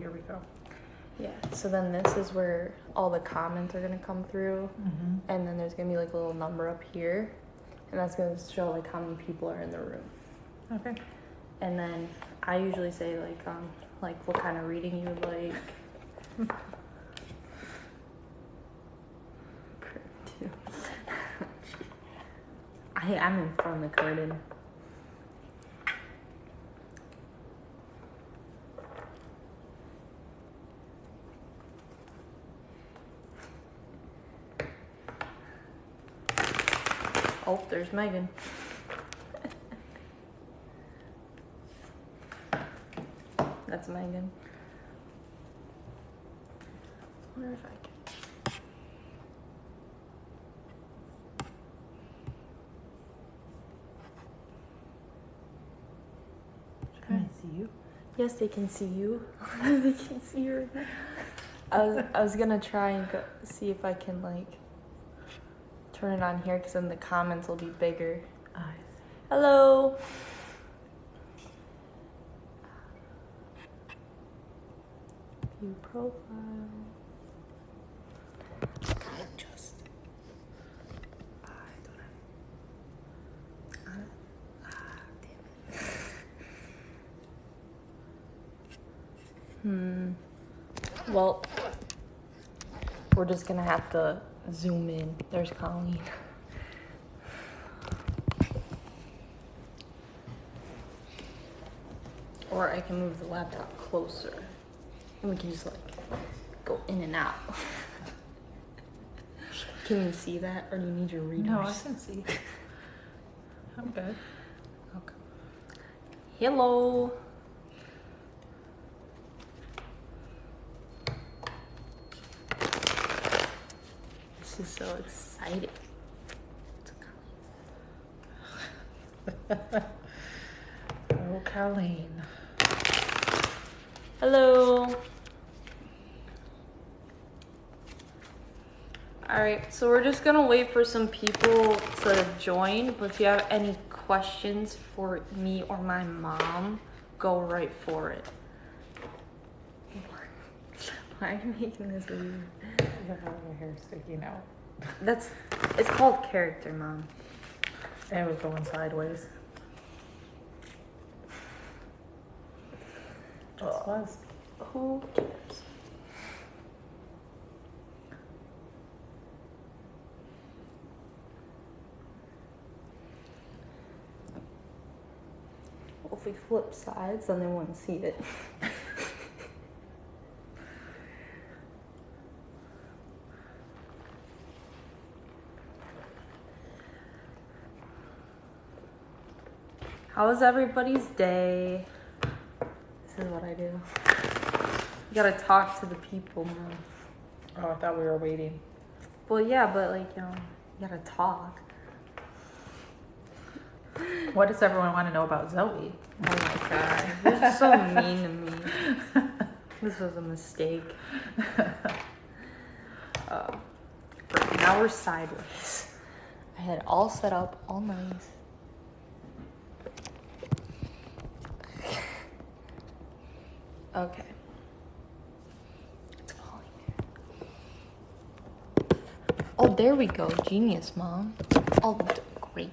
here we go. Yeah, so then this is where all the comments are going to come through. Mm-hmm. And then there's going to be like a little number up here. And that's going to show like how many people are in the room. Okay. And then I usually say like what kind of reading you would like. I'm in front of the curtain. Oh, there's Megan. That's Megan. I wonder if I can. Can I see you? Yes, they can see you. They can see you right now. I was gonna try and see if I can like turn it on here because then the comments will be bigger. Hello. View profile. Just. I don't have. Damn it. Well, we're just gonna have to zoom in. There's Colleen. Or I can move the laptop closer. And we can just like go in and out. Can you see that? Or do you need your readers? No, I can see. I'm good. Okay. Hello. This is so exciting. Oh, Colleen. Hello. Alright, so we're just gonna wait for some people to join, but if you have any questions for me or my mom, go right for it. Why are you making this weird? Your hair sticking out. It's called character, Mom. It was going sideways. Just was. Who cares? Well, if we flip sides, then they wouldn't see it. How was everybody's day? This is what I do. You gotta talk to the people, man. Oh, I thought we were waiting. Well, yeah, but like, you gotta talk. What does everyone want to know about Zoe? Oh my god, you're so mean to me. This was a mistake. Now we're sideways. I had it all set up, all nice. Okay. It's falling. Oh, there we go. Genius, Mom. Oh, great.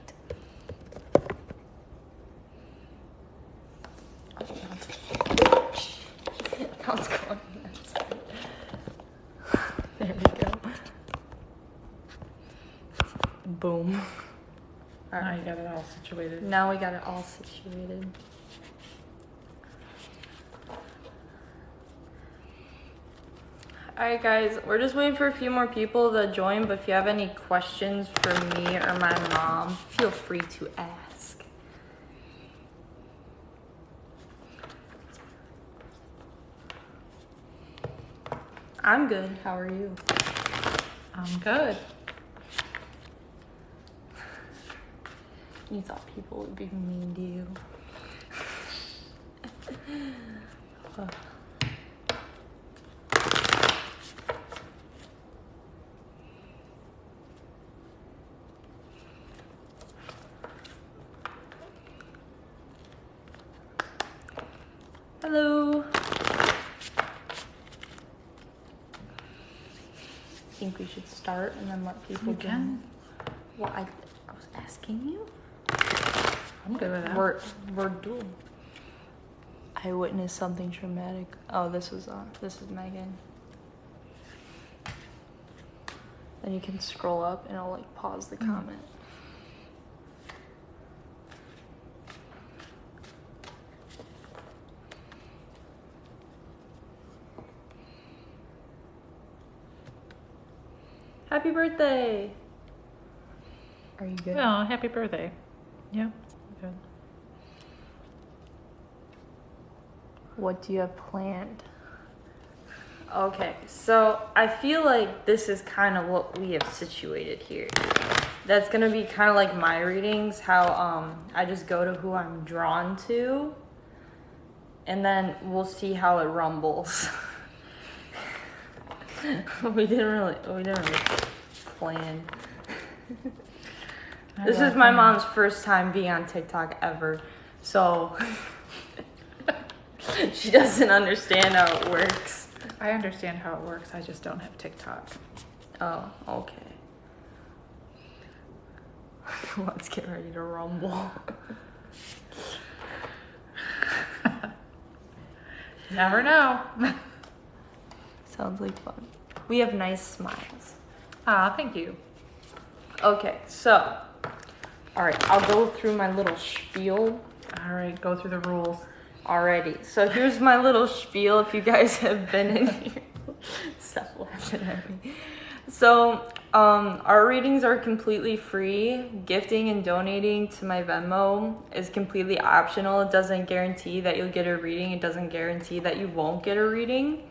Now it's going on that side. There we go. Boom. All Now right. you got it all situated. Now we got it all situated. Alright guys, we're just waiting for a few more people to join, but if you have any questions for me or my mom, feel free to ask. I'm good. How are you? I'm good. You thought people would be mean to you. Hello. think we should start and then let people You join? can. Well, I was asking you. I'm good with that. We're dual. I witnessed something traumatic. Oh, this is Megan. Then you can scroll up and I'll like pause the comment. Happy birthday! Are you good? Oh, happy birthday. Yeah, good. What do you have planned? Okay, so I feel like this is kind of what we have situated here. That's gonna be kind of like my readings, how I just go to who I'm drawn to, and then we'll see how it rumbles. we didn't really plan. This is my mom's first time being on TikTok ever, so she doesn't understand how it works. I understand how it works. I just don't have TikTok. Oh, okay. Let's get ready to rumble. Never know. Sounds like fun. We have nice smiles. Ah, thank you. Okay, so, all right, I'll go through my little spiel. All right, go through the rules. Alrighty, so here's my little spiel if you guys have been in here. Stop laughing at me. So, our readings are completely free. Gifting and donating to my Venmo is completely optional. It doesn't guarantee that you'll get a reading. It doesn't guarantee that you won't get a reading.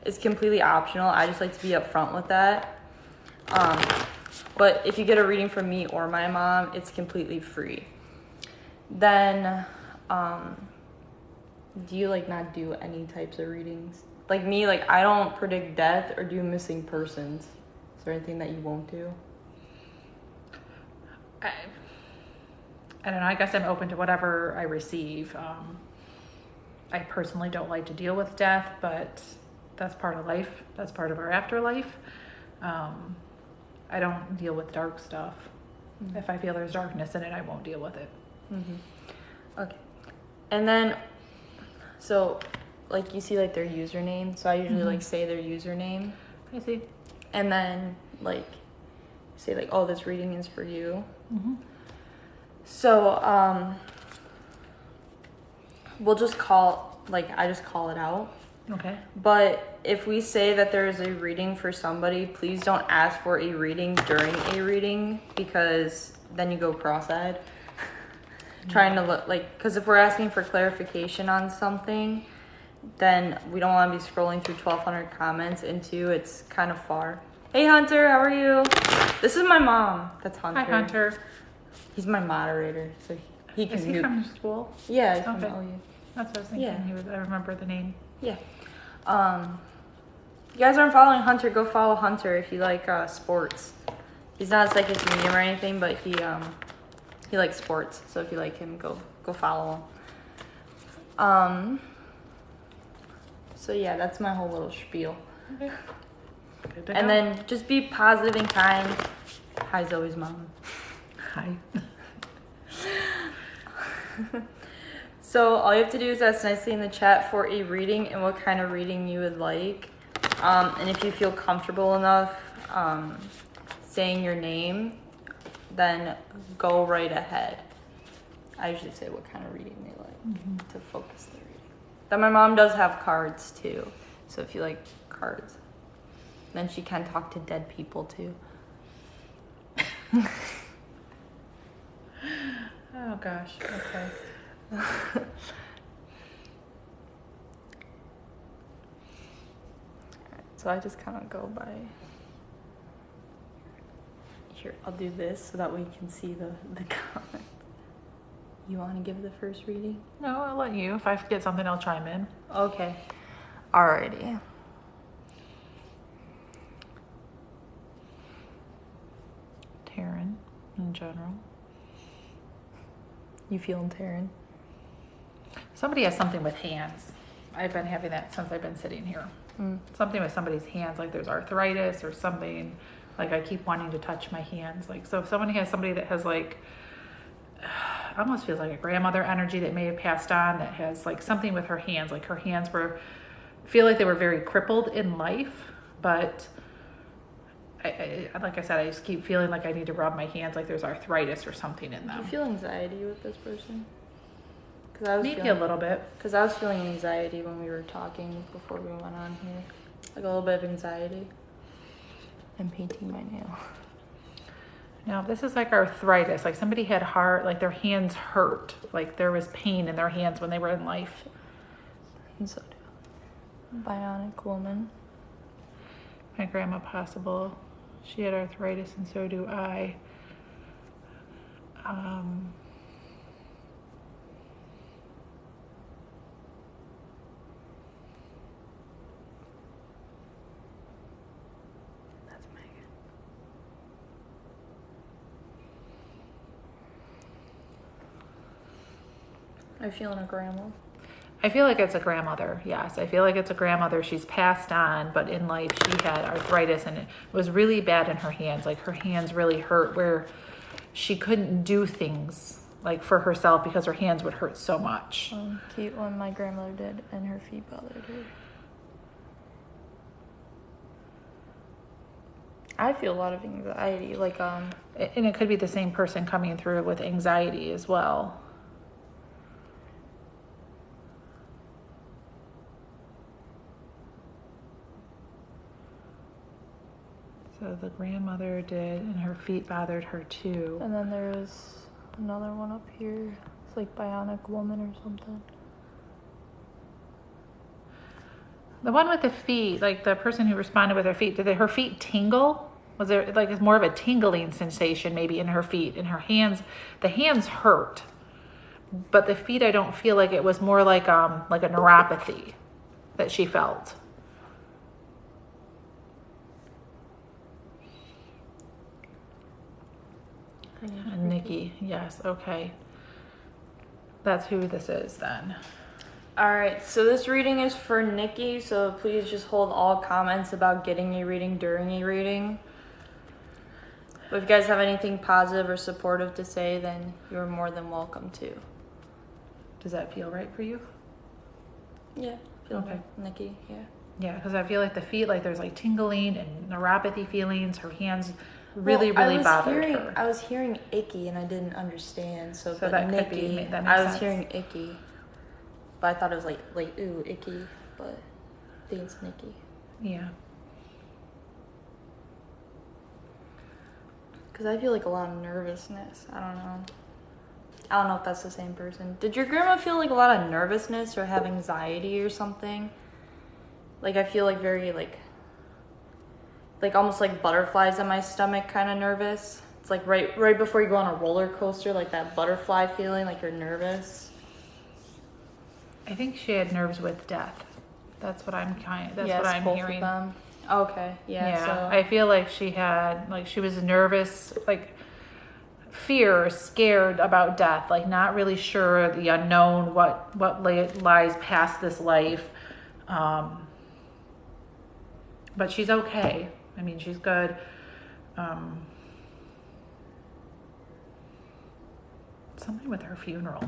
It's completely optional. I just like to be upfront with that. But if you get a reading from me or my mom, it's completely free. Then, do you like not do any types of readings? Like me, like I don't predict death or do missing persons. Is there anything that you won't do? I don't know. I guess I'm open to whatever I receive. I personally don't like to deal with death, but that's part of life. That's part of our afterlife. I don't deal with dark stuff. Mm-hmm. If I feel there's darkness in it, I won't deal with it. Mm-hmm. Okay. And then, so, like, you see, like, their username. So I usually, like, say their username. I see. And then, like, say, like, oh, this reading is for you. Mm-hmm. So, we'll just call, like, I just call it out. Okay. But if we say that there is a reading for somebody, please don't ask for a reading during a reading, because then you go cross-eyed. Trying to look like, because if we're asking for clarification on something, then we don't want to be scrolling through 1,200 comments into it's kind of far. Hey Hunter, how are you? This is my mom. That's Hunter. Hi Hunter. He's my moderator, so he can. Is he from school? Yeah, he's okay. from OU. That's what I was thinking. Yeah. I remember the name. Yeah. You guys aren't following Hunter, go follow Hunter if you like sports. He's not a psychic medium or anything, but he likes sports. So if you like him, go follow him. So yeah, that's my whole little spiel. Okay. Good to And go. then just be positive and kind. Hi Zoe's mom. Hi. So all you have to do is ask nicely in the chat for a reading and what kind of reading you would like. And if you feel comfortable enough saying your name, then go right ahead. I usually say what kind of reading they like to focus the reading. Then my mom does have cards too. So if you like cards, then she can talk to dead people too. Oh gosh. Okay. So I just kind of go by. Here, I'll do this so that we can see the comment. You want to give the first reading? No, I'll let you. If I forget something, I'll chime in. Okay. Alrighty. Taryn, in general. You feeling Taryn? Somebody has something with hands. I've been having that since I've been sitting here. Mm. Something with somebody's hands, like there's arthritis or something. Like I keep wanting to touch my hands. Like, so if someone has somebody that has like, almost feels like a grandmother energy that may have passed on, that has like something with her hands, like her hands feel like they were very crippled in life, but like I said, I just keep feeling like I need to rub my hands like there's arthritis or something in Do you them. feel anxiety with this person? Maybe a little bit. Because I was feeling anxiety when we were talking before we went on here. Like a little bit of anxiety. I'm painting my nail. Now, this is like arthritis, like somebody had like their hands hurt, like there was pain in their hands when they were in life. And so do bionic woman. My grandma possible. She had arthritis and so do I. That's Megan. Are you feeling a grandma? I feel like it's a grandmother. Yes, I feel like it's a grandmother. She's passed on, but in life she had arthritis and it was really bad in her hands. Like her hands really hurt where she couldn't do things like for herself because her hands would hurt so much. Cute one my grandmother did and her feet bothered her. I feel a lot of anxiety, like And it could be the same person coming through with anxiety as well. So the grandmother did, and her feet bothered her too. And then there was another one up here. It's like bionic woman or something. The one with the feet, like the person who responded with her feet, did her feet tingle? Was there like it's more of a tingling sensation maybe in her feet? In her hands, the hands hurt, but the feet I don't feel like it was more like a neuropathy that she felt. And Nikki, yes, okay. That's who this is then. Alright, so this reading is for Nikki, so please just hold all comments about getting a reading during a reading. But if you guys have anything positive or supportive to say, then you're more than welcome to. Does that feel right for you? Yeah, feel Okay. like Nikki, yeah. Yeah, because I feel like the feet, like there's like tingling and neuropathy feelings. Her hands really bothered her. I was hearing icky and I didn't understand. So but that Nikki, could be, that makes I was sense. hearing icky, but I thought it was like ooh icky, but I think it's Nikki. Yeah. Because I feel like a lot of nervousness. I don't know if that's the same person. Did your grandma feel like a lot of nervousness or have anxiety or something? Like I feel like very like almost like butterflies in my stomach, kind of nervous. It's like right before you go on a roller coaster, like that butterfly feeling, like you're nervous. I think she had nerves with death. That's what I'm both hearing. Of them. Okay, yeah. So I feel like she was nervous, like fear, scared about death, like not really sure the unknown, what lies past this life. But she's okay. I mean, she's good. Something with her funeral.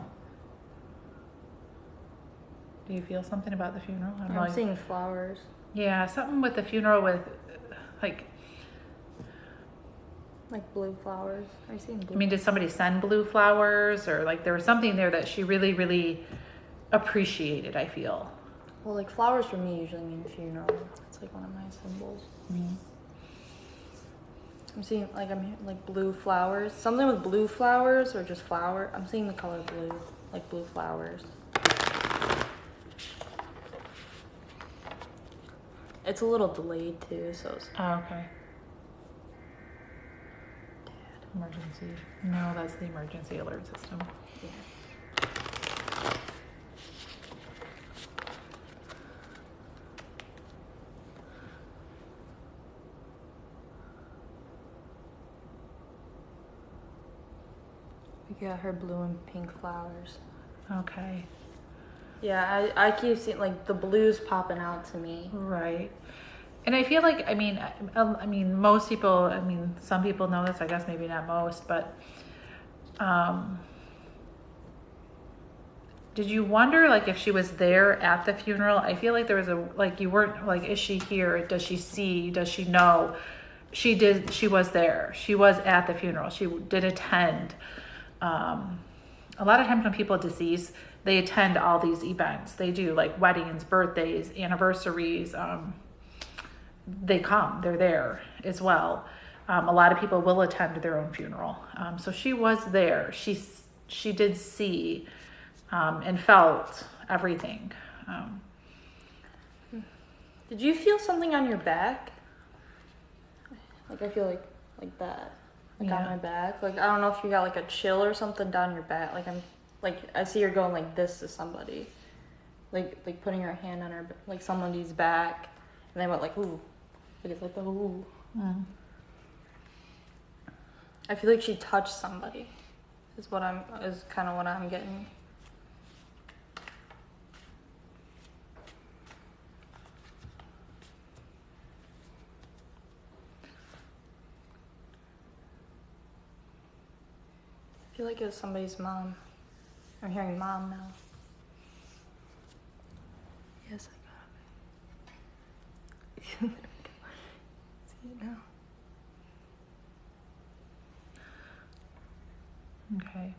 Do you feel something about the funeral? I'm seeing flowers. Yeah, something with the funeral with like blue flowers. Are you seeing blue? I mean, did somebody send blue flowers or like there was something there that she really, really appreciated, I feel. Well, like flowers for me usually mean funeral. It's like one of my symbols. Mm-hmm. I'm seeing I'm hearing like blue flowers. Something with blue flowers or just flower. I'm seeing the color blue, like blue flowers. It's a little delayed too, so it's... Oh, okay. Emergency. No, that's the emergency alert system. Yeah. We got her blue and pink flowers. Okay. Yeah, I keep seeing like the blues popping out to me. Right. And I feel like, I mean, most people, I mean, some people know this, I guess maybe not most, but, um, did you wonder like if she was there at the funeral? I feel like there was a, like you weren't like, is she here? Does she see? Does she know? She did, she was there. She was at the funeral. She did attend. A lot of times when people decease, they attend all these events. They do like weddings, birthdays, anniversaries, they come, they're there as well. A lot of people will attend their own funeral. So she was there. She did see and felt everything. Did you feel something on your back? Like I feel like that, like on Yeah. my back. Like I don't know if you got like a chill or something down your back. Like I see her going like this to somebody, like putting her hand on her like somebody's back, and they went like ooh, like it's like the ooh. Mm. I feel like she touched somebody. Is kind of what I'm getting. I feel like it was somebody's mom. I'm hearing mom now. Yes, I got it. There we go. See it now. Okay.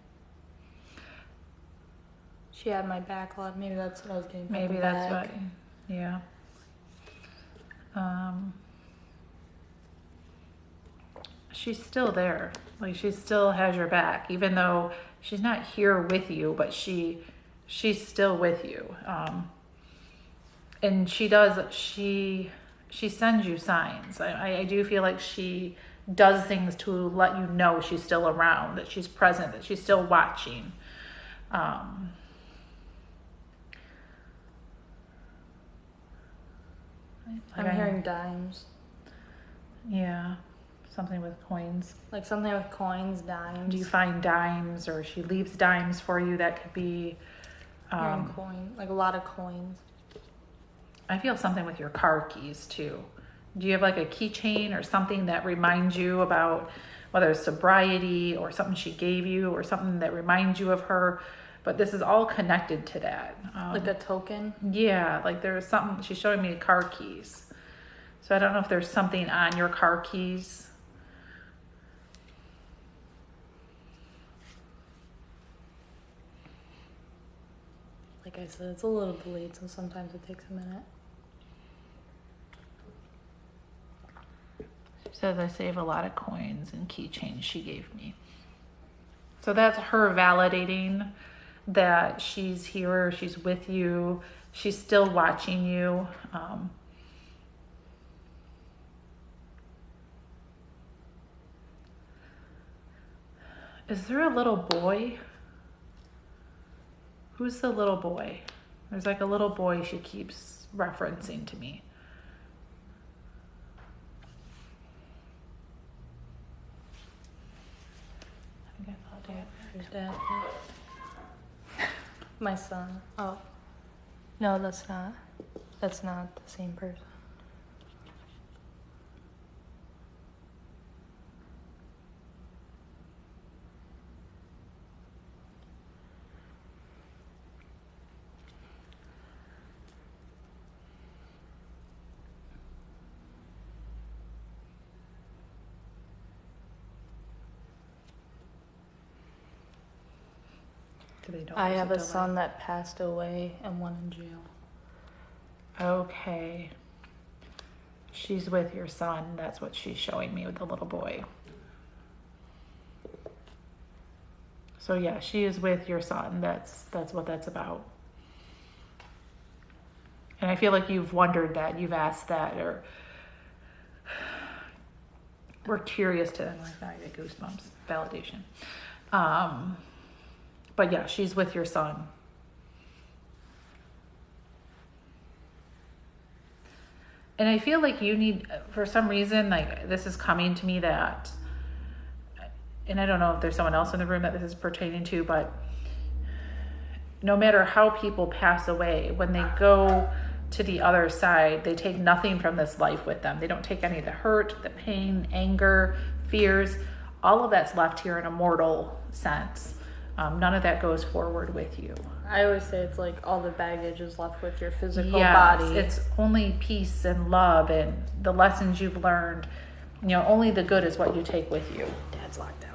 She had my back a lot. Maybe that's what I was getting from Maybe the that's back. what, yeah. She's still there. Like she still has your back, even though she's not here with you, but she's still with you. And she sends you signs. I do feel like she does things to let you know she's still around, that she's present, that she's still watching. I'm hearing dimes. Yeah, something with coins. Like something with coins, dimes. Do you find dimes, or she leaves dimes for you? That could be. Hearing coin, like a lot of coins. I feel something with your car keys too. Do you have like a keychain or something that reminds you about whether it's sobriety or something she gave you or something that reminds you of her? But this is all connected to that. Like a token? Yeah, like there's something, she's showing me car keys. So I don't know if there's something on your car keys. Like I said, it's a little delayed, so sometimes it takes a minute. She says I save a lot of coins and keychains she gave me. So that's her validating that she's here, she's with you, she's still watching you. Is there a little boy? Who's the little boy? There's like a little boy she keeps referencing to me. I think I found it. Your dad. My son. Oh. No, that's not. That's not the same person. Do they know I there's have a delay? son that passed away and one in jail. Okay. She's with your son. That's what she's showing me with the little boy. So yeah, she is with your son. That's what that's about. And I feel like you've wondered that, you've asked that, or we're curious to, I get goosebumps, validation. But yeah, she's with your son. And I feel like you need, for some reason, like this is coming to me that, and I don't know if there's someone else in the room that this is pertaining to, but no matter how people pass away, when they go to the other side, they take nothing from this life with them. They don't take any of the hurt, the pain, anger, fears. All of that's left here in a mortal sense. None of that goes forward with you. I always say it's like all the baggage is left with your physical Yes, body. it's only peace and love and the lessons you've learned. You know, only the good is what you take with you. Dad's locked out.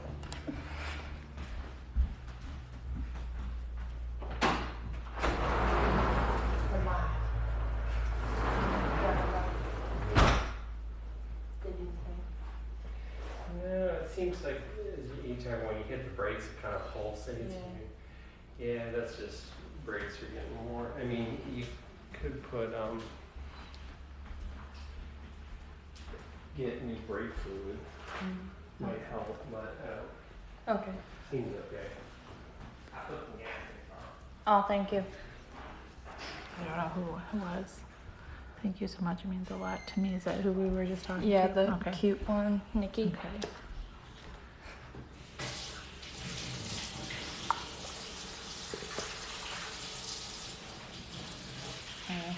No, it seems like each time when you hit the brakes, it kind of pulsates. Yeah, that's just brakes are getting more. I mean, you could put get new brake fluid. Might help, but Okay. seems okay. Oh, thank you. I don't know who it was. Thank you so much. It means a lot to me. Is that who we were just talking Yeah, to? the Okay. cute one, Nikki. Okay.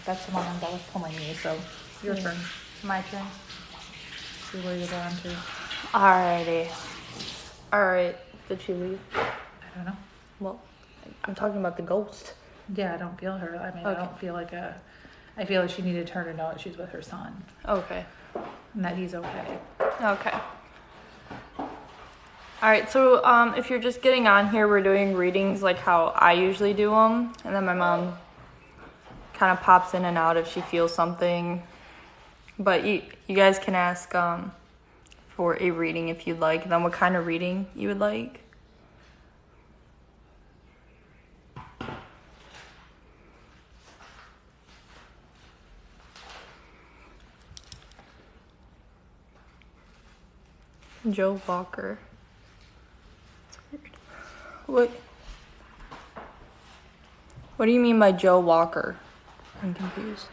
That's the one that was pulling me, so your Yeah. turn. My turn. See where you're going to. Alrighty. Alright. Did she leave? I don't know. Well, I'm talking about the ghost. Yeah, I don't feel her. I mean, I Okay. don't feel like I feel like she needed her to know that she's with her son Okay. and that he's okay. Okay. Alright, so if you're just getting on here, we're doing readings like how I usually do them. And then my mom kind of pops in and out if she feels something. But you guys can ask for a reading if you'd like. Then what kind of reading you would like. Joe Walker. That's weird. What do you mean by Joe Walker? I'm confused.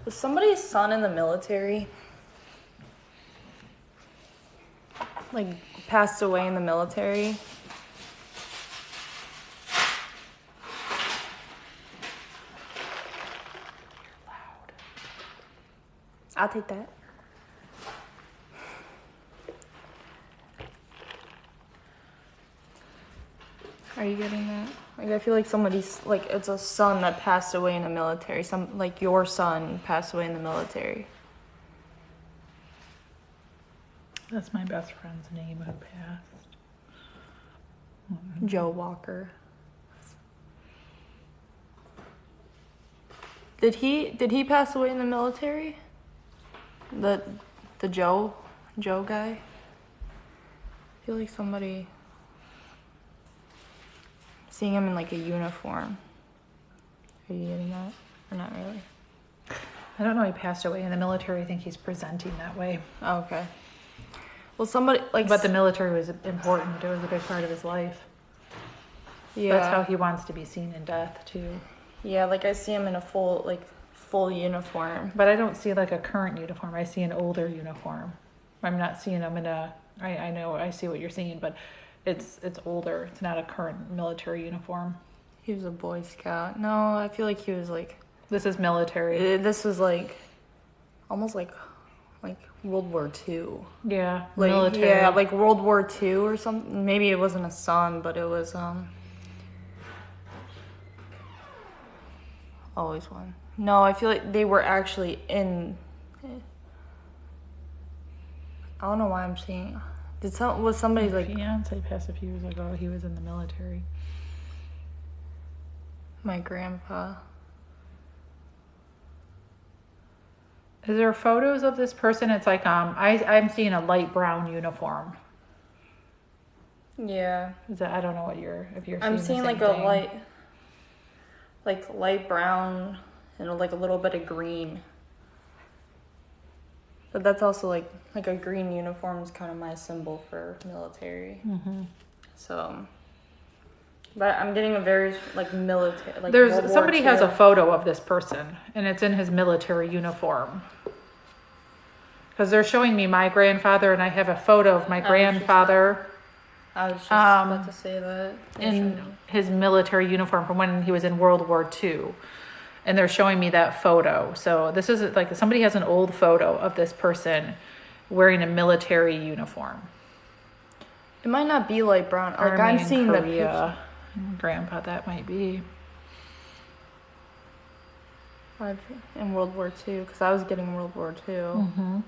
Was somebody's son in the military? Like, passed away in the military? I'll take that. Are you getting that? Like, I feel like somebody's, like, it's a son that passed away in the military. Like, your son passed away in the military. That's my best friend's name who passed. Joe Walker. Did he pass away in the military? The Joe guy? I feel like somebody seeing him in like a uniform. Are you getting that? Or not really? I don't know. He passed away in the military. I think he's presenting that way. Oh, okay. Well, somebody like. But the military was important. It was a big part of his life. Yeah. That's how he wants to be seen in death too. Yeah, like I see him in a full uniform. But I don't see like a current uniform. I see an older uniform. I'm not seeing him in a. I know I see what you're seeing, but it's older. It's not a current military uniform. He was a Boy Scout. No, I feel like he was like. This is military. This was like, almost like World War II. Yeah, Like, military. yeah, like World War II or something. Maybe it wasn't a son, but it was always one. No, I feel like they were actually in. I don't know why I'm seeing. Was somebody like fiance passed a few years ago? He was in the military. my grandpa? Is there photos of this person? It's like I'm seeing a light brown uniform. Yeah, Is that I don't know what if you're. I'm seeing seeing the like same a thing. light brown and like a little bit of green. But that's also like a green uniform is kind of my symbol for military. Mm-hmm. So, But I'm getting a very like military, like There's World War somebody has a II. photo of this person, and it's in his military uniform. Because they're showing me my grandfather, and I have a photo of my just grandfather I was just about to say that. in his military uniform from when he was in World War II. And they're showing me that photo. So this is like somebody has an old photo of this person wearing a military uniform. It might not be light brown. Like Army I'm in seeing the Korea. Grandpa, that might be. picture in World War II because I was getting World War II. Mm-hmm.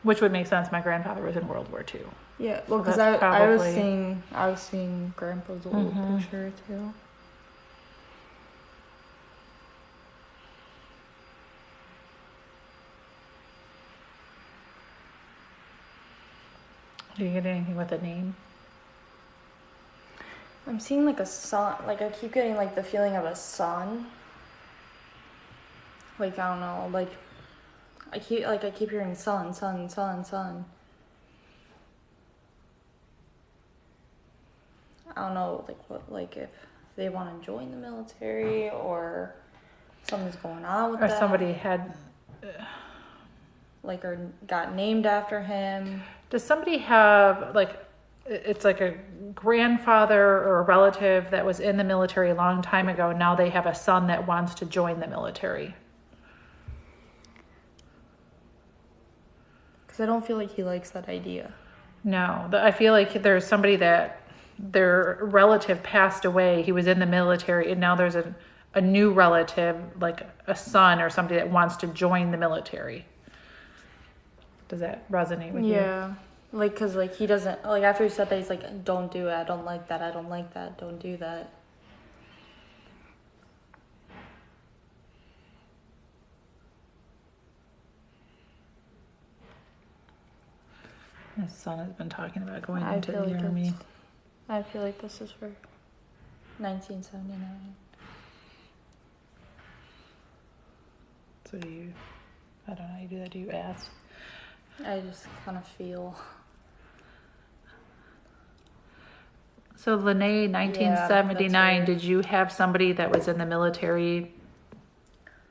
Which would make sense. My grandfather was in World War II. Yeah, well, So because that's I was probably- seeing Grandpa's old Mhm. picture too. Do you get anything with a name? I'm seeing like a sun. Like I keep getting like the feeling of a sun. Like I don't know. Like I keep hearing sun, sun, sun, sun. I don't know. Like what? Like if they want to join the military or something's going on with Or that. somebody had. Like or got named after him. Does somebody have like? It's like a grandfather or a relative that was in the military a long time ago. Now they have a son that wants to join the military. Because I don't feel like he likes that idea. No, I feel like there's somebody that their relative passed away. He was in the military, and now there's a new relative, like a son or somebody that wants to join the military. Does that resonate with you? Yeah. Like, because, like, he doesn't, like, after he said that, he's like, don't do it. I don't like that. I don't like that. Don't do that. His son has been talking about going I into feel the like army. I feel like this is for 1979. So do you, I don't know how you do that. Do you ask? I just kind of feel. So Lene, 1979, right. did you have somebody that was in the military,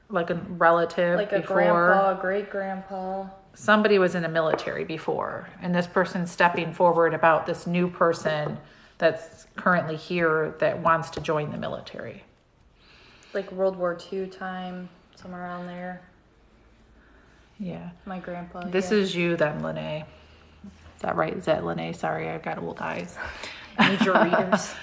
like a relative Like a before? grandpa, great grandpa. Somebody was in the military before, and this person's stepping forward about this new person that's currently here that wants to join the military. Like World War II time, somewhere around there. Yeah. My grandpa. This yeah. is you then, Lene. Is that right? Is that Lene? Sorry, I've got old eyes. Major readers.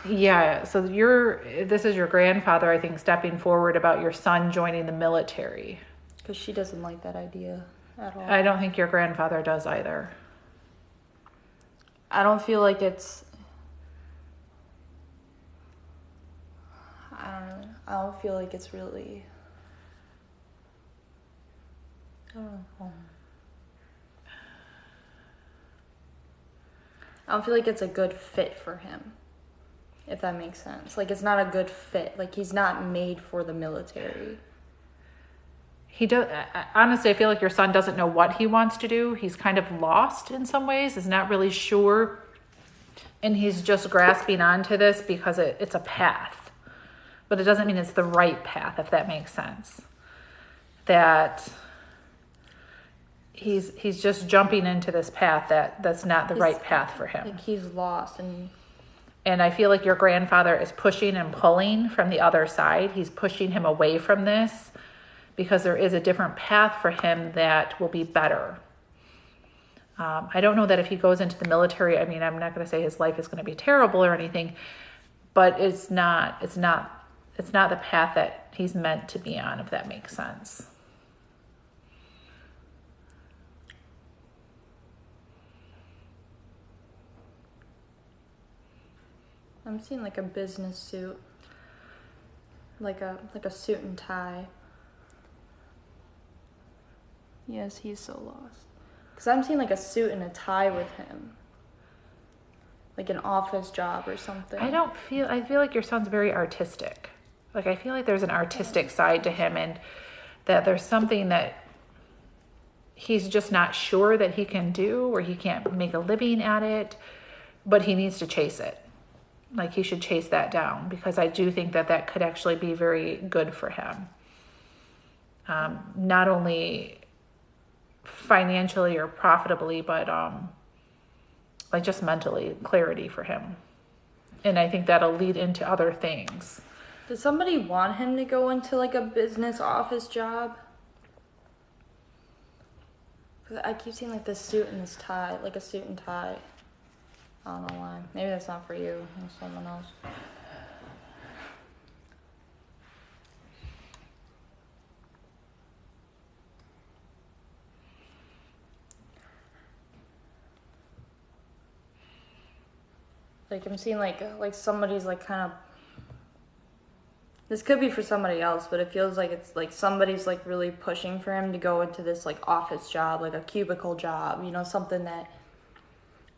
Yeah, so this is your grandfather, I think, stepping forward about your son joining the military. Because she doesn't like that idea at all. I don't think your grandfather does either. I don't feel like it's. I don't feel like it's really. I don't know. I don't feel like it's a good fit for him. If that makes sense. Like, it's not a good fit. Like, he's not made for the military. He does. Honestly, I feel like your son doesn't know what he wants to do. He's kind of lost in some ways. Is not really sure, and he's just grasping onto this because it's a path, but it doesn't mean it's the right path. If that makes sense, that he's just jumping into this path that's not the right path for him. Like, he's lost And I feel like your grandfather is pushing and pulling from the other side. He's pushing him away from this because there is a different path for him that will be better. I don't know that if he goes into the military, I mean, I'm not going to say his life is going to be terrible or anything, but it's not the path that he's meant to be on, if that makes sense. I'm seeing like a business suit. Like a suit and tie. Yes, he's so lost. Because I'm seeing like a suit and a tie with him. Like an office job or something. I feel like your son's very artistic. Like, I feel like there's an artistic side to him, and that there's something that he's just not sure that he can do, or he can't make a living at it, but he needs to chase it. like he should chase that down, because I do think that that could actually be very good for him. Not only financially or profitably, but like just mentally, clarity for him. And I think that'll lead into other things. Does somebody want him to go into like a business office job? 'Cause I keep seeing like this suit and this tie, like a suit and tie. I don't know why. Maybe that's not for you. It's someone else. Like I'm seeing like somebody's like kind of. This could be for somebody else, but it feels like it's like somebody's like really pushing for him to go into this like office job, like a cubicle job, you know, something that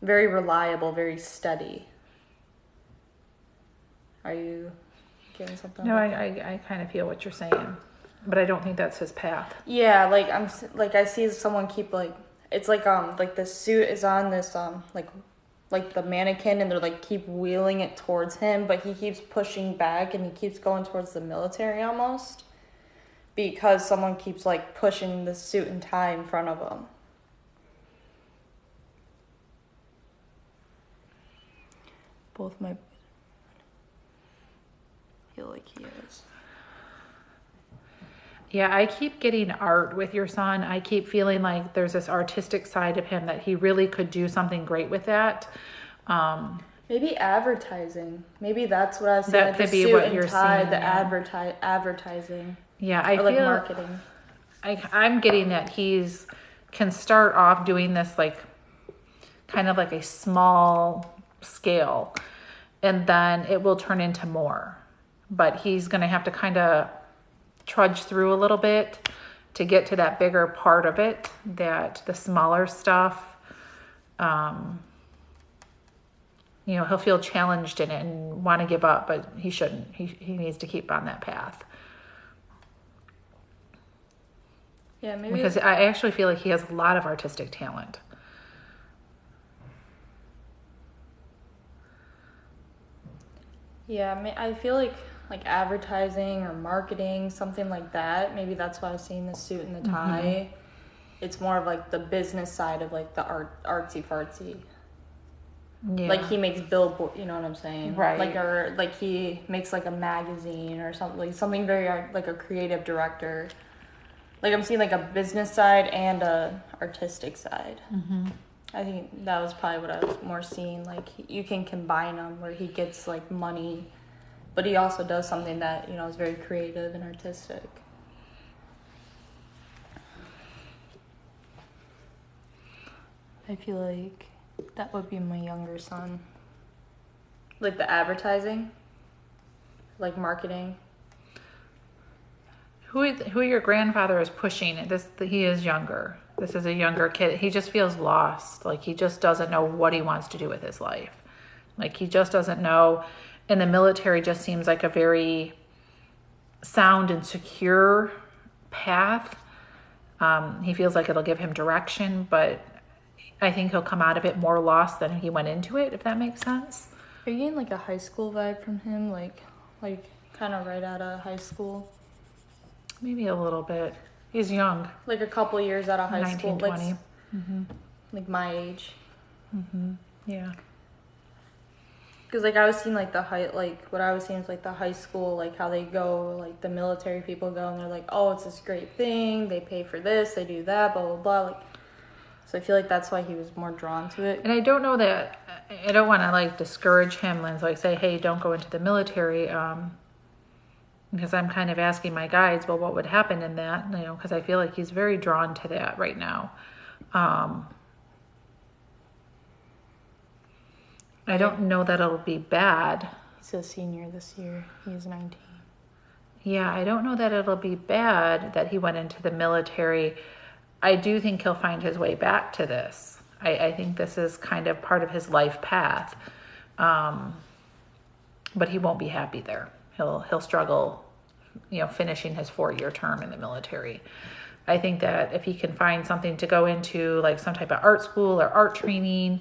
very reliable, very steady. Are you getting something? No, like I kind of feel what you're saying, but I don't think that's his path. Yeah, like I see someone keep like it's like the suit is on this like the mannequin, and they're like keep wheeling it towards him, but he keeps pushing back and he keeps going towards the military almost because someone keeps like pushing the suit and tie in front of him. Both my feel like he is. Yeah, I keep getting art with your son. I keep feeling like there's this artistic side of him that he really could do something great with that. Maybe advertising. Maybe that's what I was saying. That like could the be suit what and you're tie, seeing, the yeah. advertising. Yeah, I or like feel marketing. I'm getting that he's can start off doing this like kind of like a small scale, and then it will turn into more. But he's going to have to kind of trudge through a little bit to get to that bigger part of it, that the smaller stuff, you know, he'll feel challenged in it and want to give up, but he shouldn't. He needs to keep on that path. Yeah, maybe Because I actually feel like he has a lot of artistic talent. Yeah, I feel like advertising or marketing, something like that. Maybe that's why I was seeing the suit and the tie. Mm-hmm. It's more of like the business side of like the artsy fartsy. Yeah. Like he makes billboard, you know what I'm saying? Right. Like or like he makes like a magazine or something, like something very like a creative director. Like I'm seeing like a business side and a artistic side. Mm-hmm. I think that was probably what I was more seeing. Like you can combine them where he gets like money, but he also does something that, you know, is very creative and artistic. I feel like that would be my younger son. Like the advertising, like marketing. Who your grandfather is pushing, he is younger. This is a younger kid. He just feels lost. Like he just doesn't know what he wants to do with his life. Like he just doesn't know. And the military just seems like a very sound and secure path. He feels like it'll give him direction, but I think he'll come out of it more lost than he went into it, if that makes sense. Are you getting like a high school vibe from him? Like kind of right out of high school? Maybe a little bit. He's young. Like a couple years out of high 19, school. 20. Like, mm-hmm. Like my age. Mm-hmm. Yeah. Because like I was seeing like what I was seeing is like the high school, like how they go, like the military people go and they're like, oh, it's this great thing. They pay for this, they do that, blah, blah, blah. Like, so I feel like that's why he was more drawn to it. And I don't know that, I don't want to like discourage him and like say, hey, don't go into the military. Because I'm kind of asking my guides, well, what would happen in that? You know, because I feel like he's very drawn to that right now. I don't know that it'll be bad. He's a senior this year. He is 19. Yeah, I don't know that it'll be bad that he went into the military. I do think he'll find his way back to this. I think this is kind of part of his life path. But he won't be happy there. He'll struggle, you know, finishing his 4-year term in the military. I think that if he can find something to go into, like some type of art school or art training,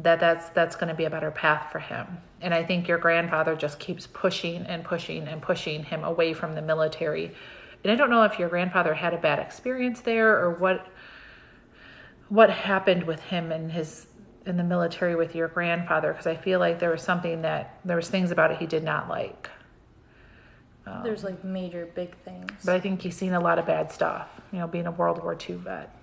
that's going to be a better path for him. And I think your grandfather just keeps pushing and pushing and pushing him away from the military. And I don't know if your grandfather had a bad experience there or what happened with him and in the military with your grandfather, because I feel like there was things about it he did not like. There's like major big things. But I think he's seen a lot of bad stuff, being a World War II vet.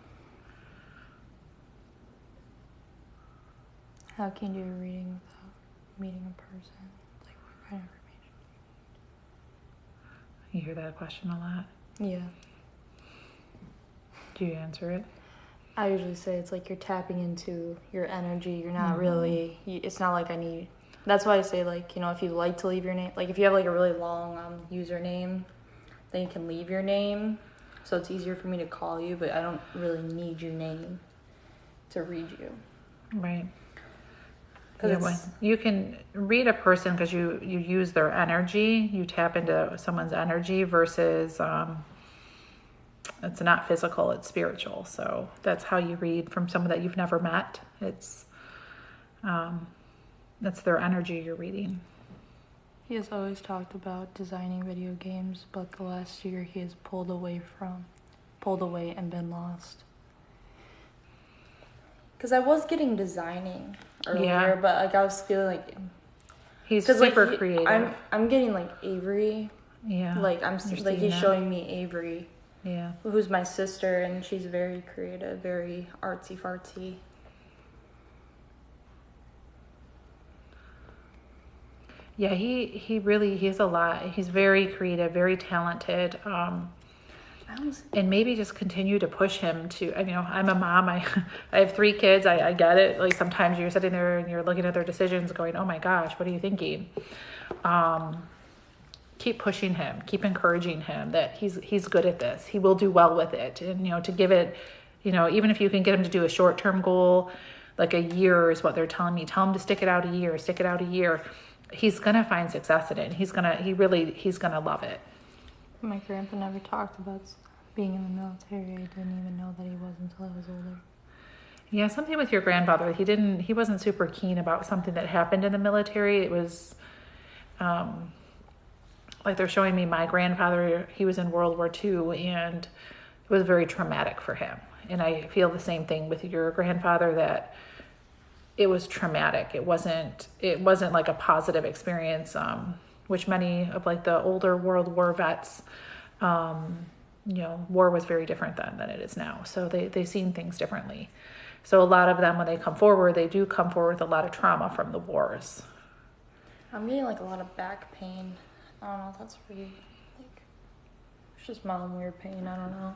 How can you do a reading without meeting a person? Like, what kind of information? You hear that question a lot. Yeah. Do you answer it? I usually say it's like you're tapping into your energy. You're not really, it's not like that's why I say, like, if you like to leave your name, like if you have like a really long username, then you can leave your name. So it's easier for me to call you, but I don't really need your name to read you. Right. 'Cause You can read a person because you use their energy, you tap into someone's energy versus it's not physical, it's spiritual. So that's how you read from someone that you've never met. That's their energy you're reading. He has always talked about designing video games, but the last year he has pulled away and been lost. Because I was getting designing earlier, but like I was feeling like he's super like creative. I'm getting like Avery. Yeah. Like he's showing me Avery. Yeah. Who's my sister, and she's very creative, very artsy fartsy. Yeah, he has a lot. He's very creative, very talented. And maybe just continue to push him to, I'm a mom. I have 3 kids. I get it. Like sometimes you're sitting there and you're looking at their decisions going, oh my gosh, what are you thinking? Keep pushing him, keep encouraging him that he's good at this. He will do well with it. And, to give it, even if you can get him to do a short-term goal, like a year is what they're telling me, tell him to stick it out a year. He's going to find success in it. He's going to love it. My grandpa never talked about being in the military. I didn't even know that he was until I was older. Yeah, something with your grandfather. He wasn't super keen about something that happened in the military. It was, like they're showing me my grandfather, he was in World War II and it was very traumatic for him. And I feel the same thing with your grandfather, that it was traumatic. It wasn't like a positive experience, which many of like the older World War vets, war was very different then than it is now. So they seen things differently. So a lot of them, when they come forward, they do come forward with a lot of trauma from the wars. I'm getting like a lot of back pain. I don't know if that's weird. Like, it's just mild weird pain. I don't know.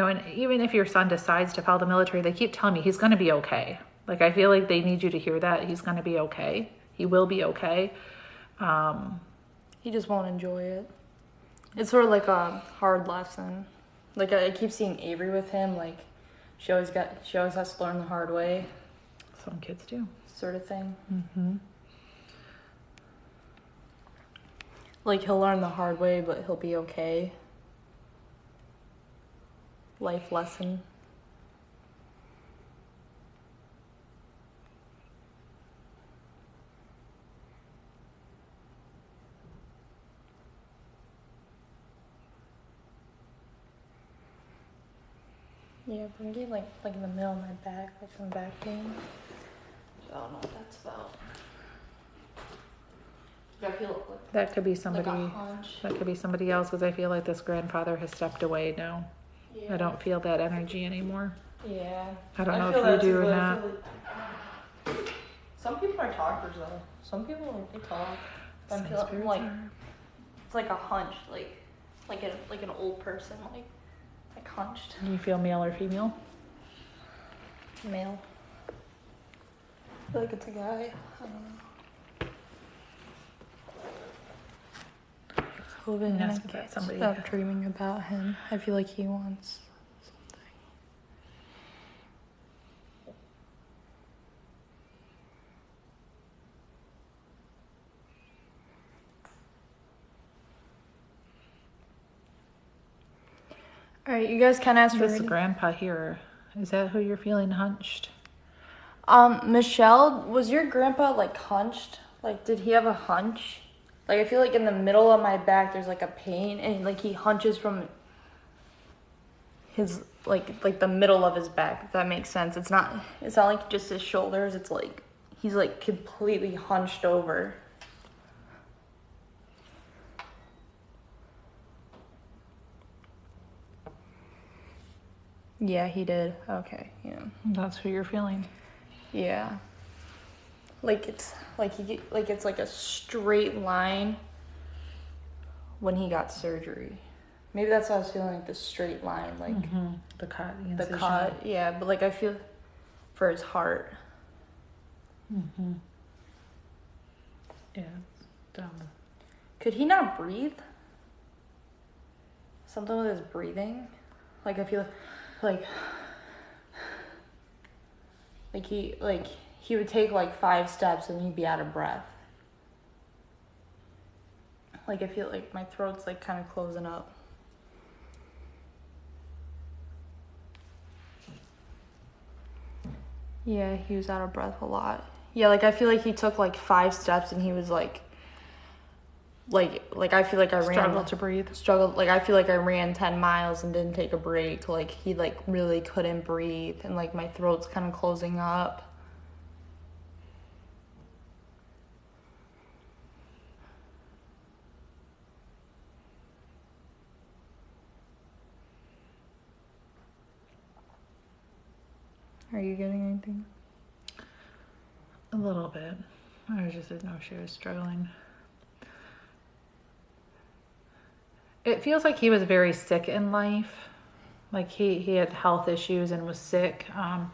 And even if your son decides to follow the military, they keep telling me he's going to be okay. Like, I feel like they need you to hear that. He's going to be okay. He will be okay. He just won't enjoy it. It's sort of like a hard lesson. Like, I keep seeing Avery with him. Like, she always has to learn the hard way. Some kids do. Sort of thing. Mm-hmm. Like, he'll learn the hard way, but he'll be okay. Life lesson. Yeah, but I'm getting like in the middle of my back, like some back pain. So I don't know what that's about. I feel like That could be somebody. like a hunch. That could be somebody else, because I feel like this grandfather has stepped away now. Yeah. I don't feel that energy anymore. Yeah. I don't know feel if that you do too, or but I not. feel like some people are talkers though. Some people like they talk. Some I feel spirits like are. it's like a hunch, like an old person, like hunched. Do you feel male or female? Male. I feel like it's a guy. I don't know. COVID, Yes, I but can't that's somebody- stop dreaming about him. I feel like he wants something. All right, you guys can ask for This grandpa here. Is that who you're feeling hunched? Michelle, was your grandpa like hunched? Like, did he have a hunch? Like, I feel like in the middle of my back there's like a pain, and like he hunches from his like the middle of his back. If that makes sense. It's not like just his shoulders. It's like he's like completely hunched over. Yeah, he did. Okay, yeah. That's who you're feeling. Yeah. Like it's like a straight line when he got surgery. Maybe that's how I was feeling, like the straight line, like The cut. The the incision. cut. Yeah, but like I feel for his heart. Yeah. Dumb. Could he not breathe? Something with his breathing? Like I feel like he would take like 5 steps and he'd be out of breath. Like I feel like my throat's like kind of closing up. Yeah, he was out of breath a lot. Yeah, like I feel like he took like 5 steps and he was like I feel like I Struggle to breathe. like I feel like I ran 10 miles and didn't take a break. Like he like really couldn't breathe and like my throat's kind of closing up. Are you getting anything? A little bit. I just didn't know she was struggling. It feels like he was very sick in life. Like he had health issues and was sick. I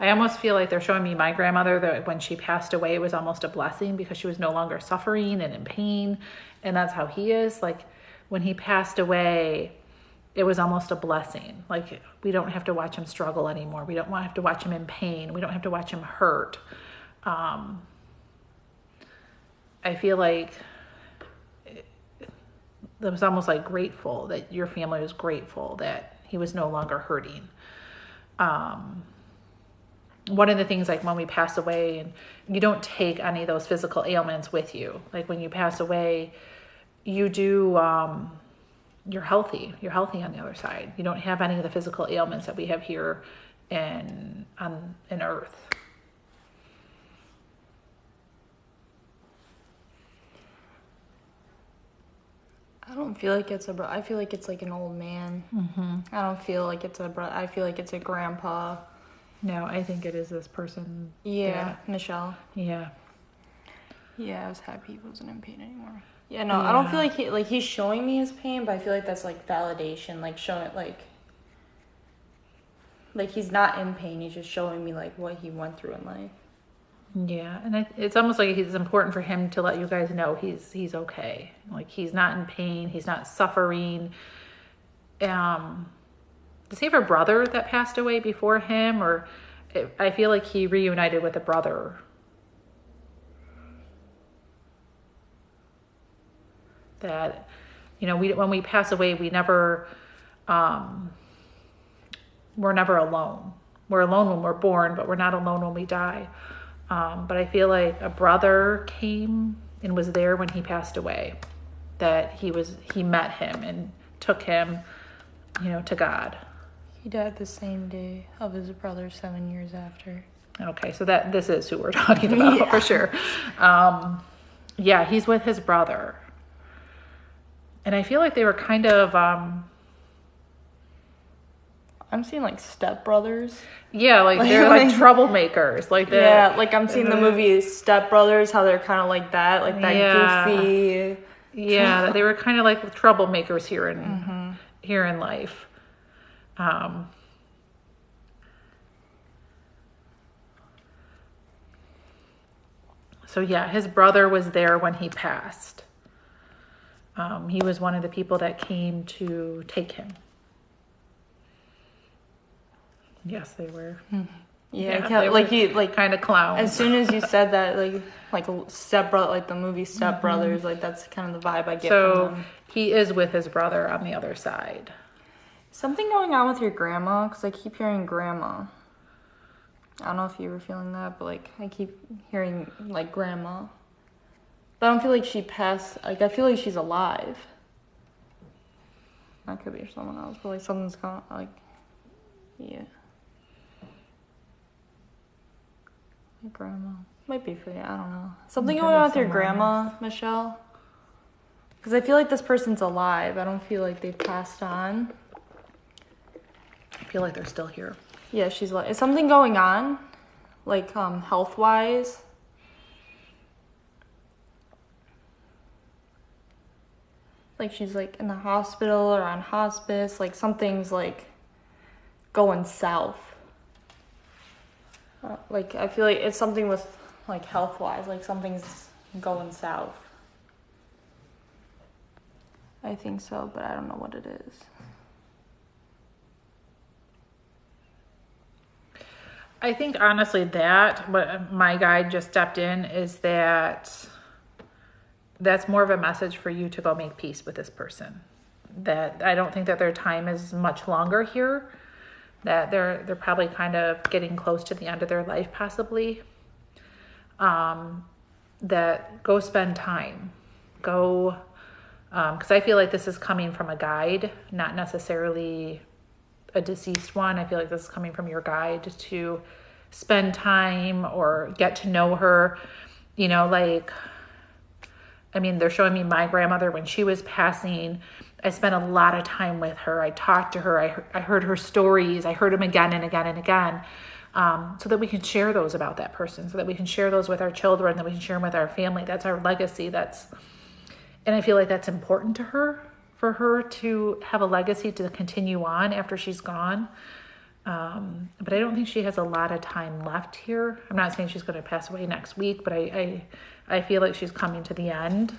almost feel like they're showing me my grandmother, that when she passed away, it was almost a blessing because she was no longer suffering and in pain. And that's how he is. Like when he passed away, it was almost a blessing. Like we don't have to watch him struggle anymore. We don't have to watch him in pain. We don't have to watch him hurt. I feel like it was almost like grateful that your family was grateful that he was no longer hurting. One of the things, like when we pass away, and you don't take any of those physical ailments with you. Like when you pass away, you do, you're healthy. You're healthy on the other side. You don't have any of the physical ailments that we have here in Earth. I don't feel like it's I feel like it's like an old man. I don't feel like it's I feel like it's a grandpa. No, I think it is this person. Yeah, Michelle. Yeah. Yeah, I was happy he wasn't in pain anymore. Yeah, no, I don't feel like he's showing me his pain, but I feel like that's like validation, like showing like he's not in pain. He's just showing me like what he went through in life. Yeah, and it's almost like it's important for him to let you guys know he's okay. Like he's not in pain. He's not suffering. Does he have a brother that passed away before him, or I feel like he reunited with a brother? That, when we pass away, we never, we're never alone. We're alone when we're born, but we're not alone when we die. But I feel like a brother came and was there when he passed away, that he met him and took him, to God. He died the same day of his brother 7 years after. Okay, so this is who we're talking about for sure. Yeah, he's with his brother. And I feel like they were kind of... I'm seeing like stepbrothers. Yeah, like they're like troublemakers. Like like I'm seeing the movie Step Brothers, how they're kind of like that, goofy. Yeah, they were kind of like troublemakers here in life. So yeah, his brother was there when he passed. He was one of the people that came to take him. Yes, they were. Yeah, they like were he like kind of clowns. As soon as you said that, like Step Brother, like the movie Step Brothers, like that's kind of the vibe I get from them. He is with his brother on the other side. Something going on with your grandma, because I keep hearing grandma. I don't know if you were feeling that, but like I keep hearing like grandma. But I don't feel like she passed. Like I feel like she's alive. That could be someone else, but like something's going like, yeah. My grandma might be for you. I don't know. Something Could going be on with your someone grandma, else. Michelle. Because I feel like this person's alive. I don't feel like they've passed on. I feel like they're still here. Yeah, she's like, is something going on, like health wise? Like she's like in the hospital or on hospice. Like something's like going south. Like I feel like it's something with like health wise. Like something's going south. I think so, but I don't know what it is. I think honestly that what my guide just stepped in is that that's more of a message for you to go make peace with this person. That I don't think that their time is much longer here. That they're probably kind of getting close to the end of their life possibly. That go spend time. Go because I feel like this is coming from a guide, not necessarily a deceased one. I feel like this is coming from your guide to spend time or get to know her. You know, like, I mean, they're showing me my grandmother when she was passing. I spent a lot of time with her. I talked to her. I heard her stories. I heard them again and again and again. So that we can share those about that person, so that we can share those with our children, that we can share them with our family. That's our legacy. And I feel like that's important to her, for her to have a legacy to continue on after she's gone. But I don't think she has a lot of time left here. I'm not saying she's going to pass away next week, but I feel like she's coming to the end.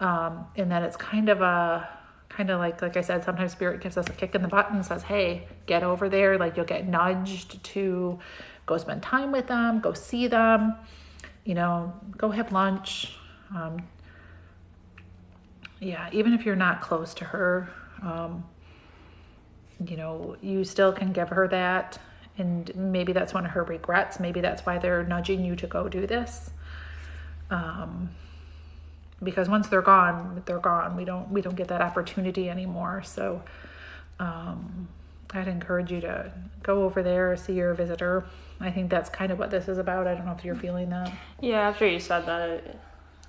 And that it's kind of like I said, sometimes Spirit gives us a kick in the butt and says, hey, get over there. Like you'll get nudged to go spend time with them, go see them, go have lunch. Yeah, even if you're not close to her, you still can give her that. And maybe that's one of her regrets. Maybe that's why they're nudging you to go do this. Because once they're gone, they're gone. We don't get that opportunity anymore. So I'd encourage you to go over there, see your visitor. I think that's kind of what this is about. I don't know if you're feeling that. Yeah, after you said that,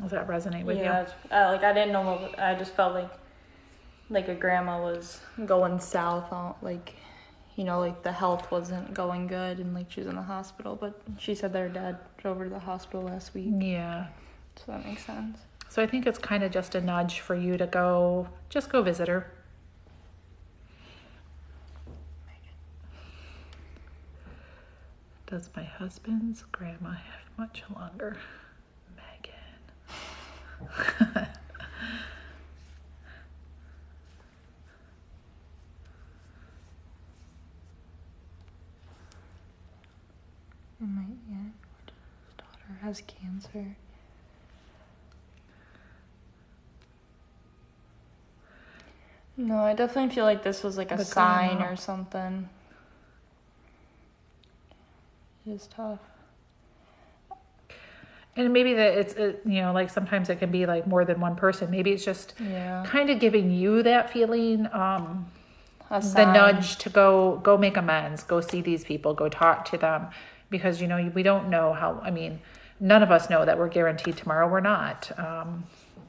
Does that resonate with you? like I didn't know. I just felt like a grandma was going south. Like the health wasn't going good, and like she was in the hospital. But she said their dad drove her to the hospital last week. Yeah. So that makes sense. So I think it's kind of just a nudge for you to go visit her. Does my husband's grandma have much longer? Megan. My aunt's daughter has cancer. No, I definitely feel like this was like a The sign grandma. or something. It is tough. And maybe that it's, like sometimes it can be like more than one person. Maybe it's just kind of giving you that feeling, A the sign. nudge to go make amends, go see these people, go talk to them. Because, we don't know none of us know that we're guaranteed tomorrow. We're not.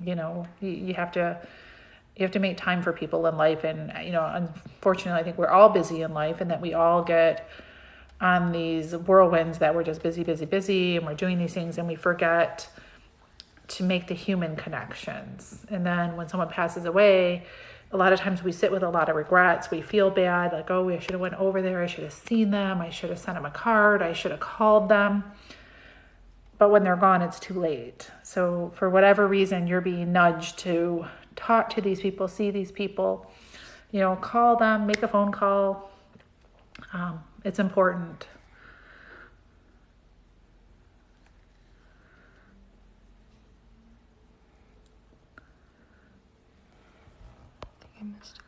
You have to make time for people in life. And, unfortunately, I think we're all busy in life, and that we all get on these whirlwinds that we're just busy, and we're doing these things, and we forget to make the human connections. And then when someone passes away, a lot of times we sit with a lot of regrets. We feel bad, like, oh, I should have went over there. I should have seen them. I should have sent them a card. I should have called them. But when they're gone, it's too late. So for whatever reason, you're being nudged to talk to these people, see these people, call them, make a phone call. It's important. I think I missed it.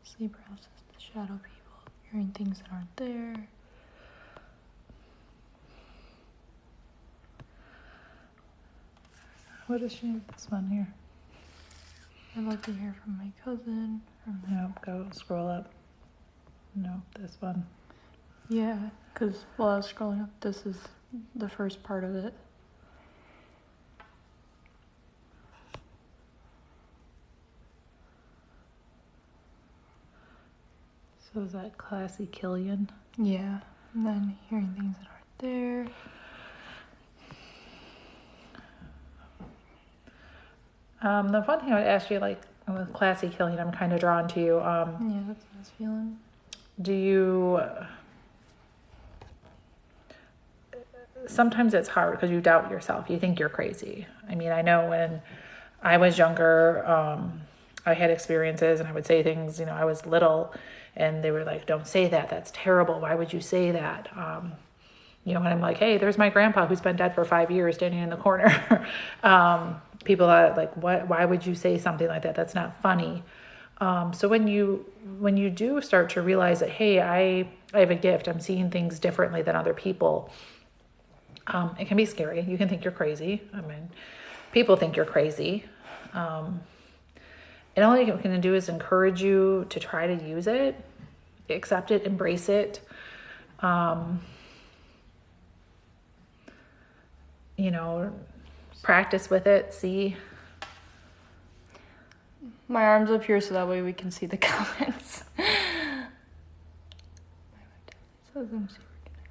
Sleep paralysis, the shadow people, hearing things that aren't there. What is she? This one here. I'd like to hear from my cousin. No, go scroll up. No, this one. Yeah, because while I was scrolling up, this is the first part of it. So is that Classy Killian? Yeah, and then hearing things that aren't there. The one thing I would ask you, like with Classy Killian, I'm kind of drawn to you. Yeah, that's what I was feeling. Do you? Sometimes it's hard because you doubt yourself. You think you're crazy. I mean, I know when I was younger, I had experiences and I would say things. You know, I was little, and they were like, "Don't say that. That's terrible. Why would you say that?" You know, and I'm like, "Hey, there's my grandpa who's been dead for 5 years, standing in the corner." People are like, "What? Why would you say something like that? That's not funny." So when you do start to realize that, hey, I have a gift. I'm seeing things differently than other people. It can be scary. You can think you're crazy. I mean, people think you're crazy. And all you can do is encourage you to try to use it, accept it, embrace it. You know, practice with it, see. My arm's up here so that way we can see the comments. Says I'm super connected.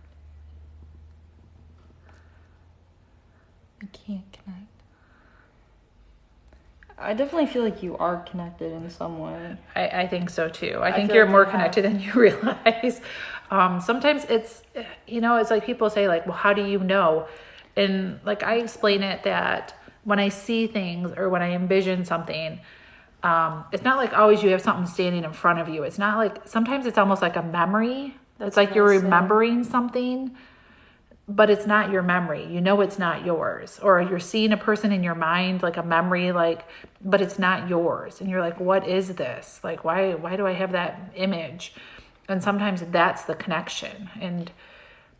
I can't connect. I definitely feel like you are connected in some way. I think so too. I think feel you're like more you connected than you realize. Sometimes it's, you know, it's like people say like, well, how do you know? And like, I explain it that when I see things or when I envision something, it's not like always you have something standing in front of you. It's not like, sometimes it's almost like a memory. It's like you're remembering something, but it's not your memory. You know, it's not yours. Or you're seeing a person in your mind, like a memory, like, but it's not yours. And you're like, what is this? Like, why do I have that image? And sometimes that's the connection. And,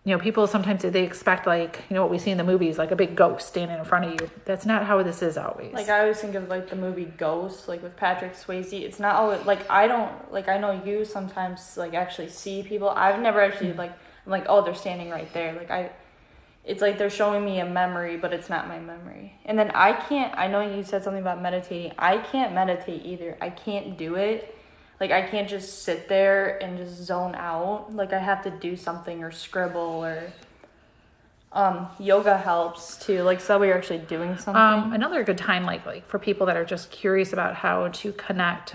you know, people sometimes they expect, like, you know, what we see in the movies, like a big ghost standing in front of you. That's not how this is always. Like, I always think of, like, the movie Ghost, like, with Patrick Swayze. It's not always, like, I know you sometimes, like, actually see people. I've never actually, like, I'm like, oh, they're standing right there. Like, it's like they're showing me a memory, but it's not my memory. And then I know you said something about meditating. I can't meditate either. I can't do it. Like, I can't just sit there and just zone out. Like, I have to do something or scribble or... yoga helps too. Like, so we're actually doing something. Another good time, like for people that are just curious about how to connect,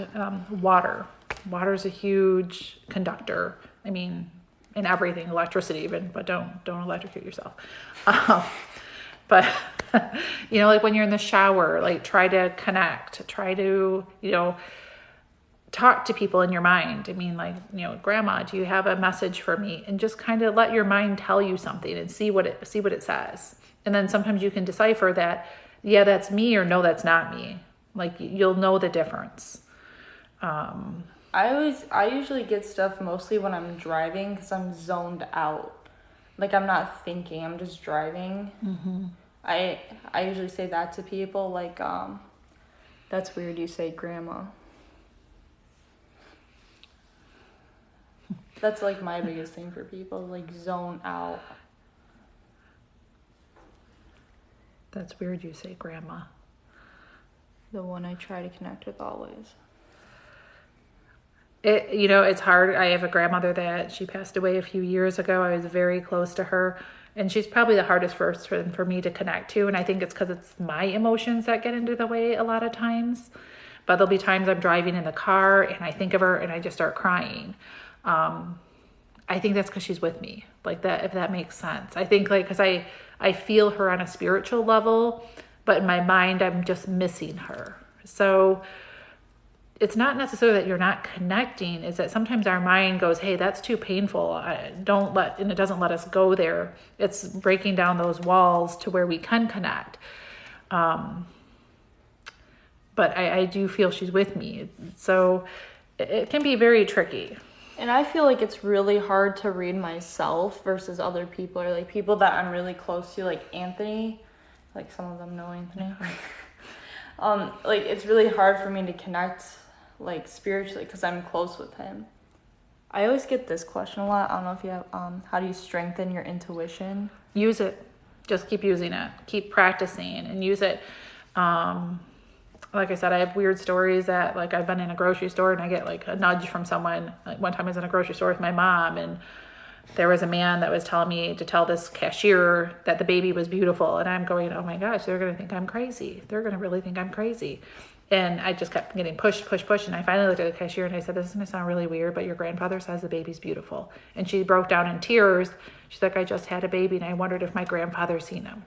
water. Water is a huge conductor. I mean, in everything, electricity even, but don't electrocute yourself. But you know, like when you're in the shower, like try to connect, try to, you know, talk to people in your mind. I mean, like, you know, grandma, do you have a message for me? And just kind of let your mind tell you something and see what it says. And then sometimes you can decipher that, yeah, that's me, or no, that's not me. Like, you'll know the difference. I usually get stuff mostly when I'm driving because I'm zoned out. Like, I'm not thinking, I'm just driving. Mm-hmm. I usually say that to people, like, that's weird you say grandma. That's, like, my biggest thing for people, like, zone out. That's weird you say grandma. The one I try to connect with always. You know, it's hard. I have a grandmother that she passed away a few years ago. I was very close to her, and she's probably the hardest person for me to connect to. And I think it's because it's my emotions that get into the way a lot of times. But there'll be times I'm driving in the car and I think of her and I just start crying. I think that's because she's with me, like that, if that makes sense. I think, like, because I feel her on a spiritual level, but in my mind, I'm just missing her. So it's not necessarily that you're not connecting, is that sometimes our mind goes, hey, that's too painful. And it doesn't let us go there. It's breaking down those walls to where we can connect. but I do feel she's with me. So it can be very tricky. And I feel like it's really hard to read myself versus other people, or like people that I'm really close to, like Anthony. Like some of them know Anthony. Like it's really hard for me to connect like spiritually because I'm close with him. I always get this question a lot. I don't know if you have how do you strengthen your intuition? Use it. Just keep using it. Keep practicing and use it. Like I said, I have weird stories that, like, I've been in a grocery store and I get like a nudge from someone. Like one time I was in a grocery store with my mom, and there was a man that was telling me to tell this cashier that the baby was beautiful. And I'm going, oh my gosh, they're going to think I'm crazy. They're going to really think I'm crazy. And I just kept getting pushed. And I finally looked at the cashier and I said, this is going to sound really weird, but your grandfather says the baby's beautiful. And she broke down in tears. She's like, I just had a baby and I wondered if my grandfather's seen him.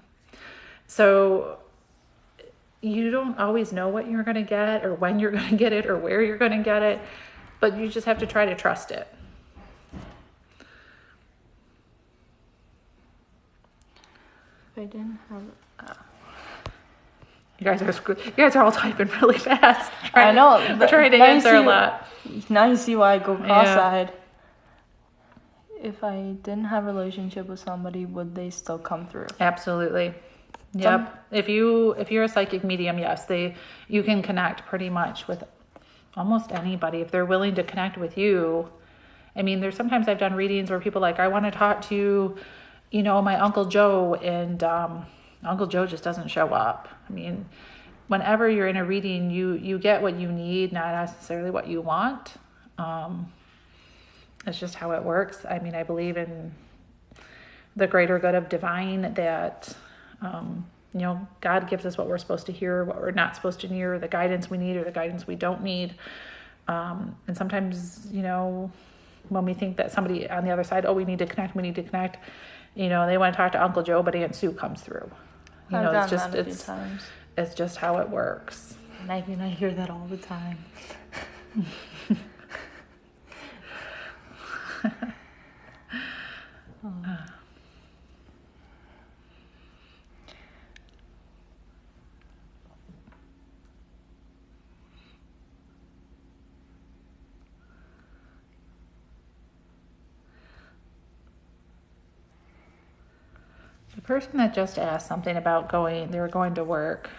So you don't always know what you're going to get or when you're going to get it or where you're going to get it, but you just have to try to trust it. If I didn't have... You guys are all typing really fast. I know. We're trying to answer a lot. Now you see why I go cross-eyed. If I didn't have a relationship with somebody, would they still come through? Absolutely. Yep. If you're a psychic medium, yes, you can connect pretty much with almost anybody if they're willing to connect with you. I mean, there's sometimes I've done readings where people are like, I want to talk to, my Uncle Joe, and Uncle Joe just doesn't show up. I mean, whenever you're in a reading, you get what you need, not necessarily what you want. It's just how it works. I mean, I believe in the greater good of divine, that, God gives us what we're supposed to hear, what we're not supposed to hear, the guidance we need or the guidance we don't need. And sometimes, when we think that somebody on the other side, we need to connect, they want to talk to Uncle Joe, but Aunt Sue comes through. I've done that a few times. It's just how it works. Megan, I hear that all the time. The person that just asked something about they were going to work,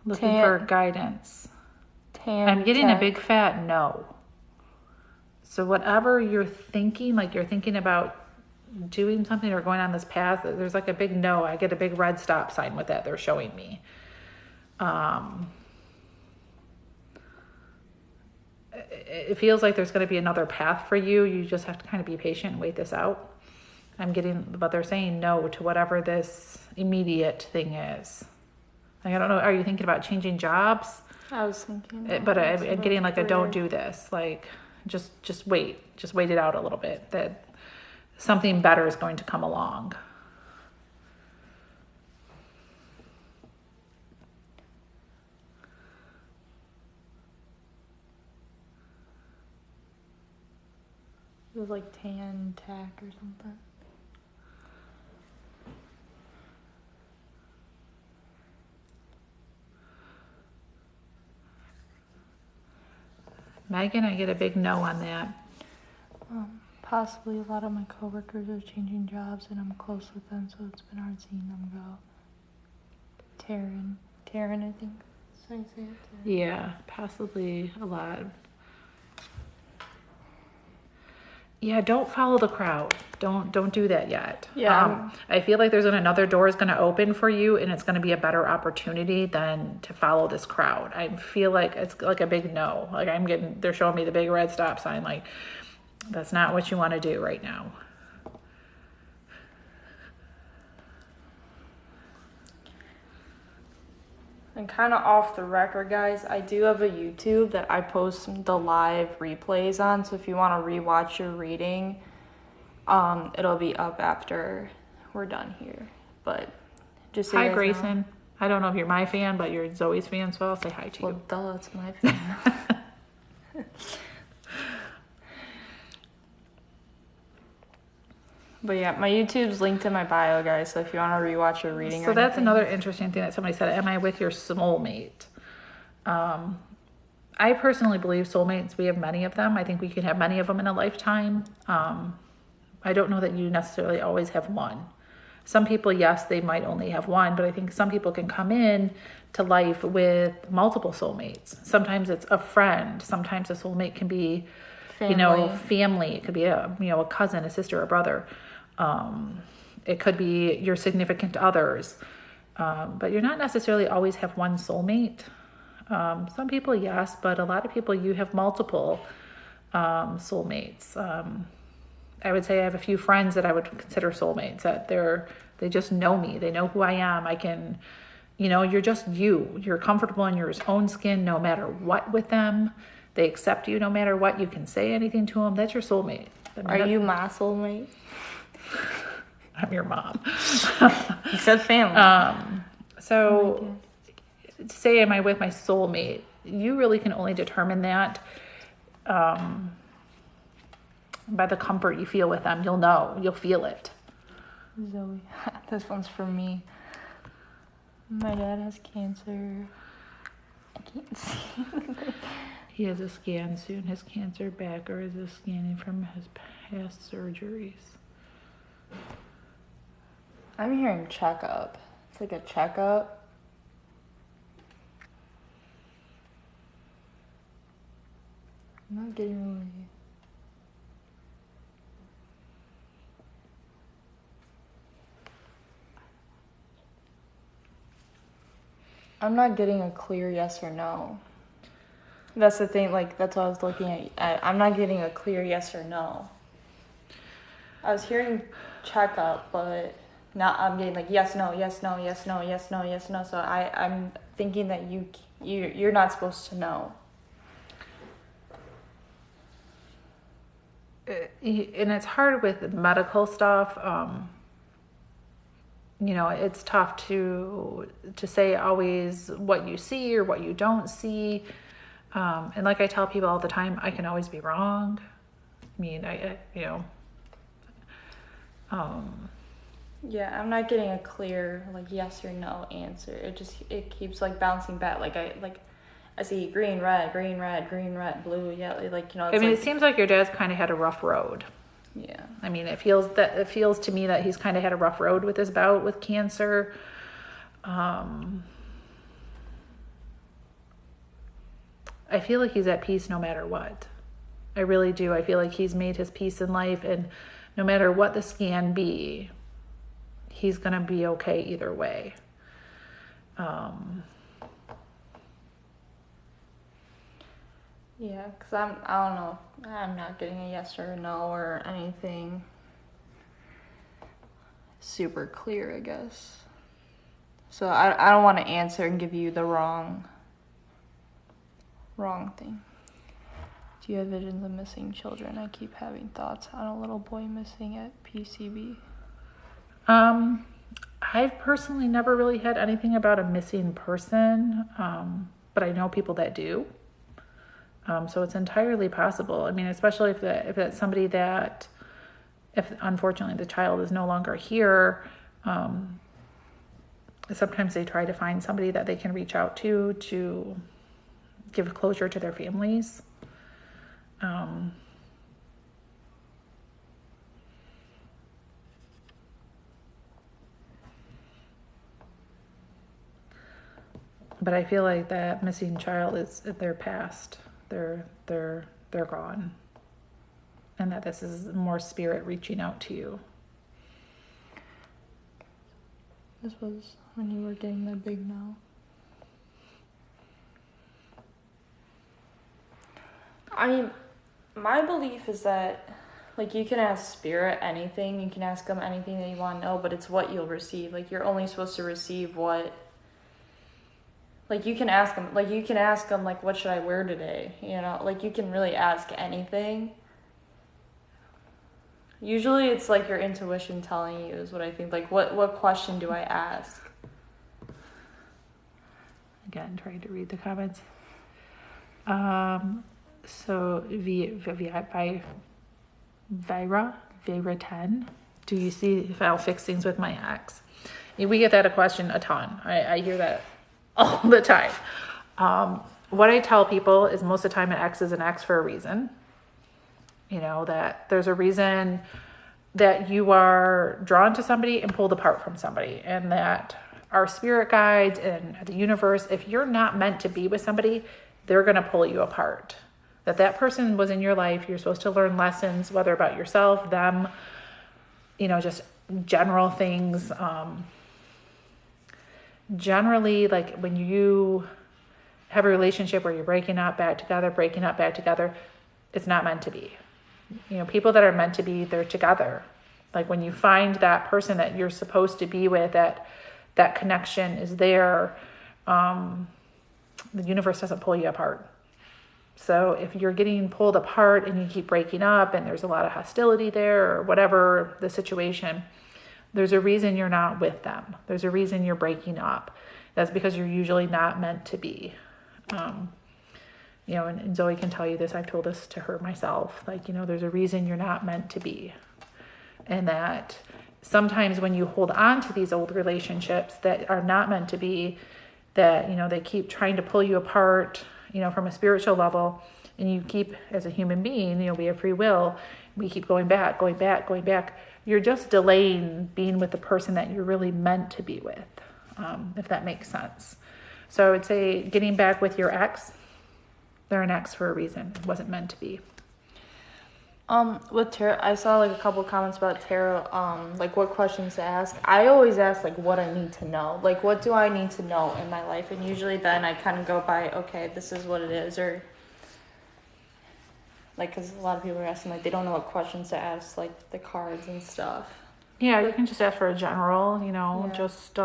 looking for guidance. I'm getting a big fat no. So whatever you're thinking, like you're thinking about doing something or going on this path, there's like a big no. I get a big red stop sign with that they're showing me. It feels like there's going to be another path for you. You just have to kind of be patient and wait this out. But they're saying no to whatever this immediate thing is. Like, I don't know, are you thinking about changing jobs? I was thinking. But I'm getting like a don't do this. Like, just wait. Just wait it out a little bit. That something better is going to come along. It was like tan tack or something. Megan, I get a big no on that. Possibly a lot of my coworkers are changing jobs and I'm close with them, so it's been hard seeing them go. Taryn, I think. So I say it. Yeah, possibly a lot. Yeah, don't follow the crowd. Don't do that yet. Yeah. I feel like there's another door is going to open for you, and it's going to be a better opportunity than to follow this crowd. I feel like it's like a big no. Like they're showing me the big red stop sign. Like, that's not what you want to do right now. And kind of off the record, guys, I do have a YouTube that I post the live replays on. So if you want to rewatch your reading, it'll be up after we're done here. But just so hi, you guys Grayson. know. I don't know if you're my fan, but you're Zoe's fan, so I'll say hi to you. Well, duh, it's my fan. But yeah, my YouTube's linked in my bio, guys. So if you want to rewatch your reading, So that's another interesting thing that somebody said. Am I with your soulmate? I personally believe soulmates, we have many of them. I think we can have many of them in a lifetime. I don't know that you necessarily always have one. Some people, yes, they might only have one, but I think some people can come in to life with multiple soulmates. Sometimes it's a friend. Sometimes a soulmate can be, family. It could be a cousin, a sister, a brother. It could be your significant others. But you're not necessarily always have one soulmate. Some people, yes, but a lot of people, you have multiple soulmates. I would say I have a few friends that I would consider soulmates, that they just know me. They know who I am. I can, you're just you. You're comfortable in your own skin no matter what with them. They accept you no matter what. You can say anything to them. That's your soulmate. Are you my soulmate? I'm your mom. You said family. So to say, am I with my soulmate? You really can only determine that by the comfort you feel with them. You'll know. You'll feel it. Zoe, this one's for me. My dad has cancer. I can't see. He has a scan soon. His cancer back, or is this scanning from his past surgeries? I'm hearing checkup. It's like a checkup. I'm not getting really... I'm not getting a clear yes or no. That's the thing, that's what I was looking at. I'm not getting a clear yes or no. I was hearing checkup, but now I'm getting yes, no, yes, no, yes, no, yes, no, yes, no. So I'm thinking that you're not supposed to know. And it's hard with medical stuff. It's tough to say always what you see or what you don't see. And like I tell people all the time, I can always be wrong. I mean, Yeah, I'm not getting a clear yes or no answer. It keeps bouncing back. I see green, red, blue. Yeah, it seems like your dad's kind of had a rough road. Yeah. I mean, it feels to me that he's kind of had a rough road with his bout with cancer. I feel like he's at peace no matter what. I really do. I feel like he's made his peace in life, and no matter what the scan be, he's going to be okay either way. Yeah, because I don't know. I'm not getting a yes or a no or anything super clear, I guess. So I don't want to answer and give you the wrong thing. Do you have visions of missing children? I keep having thoughts on a little boy missing at PCB. I've personally never really had anything about a missing person, but I know people that do. So it's entirely possible. I mean, especially if that's somebody that, if unfortunately the child is no longer here, sometimes they try to find somebody that they can reach out to give closure to their families. But I feel like that missing child is their past. They're gone, and that this is more spirit reaching out to you. This was when you were getting that big no. I mean, my belief is that, you can ask spirit anything, you can ask them anything that you want to know, but it's what you'll receive. You're only supposed to receive what... you can ask them, what should I wear today? You can really ask anything. Usually it's your intuition telling you is what I think. What question do I ask? Again, trying to read the comments. So Vira 10. Do you see if I'll fix things with my ex? We get that a question a ton. I hear that all the time. what I tell people is most of the time an X is an X for a reason. You know, that there's a reason that you are drawn to somebody and pulled apart from somebody, and that our spirit guides and the universe, if you're not meant to be with somebody, they're going to pull you apart. That person was in your life. You're supposed to learn lessons, whether about yourself, them, you know, just general things. Generally, like when you have a relationship where you're breaking up, back together, it's not meant to be. You know, people that are meant to be, they're together. Like when you find that person that you're supposed to be with, that connection is there, the universe doesn't pull you apart. So if you're getting pulled apart and you keep breaking up and there's a lot of hostility there or whatever the situation, there's a reason you're not with them. There's a reason you're breaking up. That's because you're usually not meant to be. You know, and Zoe can tell you this. I've told this to her myself. Like, you know, there's a reason you're not meant to be. And that sometimes when you hold on to these old relationships that are not meant to be, that, you know, they keep trying to pull you apart, you know, from a spiritual level, and you keep, as a human being, you know, we have free will, we keep going back, you're just delaying being with the person that you're really meant to be with, if that makes sense. So I would say getting back with your ex, they're an ex for a reason. It wasn't meant to be. With tarot, I saw like a couple comments about tarot, like what questions to ask. I always ask like what I need to know, like what do I need to know in my life, and usually then I kind of go by, okay, this is what it is, or like, because a lot of people are asking like they don't know what questions to ask, like the cards and stuff. Yeah, you can just ask for a general, you know, Yeah. just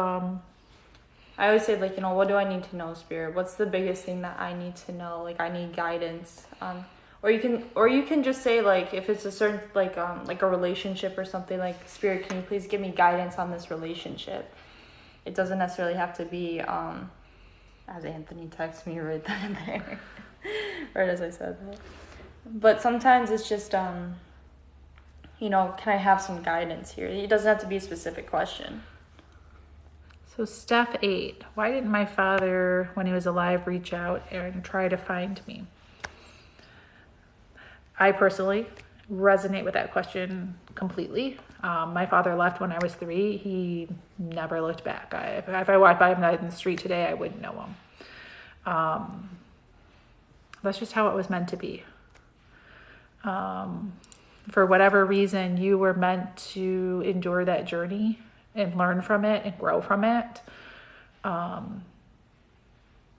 I always say like, you know, what do I need to know, Spirit? What's the biggest thing that I need to know? Like I need guidance. Or you can just say like, if it's a certain like a relationship or something, like, Spirit, can you please give me guidance on this relationship? It doesn't necessarily have to be as Anthony texts me right then and there, right as I said that. But sometimes it's just you know, can I have some guidance here? It doesn't have to be a specific question. So Steph 8, why didn't my father, when he was alive, reach out and try to find me? I personally resonate with that question completely. My father left when I was 3. He never looked back. If I walked by him in the street today, I wouldn't know him. That's just how it was meant to be. For whatever reason, you were meant to endure that journey and learn from it and grow from it. Not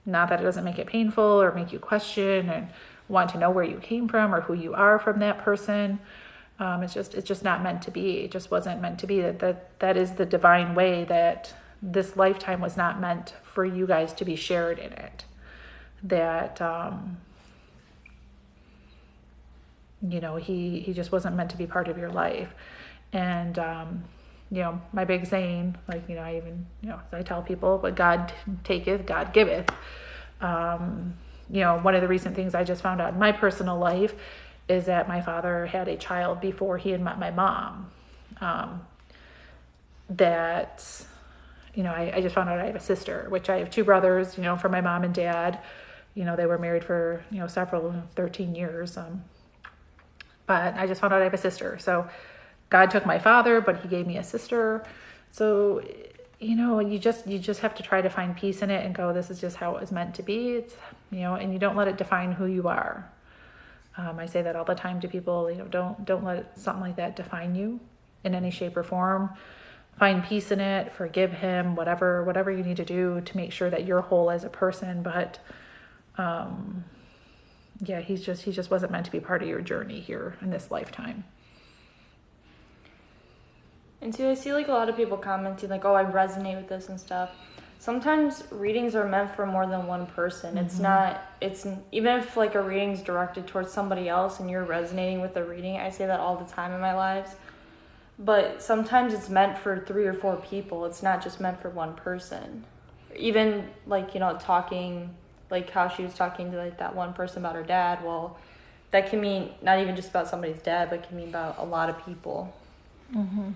that it doesn't make it painful or make you question and want to know where you came from or who you are from that person. It's just not meant to be. It just wasn't meant to be. That is the divine way, that this lifetime was not meant for you guys to be shared in it. That you know, he just wasn't meant to be part of your life. And you know, my big saying, like, you know, I even, you know, I tell people, what God taketh, God giveth. You know, one of the recent things I just found out in my personal life is that my father had a child before he had met my mom. That, you know, I just found out I have a sister, which I have 2 brothers, you know, from my mom and dad. You know, they were married for, you know, 13 years. But I just found out I have a sister. So God took my father, but he gave me a sister. So, you know, you just have to try to find peace in it and go, this is just how it was meant to be. It's, you know, and you don't let it define who you are. I say that all the time to people, you know, don't let something like that define you in any shape or form. Find peace in it, forgive him, whatever you need to do to make sure that you're whole as a person. But yeah, he just wasn't meant to be part of your journey here in this lifetime. And so I see like a lot of people commenting like, oh, I resonate with this and stuff. Sometimes readings are meant for more than one person. Mm-hmm. Even if like a reading's directed towards somebody else and you're resonating with the reading, I say that all the time in my lives. But sometimes it's meant for 3 or 4 people. It's not just meant for one person. Even like, you know, talking, like how she was talking to like that one person about her dad. Well, that can mean not even just about somebody's dad, but can mean about a lot of people. Mm-hmm.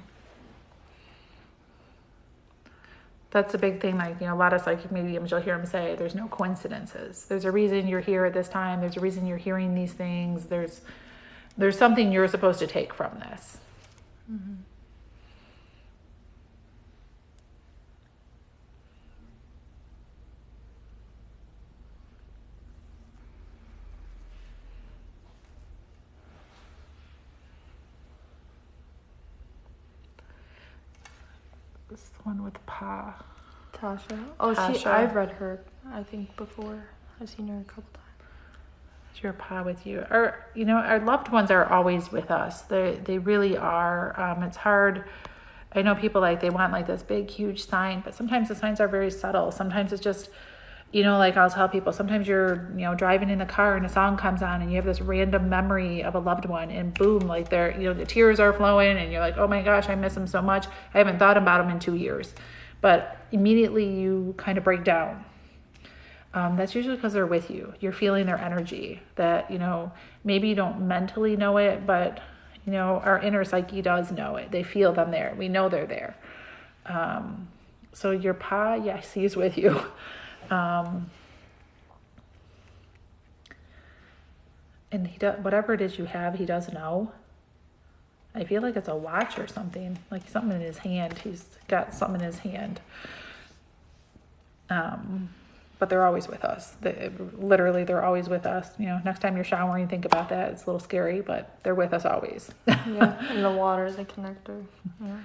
That's a big thing. Like, a lot of psychic mediums, you'll hear them say, there's no coincidences. There's a reason you're here at this time. There's a reason you're hearing these things. There's something you're supposed to take from this. Mm-hmm. This is the one with Pa. Tasha. Oh, Tasha. I've read her, I think, before. I've seen her a couple times. Is your Pa with you? Our loved ones are always with us. They really are. It's hard. I know people they want this big, huge sign, but sometimes the signs are very subtle. Sometimes it's just, I'll tell people, sometimes you're, driving in the car and a song comes on and you have this random memory of a loved one and boom, the tears are flowing and you're like, oh my gosh, I miss them so much. I haven't thought about them in 2 years. But immediately you kind of break down. That's usually because they're with you. You're feeling their energy that, maybe you don't mentally know it, but, our inner psyche does know it. They feel them there. We know they're there. So your Pa, yes, he's with you. And he does, whatever it is you have, he does know. I feel like it's a watch or something, like something in his hand. He's got something in his hand. But they're always with us. They're always with us. Next time you're showering, think about that. It's a little scary, but they're with us always. Yeah, and the water, the connector. Yeah.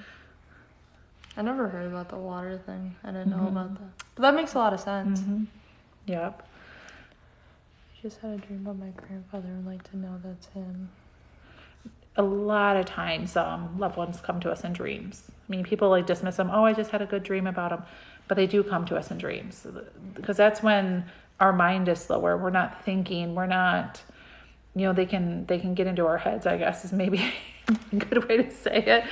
I never heard about the water thing. I didn't know about that. But that makes a lot of sense. Mm-hmm. Yep. I just had a dream about my grandfather and like to know that's him. A lot of times, loved ones come to us in dreams. I mean, people dismiss them. Oh, I just had a good dream about them. But they do come to us in dreams because that's when our mind is slower. We're not thinking. We're not, they can get into our heads, I guess is maybe a good way to say it.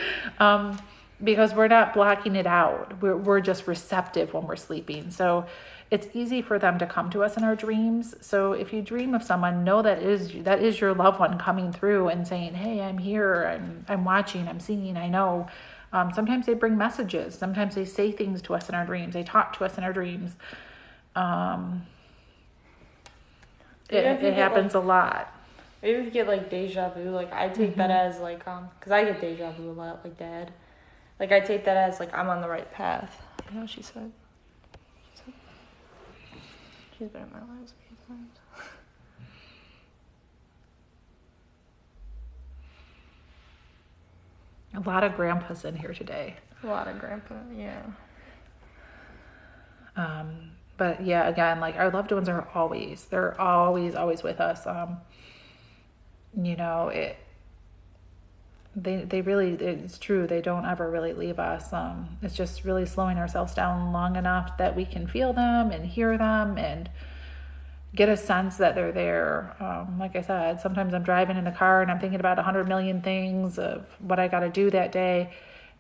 Because we're not blocking it out. We're just receptive when we're sleeping. So it's easy for them to come to us in our dreams. So if you dream of someone, know that is your loved one coming through and saying, hey, I'm here, I'm watching, I'm seeing, I know. Sometimes they bring messages. Sometimes they say things to us in our dreams. They talk to us in our dreams. It happens a lot. Maybe if you get deja vu, I take that as because I get deja vu a lot, like Dad. I take that as I'm on the right path. You know what she said? She's been in my life a few times. A lot of grandpas in here today. A lot of grandpa, yeah. But yeah, again, our loved ones are they're always with us. They really, it's true. They don't ever really leave us. It's just really slowing ourselves down long enough that we can feel them and hear them and get a sense that they're there. Like I said, sometimes I'm driving in the car and I'm thinking about 100 million things of what I got to do that day.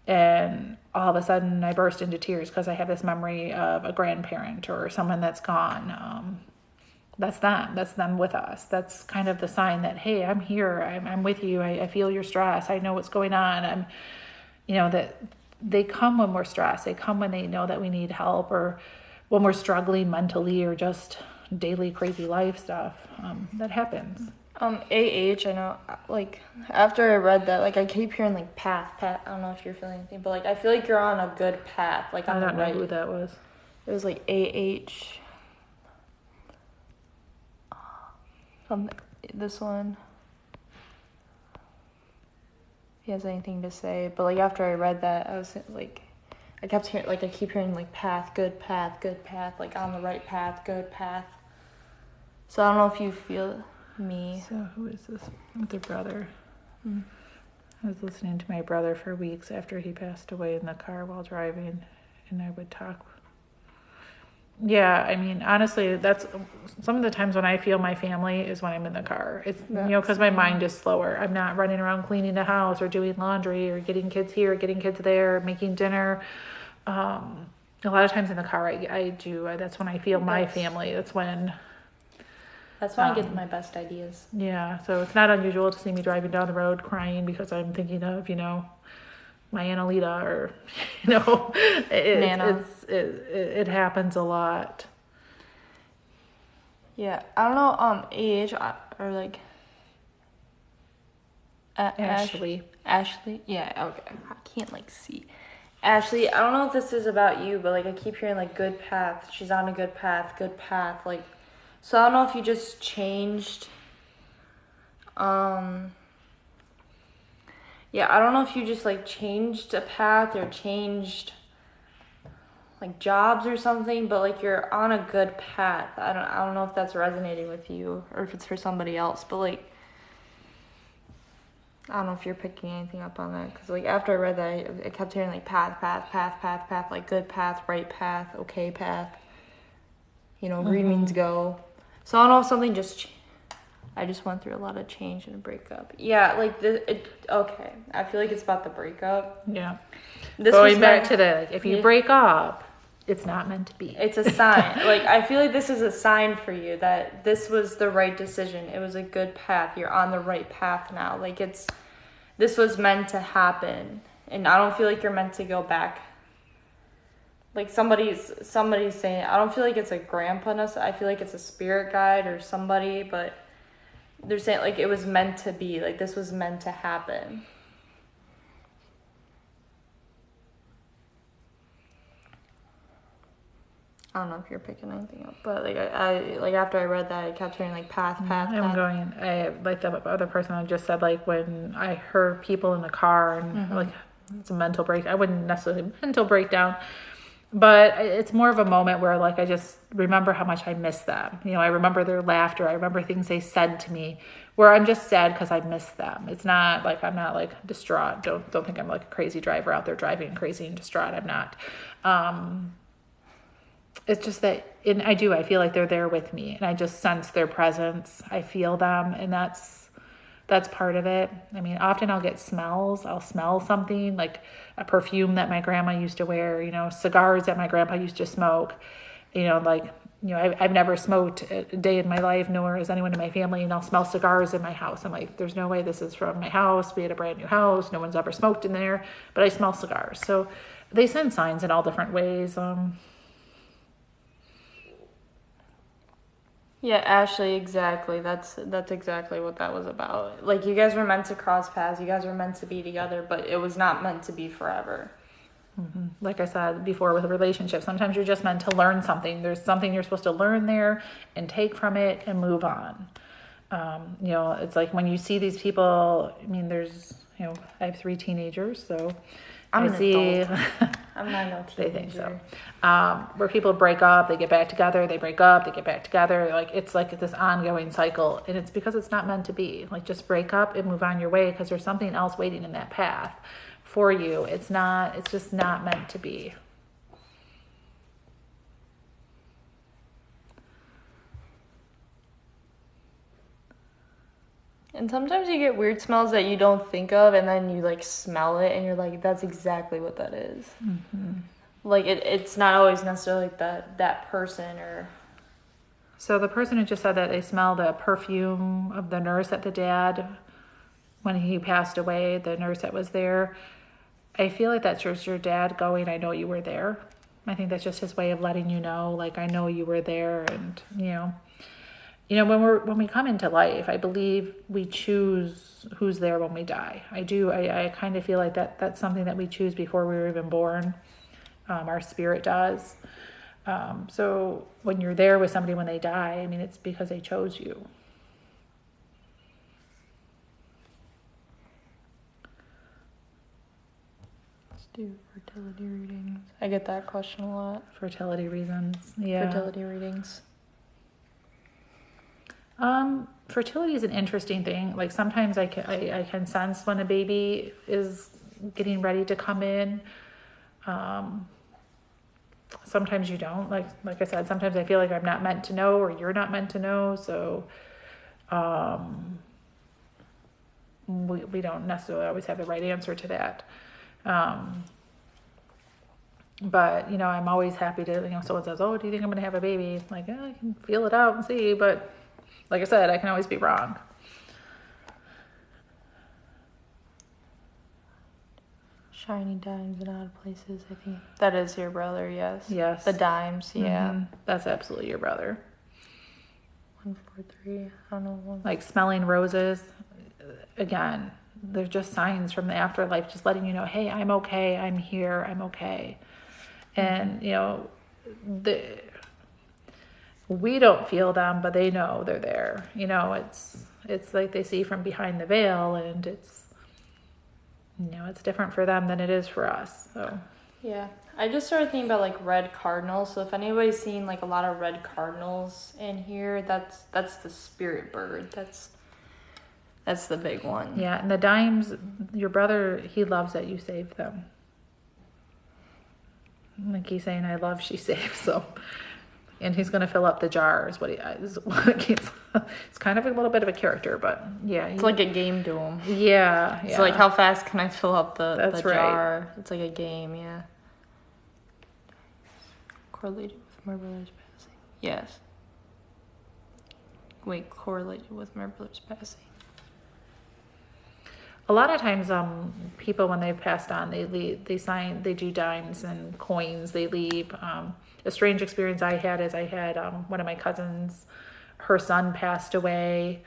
And all of a sudden I burst into tears because I have this memory of a grandparent or someone that's gone. That's them with us. That's kind of the sign that, hey, I'm here. I'm with you. I feel your stress. I know what's going on. That they come when we're stressed. They come when they know that we need help or when we're struggling mentally or just daily crazy life stuff. That happens. AH, I know, after I read that, I keep hearing, path. I don't know if you're feeling anything, but, I feel like you're on a good path, on the right. I don't know who that was. It was, AH. This one. If he has anything to say, but, after I read that, I was, I kept hearing, I keep hearing, path, good path, on the right path, good path. So I don't know if you feel me. So who is this with their brother? I was listening to my brother for weeks after he passed away in the car while driving, and I would talk. Yeah, I mean, honestly, that's some of the times when I feel my family is when I'm in the car. It's, because my mind is slower. I'm not running around cleaning the house or doing laundry or getting kids here, getting kids there, making dinner. A lot of times in the car, I do. That's when I feel my family. That's when I get my best ideas. Yeah, so it's not unusual to see me driving down the road crying because I'm thinking of, my Annalita or, Nana. it happens a lot. Yeah, I don't know, age, or like, Ashley. Ashley? Yeah, okay. I can't, like, see. Ashley, I don't know if this is about you, but, like, I keep hearing, like, good path. She's on a good path, like, so I don't know if you just changed, yeah, I don't know if you just, like, changed a path or changed, like, jobs or something, but, like, you're on a good path. I don't know if that's resonating with you or if it's for somebody else, but, like, I don't know if you're picking anything up on that, because, like, after I read that, I kept hearing, like, path, like, good path, right path, okay path. You know, green means go. So I don't know if something just, I just went through a lot of change and a breakup. Yeah, like, okay. I feel like it's about the breakup. Yeah. This Going was back meant- to the, like, if you Yeah. break up, it's not meant to be. It's a sign. Like, I feel like this is a sign for you that this was the right decision. It was a good path. You're on the right path now. Like, this was meant to happen. And I don't feel like you're meant to go back. Like, somebody's saying, I don't feel like it's a grandpa. I feel like it's a spirit guide or somebody, but they're saying, like, it was meant to be. Like, this was meant to happen. I don't know if you're picking anything up, but like I like after I read that, I kept hearing like path. I'm going, like the other person I just said, like when I heard people in the car and like it's a mental break. I wouldn't necessarily mental breakdown, but it's more of a moment where like I just remember how much I miss them. You know, I remember their laughter. I remember things they said to me where I'm just sad because I miss them. It's not like I'm not like distraught. Don't think I'm like a crazy driver out there driving crazy and distraught. I'm not. It's just that, and I feel like they're there with me and I just sense their presence. I feel them, and that's part of it. I mean, often I'll get smells. I'll smell something like a perfume that my grandma used to wear, you know, cigars that my grandpa used to smoke, you know, like, you know, I've never smoked a day in my life, nor is anyone in my family, and I'll smell cigars in my house. I'm like, there's no way this is from my house. We had a brand new house. No one's ever smoked in there, but I smell cigars. So they send signs in all different ways. Yeah, Ashley, exactly. That's exactly what that was about. Like, you guys were meant to cross paths. You guys were meant to be together, but it was not meant to be forever. Like I said before with a relationship, sometimes you're just meant to learn something. There's something you're supposed to learn there and take from it and move on. You know, it's like when you see these people, I mean, there's, you know, I have 3 teenagers, so I'm I an see. adult. I'm not no They teenager. think so. Where people break up, they get back together, they break up, they get back together. Like, it's like this ongoing cycle, and it's because it's not meant to be. Like, just break up and move on your way because there's something else waiting in that path for you. It's just not meant to be. And sometimes you get weird smells that you don't think of, and then you like smell it, and you're like, "That's exactly what that is." Like it's not always necessarily like that person or. So the person who just said that they smell the perfume of the nurse at the dad when he passed away, the nurse that was there. I feel like that's just your dad going, I know you were there. I think that's just his way of letting you know, like, I know you were there. And, you know, when we come into life, I believe we choose who's there when we die. I kind of feel like that's something that we choose before we were even born. Our spirit does. So when you're there with somebody when they die, I mean, it's because they chose you. Let's do fertility readings. I get that question a lot. Fertility reasons. Yeah. Fertility readings. Fertility is an interesting thing. Like, sometimes I can sense when a baby is getting ready to come in. Sometimes you don't. Like I said, sometimes I feel like I'm not meant to know, or you're not meant to know. So, we don't necessarily always have the right answer to that. But, you know, I'm always happy to, you know, someone says, "Oh, do you think I'm going to have a baby?" I'm like, I can feel it out and see, but like I said, I can always be wrong. Shiny dimes in odd places, I think. That is your brother, yes. Yes. The dimes, yeah. Mhm. That's absolutely your brother. 143. I don't know. Like smelling roses. Again, they're just signs from the afterlife, just letting you know, hey, I'm okay. I'm here. I'm okay. And, you know, we don't feel them, but they know they're there. You know, it's like they see from behind the veil, and it's, you know, it's different for them than it is for us. So Yeah. I just started thinking about like red cardinals. So if anybody's seen like a lot of red cardinals in here, that's the spirit bird. That's the big one. yeah, and the dimes, your brother, he loves that you saved them. Like he's saying, I love she saved, so. And he's going to fill up the jar is what he is. It's kind of a little bit of a character, but yeah. It's like a game to him. Yeah. It's like, how fast can I fill up the That's jar? right. It's like a game, yeah. Correlated with my brother's passing. Yes. Wait, correlated with my brother's passing. A lot of times, people when they've passed on, they do dimes and coins. They leave. A strange experience I had is one of my cousins, her son passed away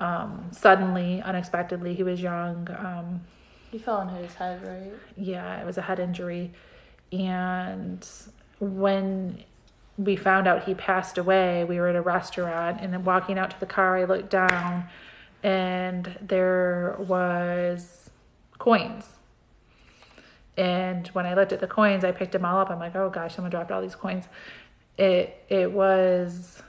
suddenly, unexpectedly. He was young. He fell and hit his head, right? Yeah, it was a head injury, and when we found out he passed away, we were at a restaurant, and then walking out to the car, I looked down, and there was coins. And when I looked at the coins, I picked them all up. I'm like, oh gosh, someone dropped all these coins. It was,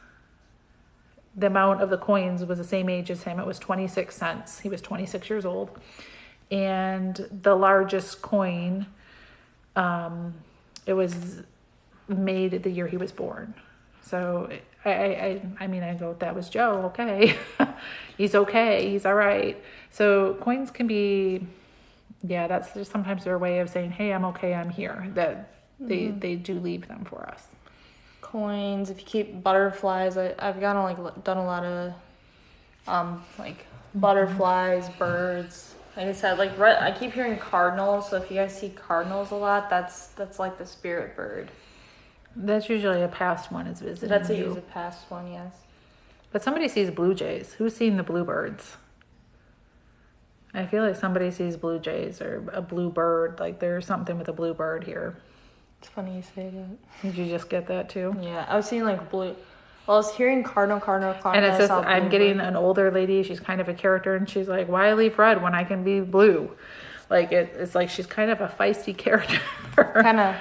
the amount of the coins was the same age as him. It was 26 cents. He was 26 years old. And the largest coin, it was made the year he was born. So I mean, I go, that was Joe. Okay. He's okay. He's all right. So coins can be, yeah, that's just sometimes their way of saying, hey, I'm okay. I'm here. That they do leave them for us. Coins. If you keep butterflies, I've done a lot of, like butterflies, birds. Like I said, like I keep hearing cardinals. So if you guys see cardinals a lot, that's like the spirit bird. That's usually a past one is visiting That's you. a past one, yes. But somebody sees blue jays. Who's seen the bluebirds? I feel like somebody sees blue jays or a blue bird. Like there's something with a blue bird here. It's funny you say that. Did you just get that too? Yeah, I was seeing like blue. Well, I was hearing cardinal. And it's just, I'm getting an older lady. She's kind of a character, and she's like, why leave red when I can be blue? Like it's like she's kind of a feisty character. Kind of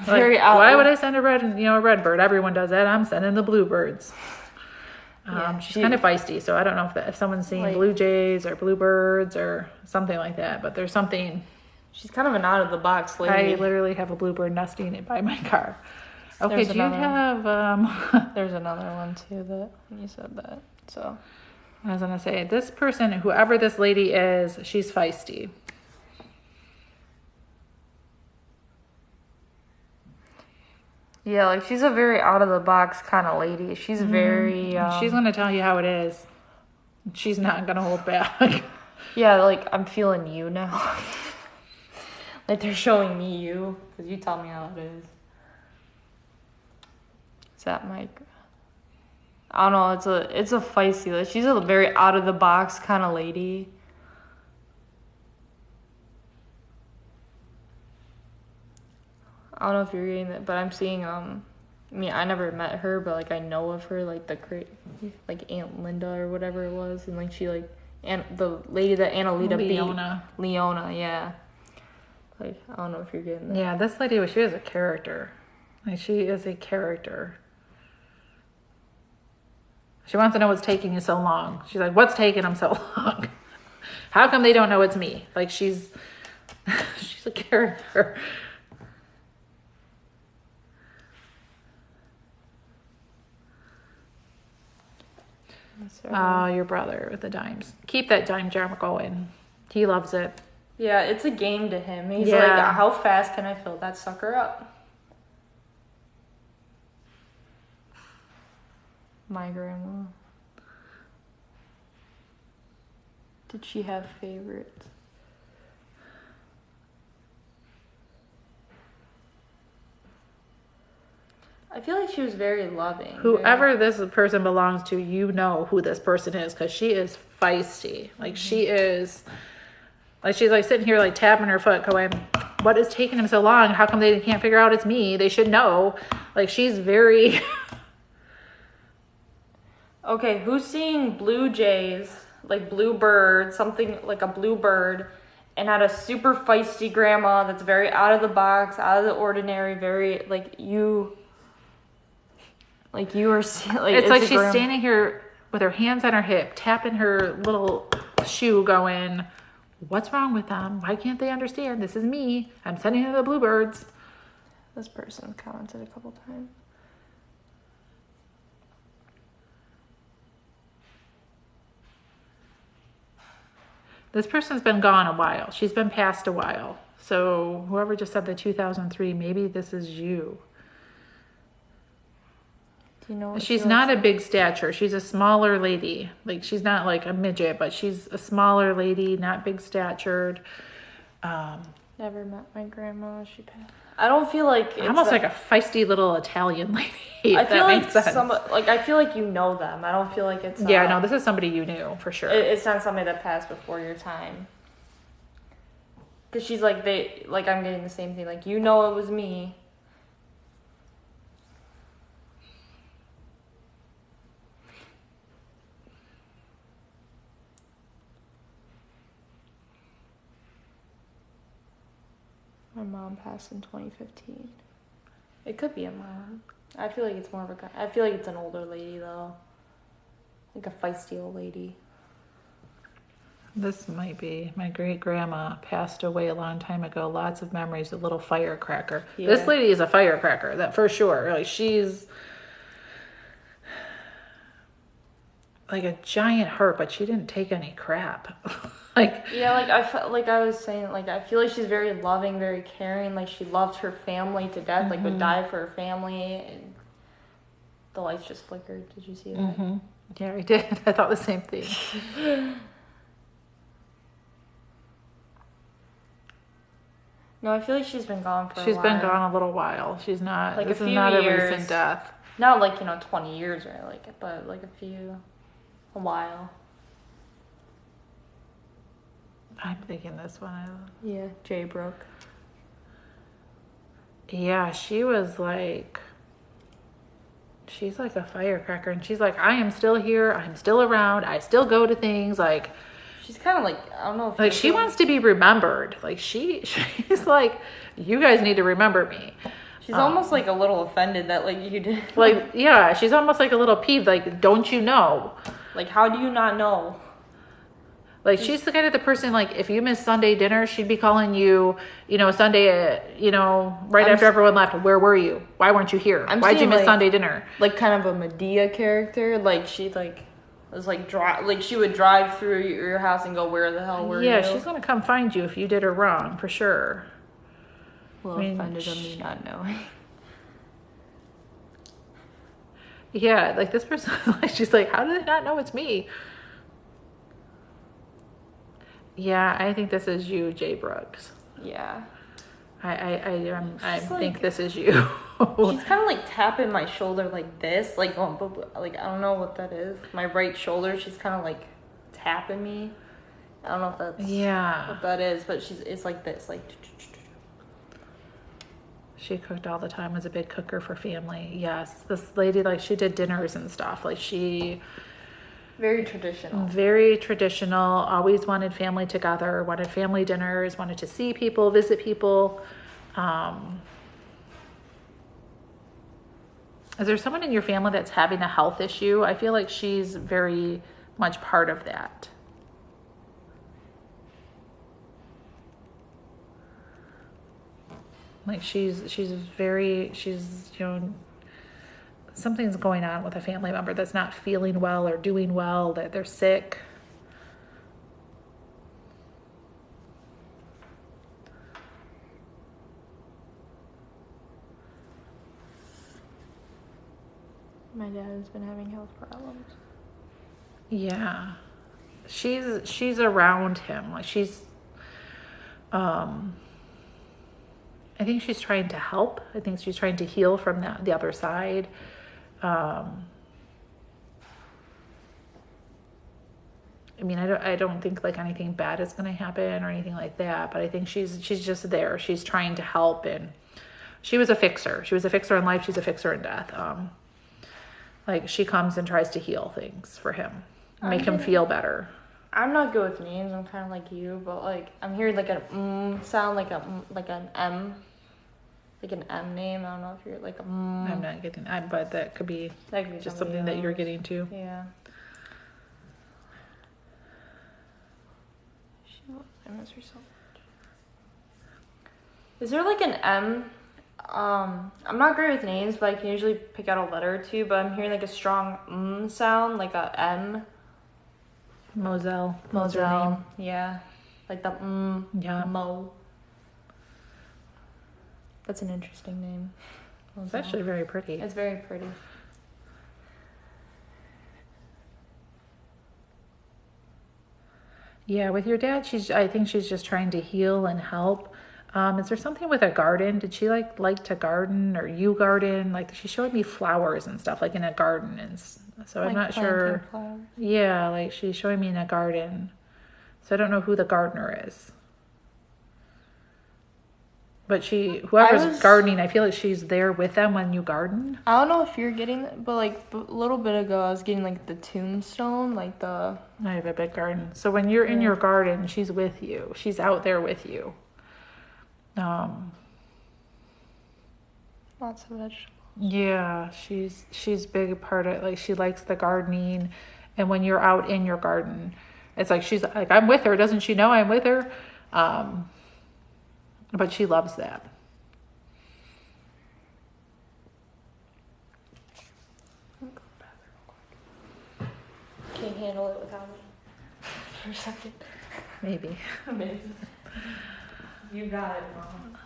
very like, why would I send a red bird? Everyone does that. I'm sending the bluebirds. She's kind of feisty, so I don't know if someone's seeing like, blue jays or bluebirds or something like that, but there's something. She's kind of an out of the box lady. I literally have a bluebird nesting by my car. Okay, do you have there's another one too that you said that. So I was gonna say, this person, whoever this lady is, she's feisty. Yeah, like she's a very out of the box kind of lady. She's very she's gonna tell you how it is. She's not gonna hold back. Yeah, like I'm feeling you now. Like they're showing me you because you tell me how it is. Is that Mike? I don't know. It's a feisty. She's a very out of the box kind of lady. I don't know if you're reading that, but I'm seeing I mean, I never met her, but like I know of her, like like Aunt Linda or whatever it was, and like she and the lady that Annalita Leona, yeah. Like I don't know if you're getting that. Yeah, this lady, she is a character. Like she is a character. She wants to know what's taking you so long. She's like, what's taking them so long? How come they don't know it's me? Like she's a character. Oh, your brother with the dimes. Keep that dime jar going. He loves it. Yeah, it's a game to him. He's like, how fast can I fill that sucker up? My grandma. Did she have favorites? I feel like she was very loving. Whoever this person belongs to, you know who this person is, because she is feisty. Like she is, like she's like sitting here like tapping her foot going, what is taking him so long? How come they can't figure out it's me? They should know. Like she's very... Okay, who's seeing blue jays, like blue bird, something like a blue bird, and had a super feisty grandma that's very out of the box, out of the ordinary, very like you are like it's like she's standing here with her hands on her hip, tapping her little shoe going, what's wrong with them? Why can't they understand? This is me. I'm sending them the bluebirds. This person commented a couple times. This person's been gone a while. She's been passed a while. So whoever just said the 2003, maybe this is you. Do you know what She's not a big stature. She's a smaller lady. Like she's not like a midget, but she's a smaller lady, not big statured. Never met my grandma. She passed. I don't feel like it's Almost like a feisty little Italian lady. I feel like sense. I feel like you know them. I don't feel like it's Yeah, no, this is somebody you knew for sure. It's not somebody that passed before your time. Cause she's like I'm getting the same thing. Like, you know, it was me. My mom passed in 2015. It could be a mom. I feel like it's more of a guy. I feel like it's an older lady though. Like a feisty old lady. This might be. My great grandma passed away a long time ago. Lots of memories. A little firecracker. Yeah. This lady is a firecracker. That for sure. Like she's like a giant hurt, but she didn't take any crap. Like Yeah, I was saying, like I feel like she's very loving, very caring. Like she loved her family to death. Like would die for her family. And the lights just flickered. Did you see that? Yeah, I did. I thought the same thing. No, I feel like she's been gone for She's a while. been gone a little while. She's not. Like this a is few not years. a recent death. Not like 20 years or but like a while. I'm thinking this one. Yeah, Jay Brooke. Yeah, she was like. She's like a firecracker, and she's like, I am still here. I'm still around. I still go to things. Like, She's kind of like, I don't know if like she wants to be remembered. Like she's like, you guys need to remember me. She's almost like a little offended that like you did. Like, yeah, she's almost like a little peeved. Like, don't you know? Like, how do you not know? Like she's the kind of the person, like if you miss Sunday dinner, she'd be calling you, Sunday, right after everyone left. Where were you? Why weren't you here? Why'd you seeing, miss like- Sunday dinner? Like kind of a Medea character. Like she was like she would drive through your house and go, where the hell were you? Yeah, she's gonna come find you if you did her wrong, for sure. a little offended of me not knowing. Yeah, like this person, like she's like, how do they not know it's me? Yeah, I think this is you, Jay Brooks. Yeah. I She's think like- this is you. She's kind of like tapping my shoulder like this, like I don't know what that is. My right shoulder, she's kind of like tapping me. I don't know if that's Yeah. what that is, but it's like this, like. She cooked all the time, was a big cooker for family. Yes, this lady, like she did dinners and stuff. Like she, Very traditional. very traditional, always wanted family together, wanted family dinners, wanted to see people, visit people. Is there someone in your family that's having a health issue? I feel like she's very much part of that. Like she's something's going on with a family member that's not feeling well or doing well, that they're sick. My dad has been having health problems. Yeah. She's around him. Like she's I think she's trying to help. I think she's trying to heal from the other side. I mean, I don't think like anything bad is going to happen or anything like that, but I think she's just there. She's trying to help, and she was a fixer. She was a fixer in life. She's a fixer in death. Like she comes and tries to heal things for him, make him feel better. I'm not good with names. I'm kind of like you, but like I'm hearing like an sound, like an M, like an M name. I don't know if you're like a. I'm not getting, but that could be just something that you're getting to. Yeah. I miss her so much. Is there like an M? I'm not great with names, but I can usually pick out a letter or two. But I'm hearing like a strong sound, like a M. Moselle. Moselle. Yeah. Like the Yeah. Mo. That's an interesting name. It's actually very pretty. It's very pretty. Yeah, with your dad, I think she's just trying to heal and help. Is there something with a garden? Did she like to garden, or you garden? Like she showed me flowers and stuff like in a garden, and so I'm not sure. Flowers. Yeah, like she's showing me in a garden. So I don't know who the gardener is. But whoever's gardening, I feel like she's there with them when you garden. I don't know if you're getting it, but like a little bit ago, I was getting like the tombstone, like the. I have a big garden. So when you're in your garden, she's with you. She's out there with you. Lots of vegetables. Yeah, she's big part of, like, she likes the gardening, and when you're out in your garden, it's like she's like, I'm with her. Doesn't she know I'm with her? But she loves that. Can you handle it without me for a second? Maybe. Amazing. You got it, Mom.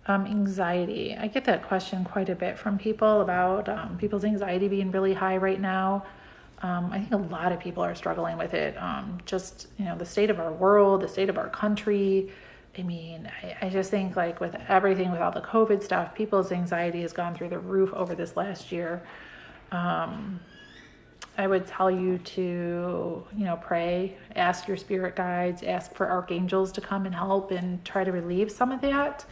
Anxiety. I get that question quite a bit from people about people's anxiety being really high right now. I think a lot of people are struggling with it. Just, the state of our world, the state of our country. I mean, I just think like with everything, with all the COVID stuff, people's anxiety has gone through the roof over this last year. I would tell you to, pray, ask your spirit guides, ask for archangels to come and help and try to relieve some of that.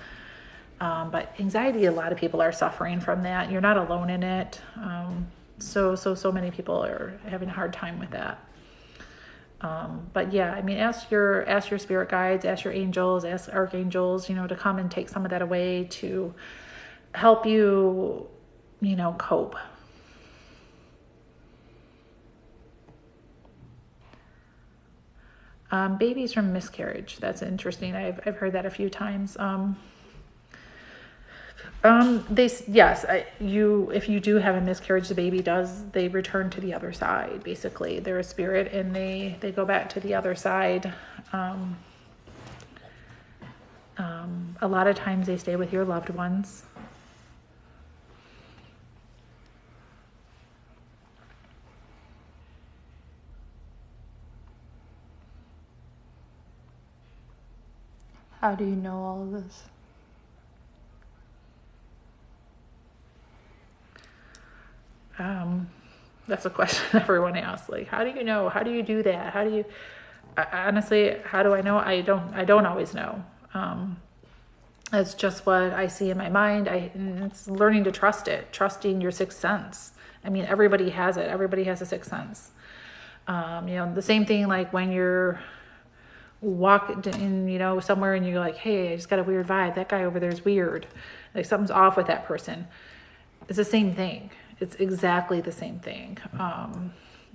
But anxiety, a lot of people are suffering from that. You're not alone in it. So many people are having a hard time with that. But yeah, I mean, ask your spirit guides, ask your angels, ask archangels, to come and take some of that away to help you, cope. Babies from miscarriage. That's interesting. I've heard that a few times. If you do have a miscarriage, the baby they return to the other side, basically. They're a spirit and they go back to the other side. A lot of times they stay with your loved ones. How do you know all of this? That's a question everyone asks. Like, how do you know? How do you do that? How do you? Honestly, how do I know? I don't always know. It's just what I see in my mind. It's learning to trust it, trusting your sixth sense. I mean, everybody has it. Everybody has a sixth sense. The same thing like when you're walking in, somewhere and you're like, hey, I just got a weird vibe. That guy over there is weird. Like something's off with that person. It's the same thing. It's exactly the same thing.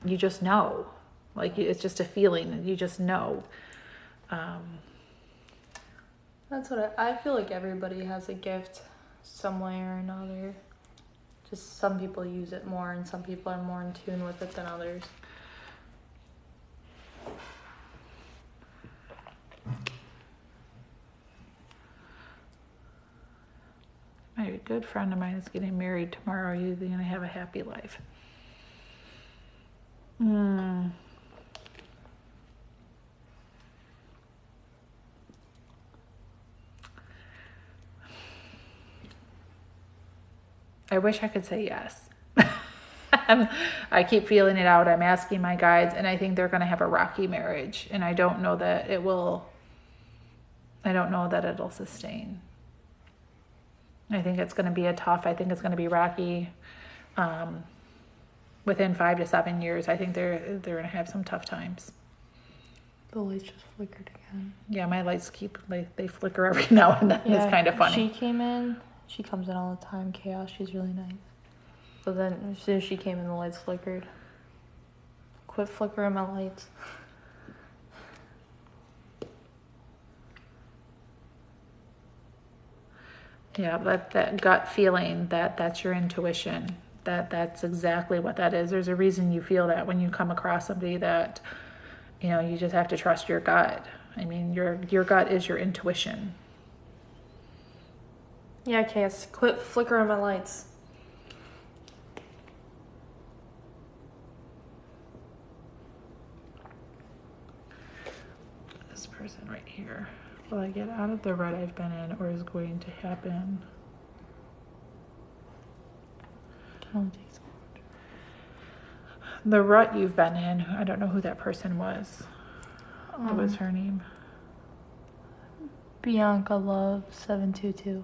You just know. Like, it's just a feeling, and you just know. That's what I feel like everybody has a gift some way or another. Just some people use it more and some people are more in tune with it than others. My good friend of mine is getting married tomorrow. You're going to have a happy life. I wish I could say yes. I keep feeling it out. I'm asking my guides, and I think they're going to have a rocky marriage. And I don't know that it will, I don't know that it'll sustain. I think it's going to be I think it's going to be rocky. Within 5 to 7 years, I think they're going to have some tough times. The lights just flickered again. Yeah, my lights they flicker every now and then. Yeah, it's kind of funny. She comes in all the time, Chaos. She's really nice. But then as soon as she came in, the lights flickered. Quit flickering my lights. Yeah, but that gut feeling, that's your intuition. That's exactly what that is. There's a reason you feel that when you come across somebody that, you just have to trust your gut. I mean, your gut is your intuition. Yeah, Chaos. Quit flickering my lights. This person right here. Will I get out of the rut I've been in, or is going to happen? The rut you've been in, I don't know who that person was. What was her name? Bianca Love 722.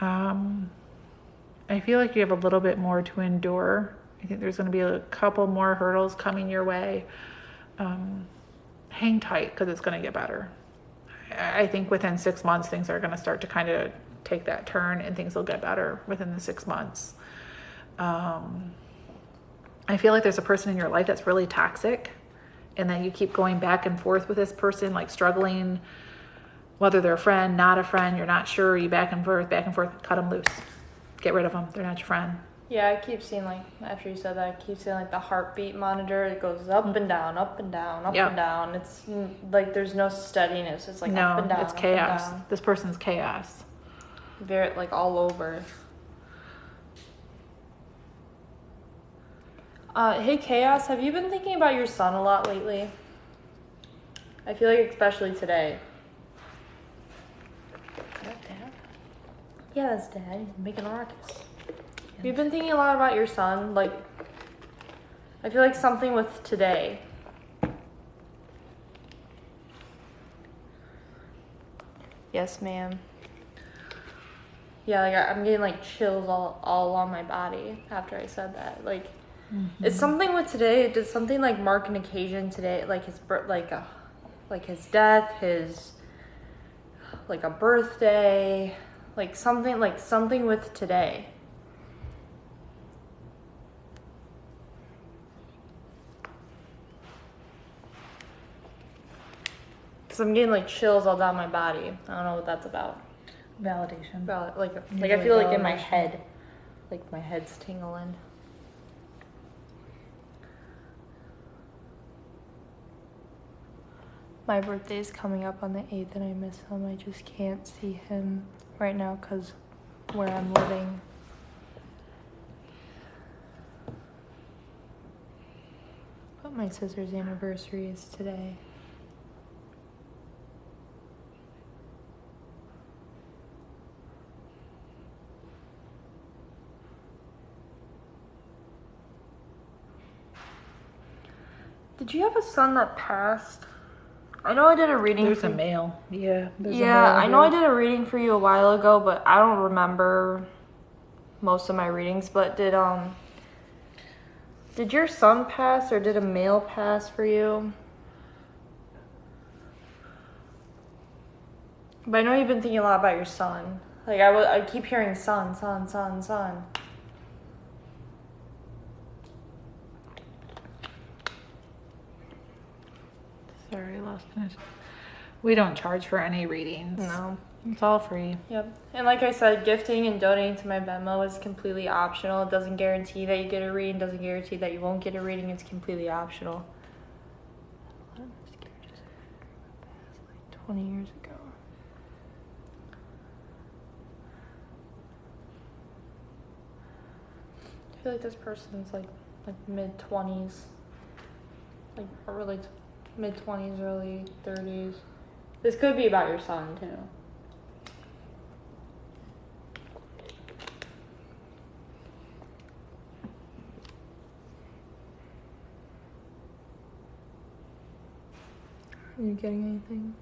I feel like you have a little bit more to endure. I think there's going to be a couple more hurdles coming your way. Hang tight, because it's going to get better. I think within 6 months, things are going to start to kind of take that turn, and things will get better within the 6 months. I feel like there's a person in your life that's really toxic, and then you keep going back and forth with this person, like struggling, whether they're a friend, not a friend, you're not sure, you back and forth, cut them loose. Get rid of them. They're not your friend. Yeah, I keep seeing, like, after you said that, I keep seeing, like, the heartbeat monitor. It goes up and down, up and down, up and down. It's, like, there's no steadiness. It's, like, up and down, it's chaos. Up and down. This person's chaos. Very, like, all over. Hey, Chaos, have you been thinking about your son a lot lately? I feel like especially today. Is that Dad? Yeah, that's Dad. He's making a ruckus. Have you been thinking a lot about your son? Like, I feel like something with today. Yes, ma'am. Yeah, like, I'm getting, like, chills all along my body after I said that. Like, it's something with today. It did something, like, mark an occasion today, like his his death, his, like, a birthday, like something with today. Cause I'm getting, like, chills all down my body. I don't know what that's about. Validation. Like I feel like in my head, like my head's tingling. My birthday's coming up on the 8th and I miss him. I just can't see him right now because where I'm living. But my sister's anniversary is today. Did you have a son that passed? I know I did a reading. There's a male. Yeah. I know I did a reading for you a while ago, but I don't remember most of my readings. But did your son pass, or did a male pass for you? But I know you've been thinking a lot about your son. Like I keep hearing son. Sorry, I lost it. We don't charge for any readings. No. It's all free. Yep. And like I said, gifting and donating to my Venmo is completely optional. It doesn't guarantee that you get a reading, doesn't guarantee that you won't get a reading. It's completely optional. 20 years ago. I feel like this person's like mid-20s. Like early mid-20s, early 30s. This could be about your son too. Are you getting anything?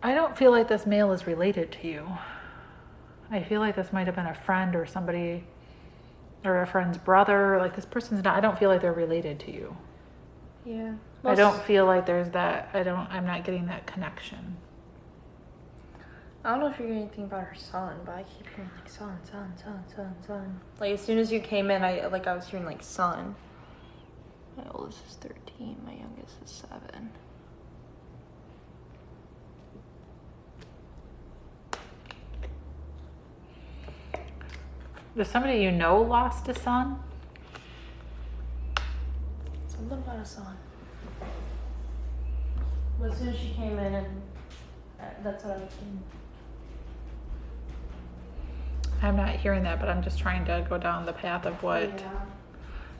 I don't feel like this male is related to you. I feel like this might have been a friend or somebody, or a friend's brother. Like this person's not, I don't feel like they're related to you. Yeah. I don't feel like there's that, I'm not getting that connection. I don't know if you're getting anything about her son, but I keep hearing like son. Like as soon as you came in, I was hearing like son. My oldest is 13, my youngest is 7. Does somebody you know lost a son? Something about a son. But as soon as she came in, and that's what I was thinking. I'm not hearing that, but I'm just trying to go down the path of what. Yeah.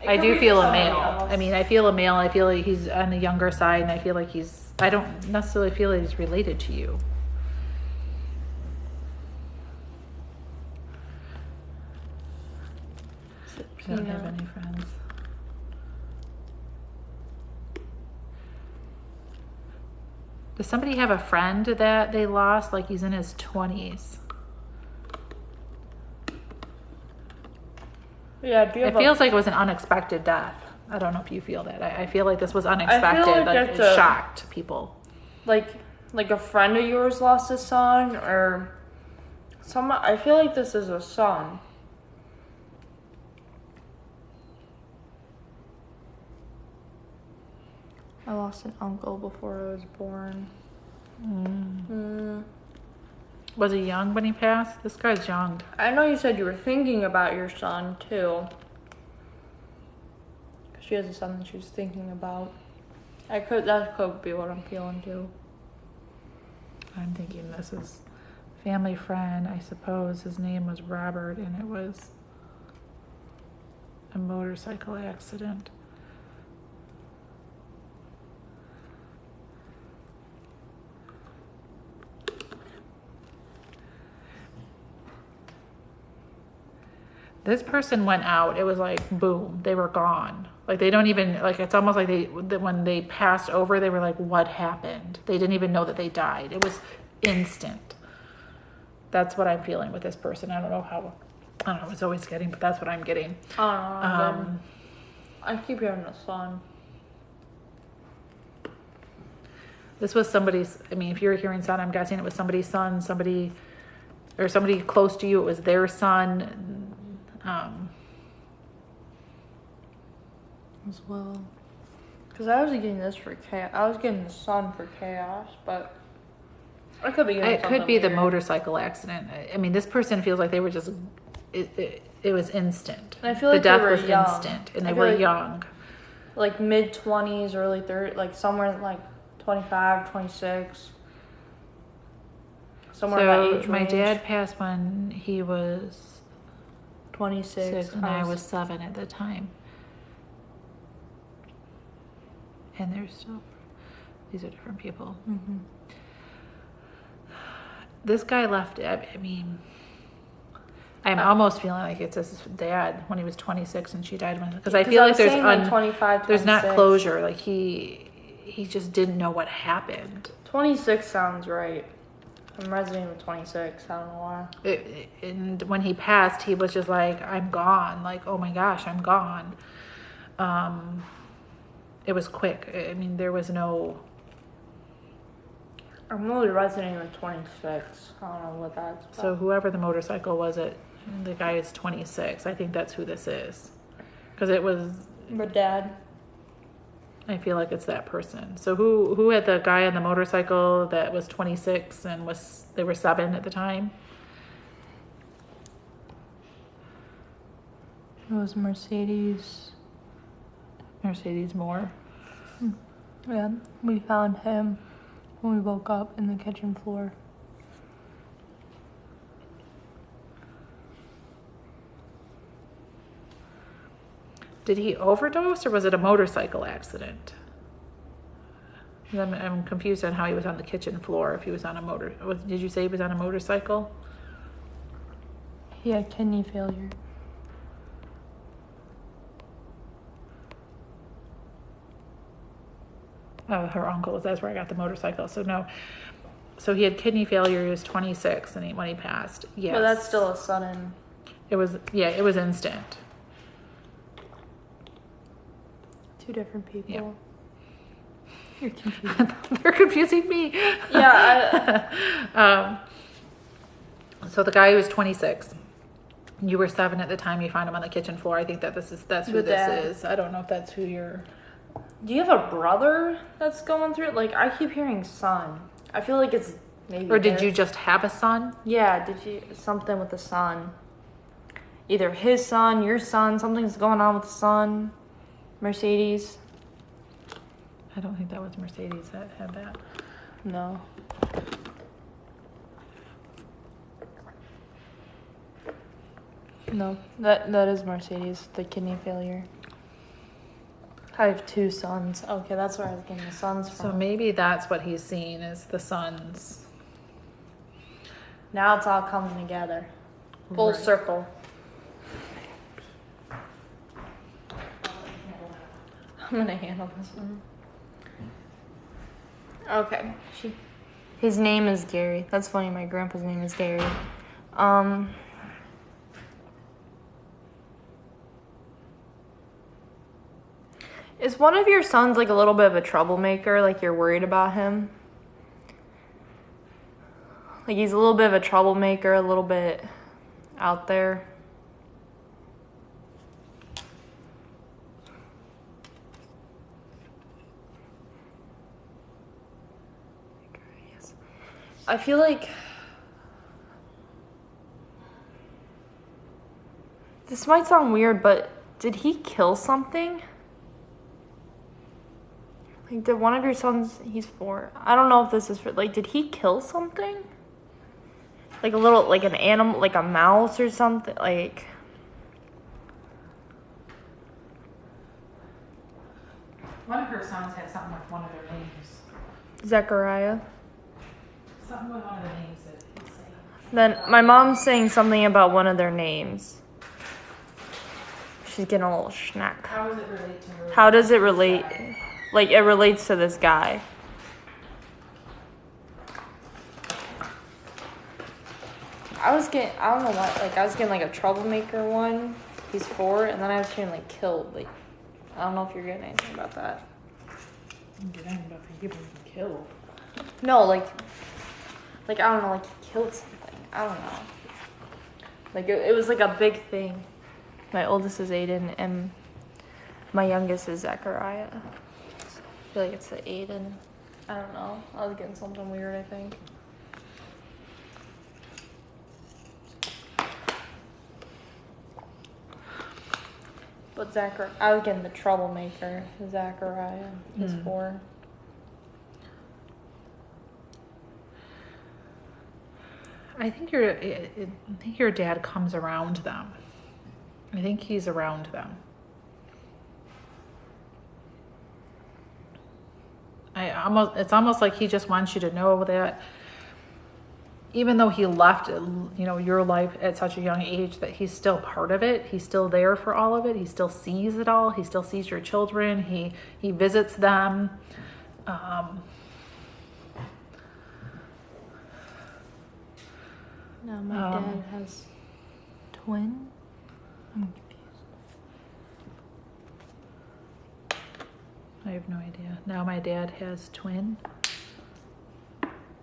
I do feel a male. I mean, I feel a male. I feel like he's on the younger side, and I feel like I don't necessarily feel like he's related to you. I don't have any friends. Does somebody have a friend that they lost, like he's in his 20s? Yeah, do you It have feels like it was an unexpected death. I don't know if you feel that. I feel like this was unexpected. like It that's shocked people. like a friend of yours lost a son, or someone. I feel like this is a son. I lost an uncle before I was born. Was he young when he passed? This guy's young. I know you said you were thinking about your son too. She has a son that she was thinking about. That could be what I'm feeling too. I'm thinking this is family friend. I suppose his name was Robert, and it was a motorcycle accident. This person went out, it was like, boom, they were gone. Like they don't even, like it's almost like when they passed over, they were like, what happened? They didn't even know that they died. It was instant. That's what I'm feeling with this person. I don't know, it's always getting, but that's what I'm getting. I keep hearing the son. This was somebody's, I mean, if you're hearing son, I'm guessing it was somebody's son, somebody close to you, it was their son. As well. Because I was getting this for chaos. I was getting the son for chaos, but I could be getting It could be the weird. motorcycle accident. I mean, this person feels like they were just, it was instant. And I feel like the death they were was young. instant, and I they feel were like- young. Like mid-20s, early 30s, like somewhere like 25, 26. Somewhere in that age My range. dad passed when he was 26. 6, and I was 7 at the time. And these are different people. Mm-hmm. This guy left, I mean, I'm almost feeling like it's his dad when he was 26 and she died when, because I feel like there's 25, there's not 26. closure. Like he just didn't know what happened. 26 sounds right. I'm resonating with 26. I don't know why. And when he passed, he was just like, I'm gone. Like, oh my gosh, I'm gone. It was quick. I mean, there was no. I'm really resonating with 26. I don't know what that's about. So whoever the motorcycle was, the guy is 26. I think that's who this is, because it was. But dad. I feel like it's that person. So who had the guy on the motorcycle that was 26 and they were 7 at the time? It was Mercedes. Mercedes Moore. Yeah, we found him when we woke up in the kitchen floor. Did he overdose or was it a motorcycle accident? I'm confused on how he was on the kitchen floor. If he was on a did you say he was on a motorcycle? He had kidney failure. Oh, her uncle. That's where I got the motorcycle. So no. So he had kidney failure. He was 26 when he passed. Yes. But that's still a sudden. It was instant. 2 different people. Yeah. You're confused. They're confusing me. Yeah. So the guy who was 26. You were 7 at the time you found him on the kitchen floor. I think that's who this is. I don't know if that's who you're. Do you have a brother that's going through it? Like, I keep hearing son. I feel like it's maybe. Or did you just have a son? Yeah, did you something with the son? Either his son, your son, something's going on with the son. Mercedes. I don't think that was Mercedes that had that. No. No, that is Mercedes, the kidney failure. I have 2 sons. Okay, that's where I was getting the sons from. So maybe that's what he's seeing is the sons. Now it's all coming together. Full Right. circle. I'm gonna handle this one. Okay. His name is Gary. That's funny, my grandpa's name is Gary. Is one of your sons like a little bit of a troublemaker? Like you're worried about him? Like he's a little bit of a troublemaker, a little bit out there? I feel like this might sound weird, but did he kill something? Like, did one of your sons, he's 4. I don't know if this is for, like, did he kill something? Like a little, like an animal, like a mouse or something, like. One of her sons had something with one of their names. Zechariah. Something with one of the names that he's saying. Then my mom's saying something about one of their names. She's getting a little schnack. How does it relate to her? How does it relate? Like, it relates to this guy. I don't know what, like, I was getting, like, a troublemaker one. He's 4, and then I was hearing, like, killed. Like, I don't know if you're getting anything about that. I'm getting about people being killed. No, like, I don't know, like, he killed something. I don't know. Like, it was, like, a big thing. My oldest is Aiden, and my youngest is Zechariah. I feel like it's the Aiden. I don't know. I was getting something weird, I think. But I was getting the troublemaker, Zechariah. He's 4. I think your dad comes around them. I think he's around them. It's almost like he just wants you to know that even though he left, your life at such a young age, that he's still part of it. He's still there for all of it. He still sees it all. He still sees your children. He visits them. No, my dad has twin. I'm confused. I have no idea. Now my dad has twin.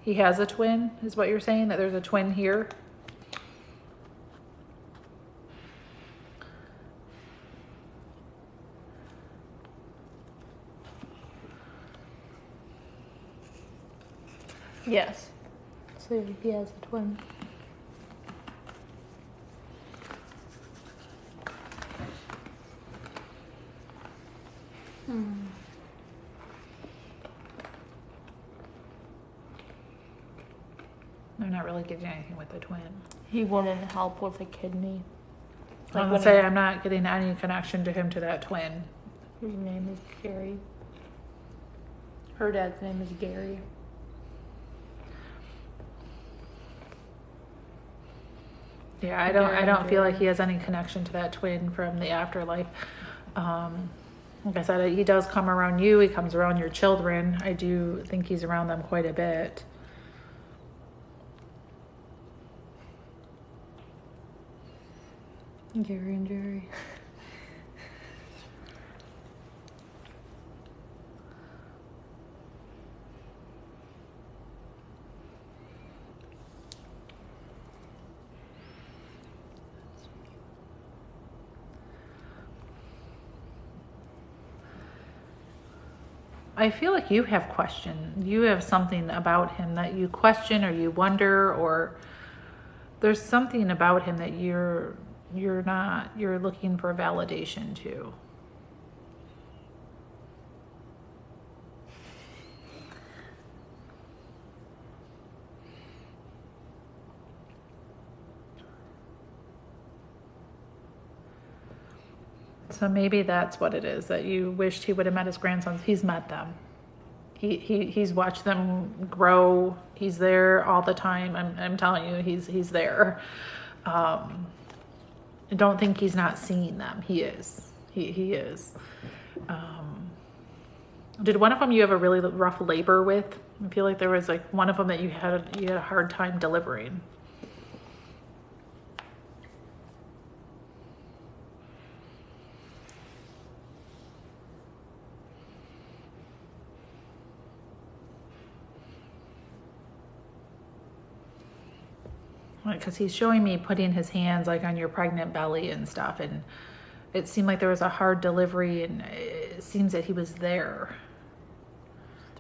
He has a twin, is what you're saying? That there's a twin here? Yes. So he has a twin. They're not really getting anything with the twin. He wouldn't help with a kidney. I when would say I'm not getting any connection to him to that twin. His name is Gary. Her dad's name is Gary. Yeah, I don't feel like he has any connection to that twin from the afterlife. Like I said, he does come around you. He comes around your children. I do think he's around them quite a bit. Gary and Jerry. I feel like you have question. You have something about him that you question or you wonder, or there's something about him that you're looking for validation to. So maybe that's what it is, that you wished he would have met his grandsons. He's met them. He's watched them grow. He's there all the time. I'm telling you, he's there. I don't think he's not seeing them. He is. He is. Did one of them you have a really rough labor with? I feel like there was like one of them that you had a hard time delivering. Because he's showing me putting his hands like on your pregnant belly and stuff, and it seemed like there was a hard delivery, and it seems that he was there.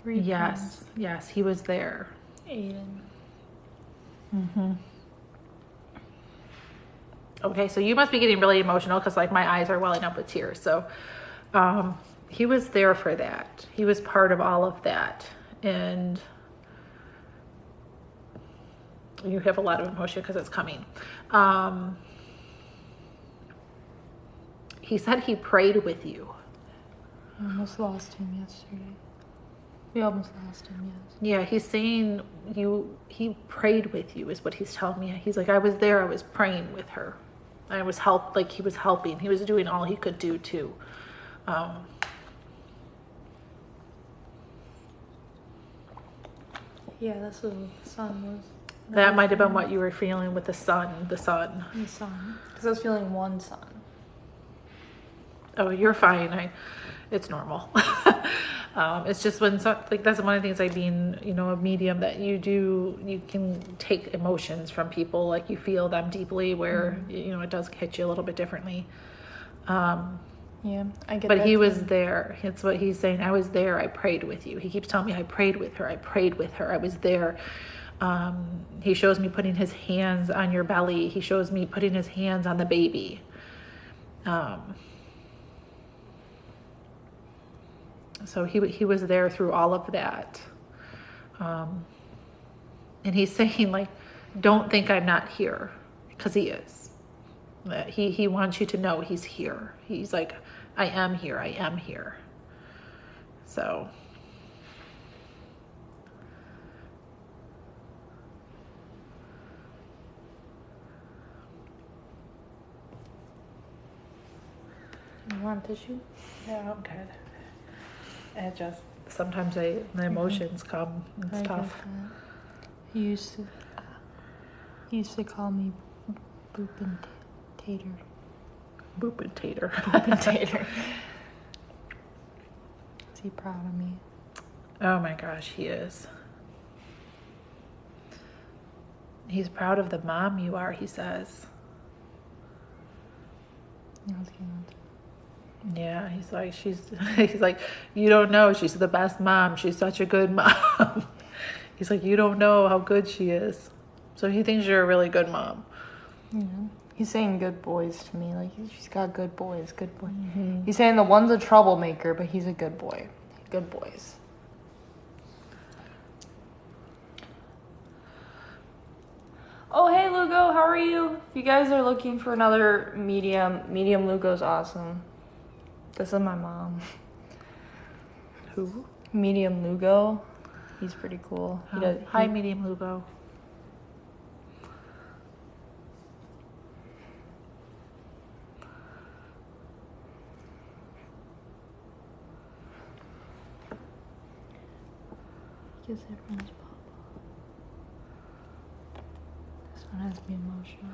3 Yes, yes, he was there. Aiden. Mm-hmm. Okay, so you must be getting really emotional because like my eyes are welling up with tears. So he was there for that. He was part of all of that, and you have a lot of emotion because it's coming. He said he prayed with you. I almost lost him yesterday. We almost lost him, yes. Yeah, he's saying he prayed with you is what he's telling me. He's like, I was there, I was praying with her. I was he was helping. He was doing all he could do too. Yeah, that's what the sun was. That might have been what you were feeling with the sun. The sun. Because I was feeling one sun. Oh, you're fine. It's normal. It's just when that's one of the things like being, a medium, that you can take emotions from people, like you feel them deeply, where it does hit you a little bit differently. Yeah, I get. But that he too. was there. It's what he's saying. I was there. I prayed with you. He keeps telling me I prayed with her. I prayed with her. I was there. He shows me putting his hands on your belly. He shows me putting his hands on the baby. So he was there through all of that. And he's saying, like, don't think I'm not here, because he is. He wants you to know he's here. He's like, I am here. I am here. So. You want tissue? Yeah, I'm good. It just, sometimes the emotions come. It's I tough. get that. He used to call me Boop and Tater. Boop and tater. Boop and Tater. Is he proud of me? Oh my gosh, he is. He's proud of the mom you are, he says. I was getting Yeah, he's like, you don't know, she's the best mom. She's such a good mom. He's like, you don't know how good she is. So he thinks you're a really good mom. Yeah. He's saying good boys to me. Like, she's got good boys, good boys. Mm-hmm. He's saying the one's a troublemaker, but he's a good boy. Good boys. Oh, hey, Lugo, how are you? If you guys are looking for another medium Lugo's awesome. This is my mom. Who? Medium Lugo. He's pretty cool. Hi, Medium Lugo. Gives everyone's pop. This one has me emotional.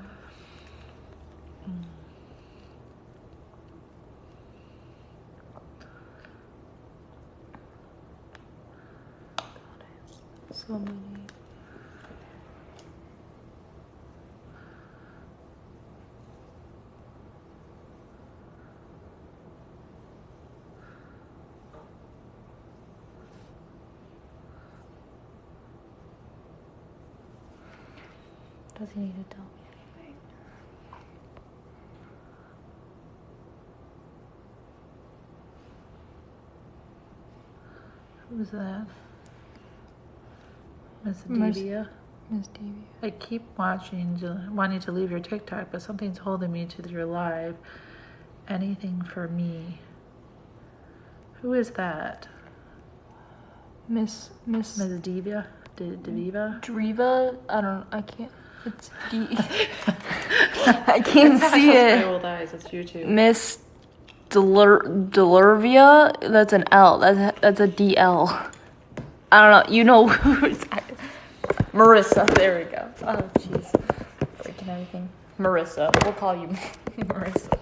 God, I have so many. Does he need to tell me anything? Who's that? Miss Miss- Devia. Miss Davy. I keep wanting to leave your TikTok, but something's holding me to your live. Anything for me. Who is that? Miss Miss Devia? Deviva? Driva? I can't. It's D. I can't see My it. old eyes. It's YouTube. Miss Delurvia? That's an L. That's a DL. I don't know. You know who's that? Marissa. There we go. Oh, jeez. Breaking everything. Marissa. We'll call you Marissa.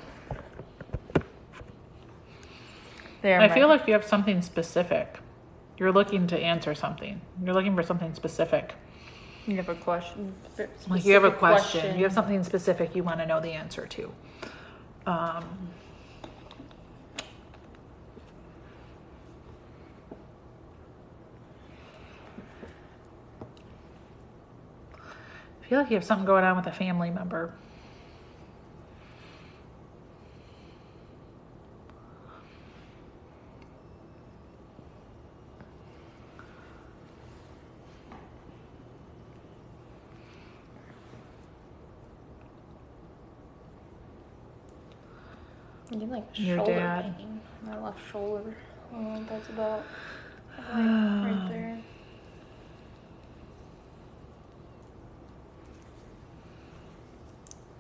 There. I feel like you have something specific. You're looking to answer something. You're looking for something specific. you have a question. Like you have a question. You have something specific you want to know the answer to. I feel like you have something going on with a family member. I'm getting like Your shoulder dad. pain. My left shoulder. I don't know what that's about. Right there.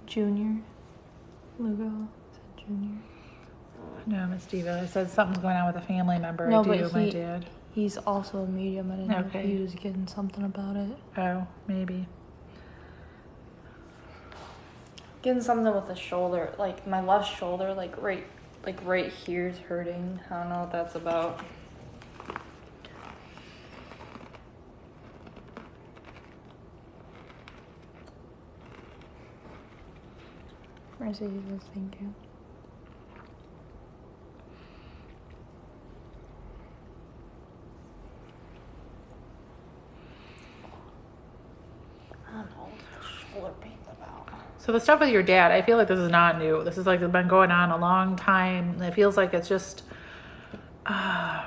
Junior. Lugo. Is that Junior? No, Miss Diva. I said something's going on with a family member. No, I do, but my dad. He's also a medium. I didn't know if Okay. he was getting something about it. Oh, maybe. Getting something with the shoulder, like my left shoulder, like right here's hurting. I don't know what that's about. Where's he? Thank you. I don't know what the shoulder pain's about. So the stuff with your dad, I feel like this is not new. This is like it's been going on a long time. It feels like it's just, like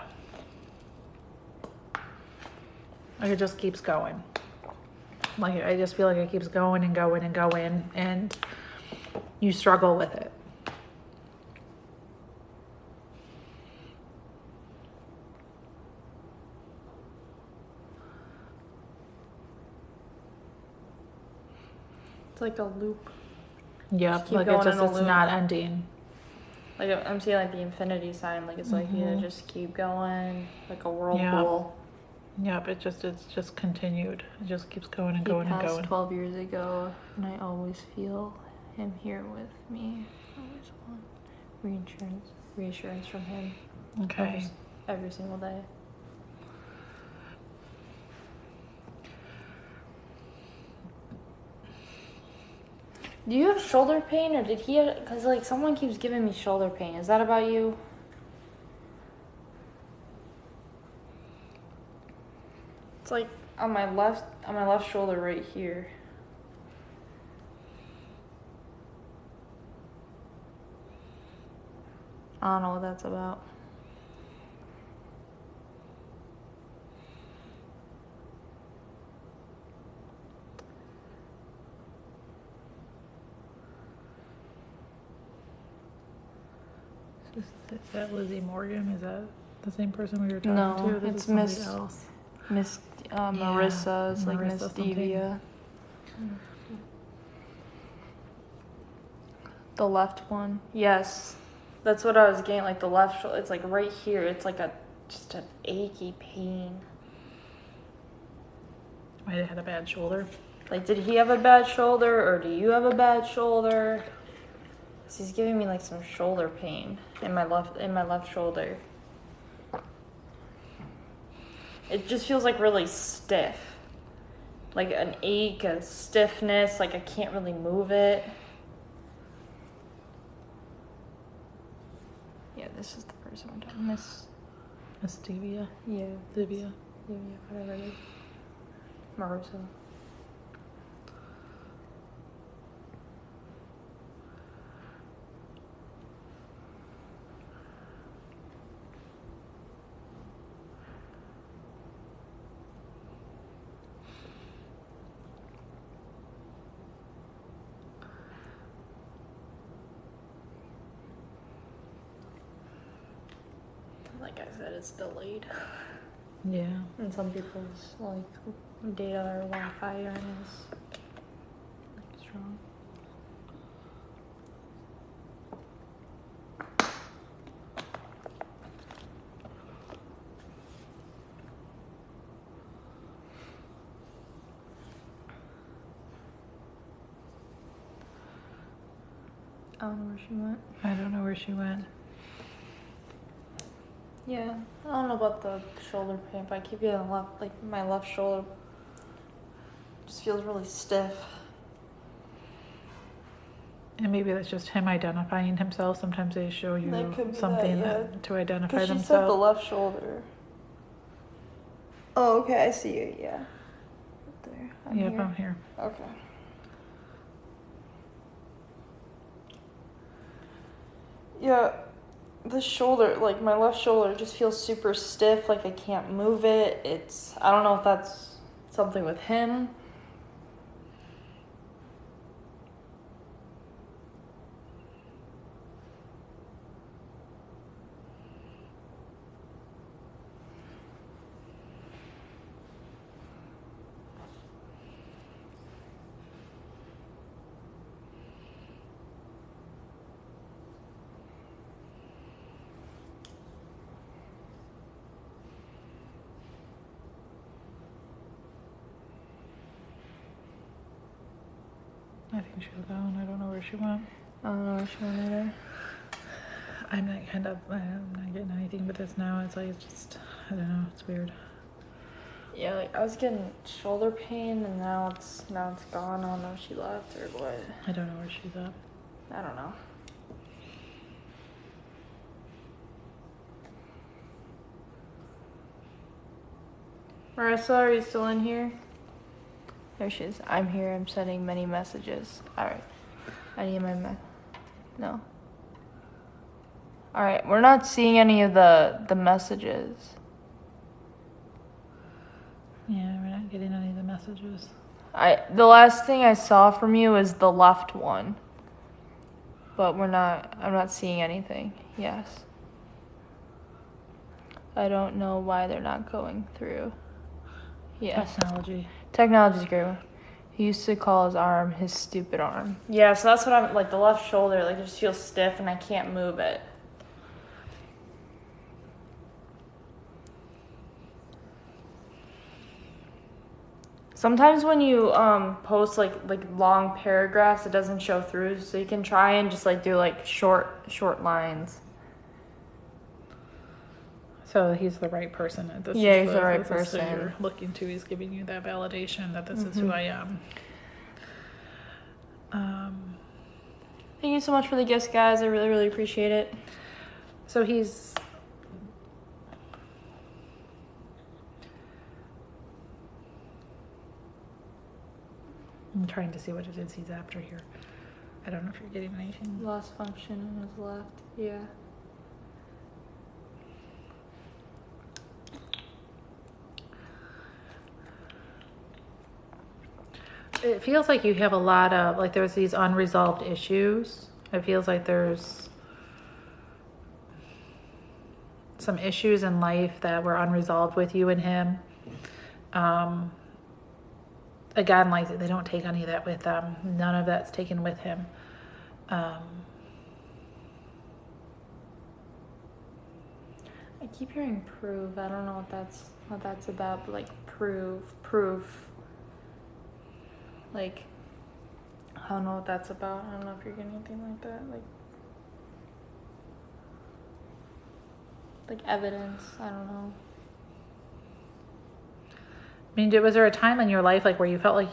it just keeps going. Like I just feel like it keeps going and going and going, and you struggle with it. It's like a loop. Yep, keep like going it just in a it's loop. not ending. Like I'm seeing like the infinity sign. Like it's like you just keep going, like a whirlpool. Yep, it's just continued. It just keeps going and He going and passed going. 12 years ago, and I always feel him here with me. I always want reassurance from him. Okay. Every single day. Do you have shoulder pain, or did he? Because like someone keeps giving me shoulder pain. Is that about you? It's like on my left shoulder right here. I don't know what that's about. Is that Lizzie Morgan? Is that the same person we were talking No, to? This it's is somebody Miss- else. Miss Marissa is like Marissa Miss something. Devia. The left one. Yes. That's what I was getting, like the left shoulder. It's like right here. It's like just an achy pain. Might have had a bad shoulder. Like, did he have a bad shoulder or do you have a bad shoulder? 'Cause he's giving me like some shoulder pain in my left shoulder. It just feels like really stiff. Like an ache, a stiffness, like I can't really move it. Yeah, this is the person we're talking about. Miss Devia. Yeah, Divya. whatever it is. Marissa. Like I said, it's delayed. Yeah. And some people's like data or Wi-Fi aren't as like, strong. I don't know where she went. I don't know where she went. Yeah, I don't know about the shoulder pain, but I keep getting my left shoulder just feels really stiff. And maybe that's just him identifying himself. Sometimes they show you That could be something that, yeah. to identify Because she said the themselves. left shoulder. Oh, okay, I see it, yeah. Right there. Yep, Here. I'm here. Okay. Yeah, the shoulder, like my left shoulder just feels super stiff, like I can't move it. I don't know if that's something with him. I think she was gone. I don't know where she went. I don't know where she went either. I'm not getting anything with this now. It's like, it's just, I don't know. It's weird. Yeah, like I was getting shoulder pain and now it's gone. I don't know if she left or what. I don't know where she's at. I don't know. Marissa, are you still in here? There she is. I'm here. I'm sending many messages. Alright. I need my No. Alright, we're not seeing any of the messages. Yeah, we're not getting any of the messages. The last thing I saw from you is the left one. But I'm not seeing anything. Yes. I don't know why they're not going through. Yes. Technology's great. He used to call his arm his stupid arm. Yeah, so that's what I'm like. The left shoulder, like, it just feels stiff and I can't move it. Sometimes when you post like long paragraphs, it doesn't show through. So you can try and just like do like short lines. So he's the right person. Yeah, he's the right this is who person. you're looking to. He's giving you that validation that this is who I am. Thank you so much for the gifts, guys. I really, really appreciate it. So he's I'm trying to see what it is he's after here. I don't know if you're getting anything. Lost function in his left. Yeah. It feels like you have a lot of, like, there's these unresolved issues. It feels like there's some issues in life that were unresolved with you and him. Again, like, they don't take any of that with them. None of that's taken with him. I keep hearing prove. I don't know what that's about, but like proof. Like, I don't know what that's about. I don't know if you're getting anything like that. Like evidence. I don't know. I mean, was there a time in your life, like, where you felt like,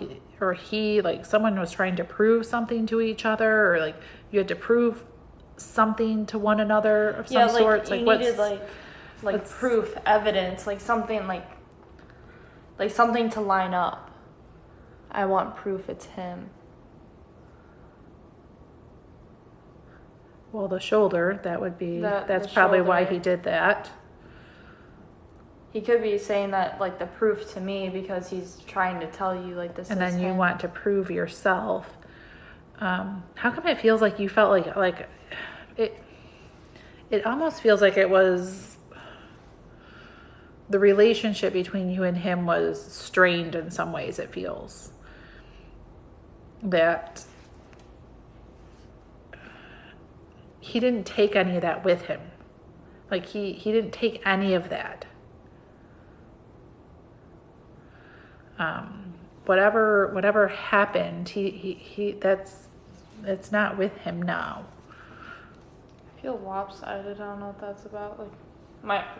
like, someone was trying to prove something to each other, or like you had to prove something to one another of some sort? You needed like proof, evidence, like something like something to line up. I want proof it's him. Well, the shoulder, that would be, that's the probably why shoulder. he did that. He could be saying that, like, the proof to me, because he's trying to tell you, like, this And is then you him. want to prove yourself. How come it feels like you felt like it almost feels like it was, the relationship between you and him was strained in some ways, it feels. That he didn't take any of that with him. Like, he didn't take any of that. Whatever happened, it's not with him now. I feel lopsided. I don't know what that's about. Like,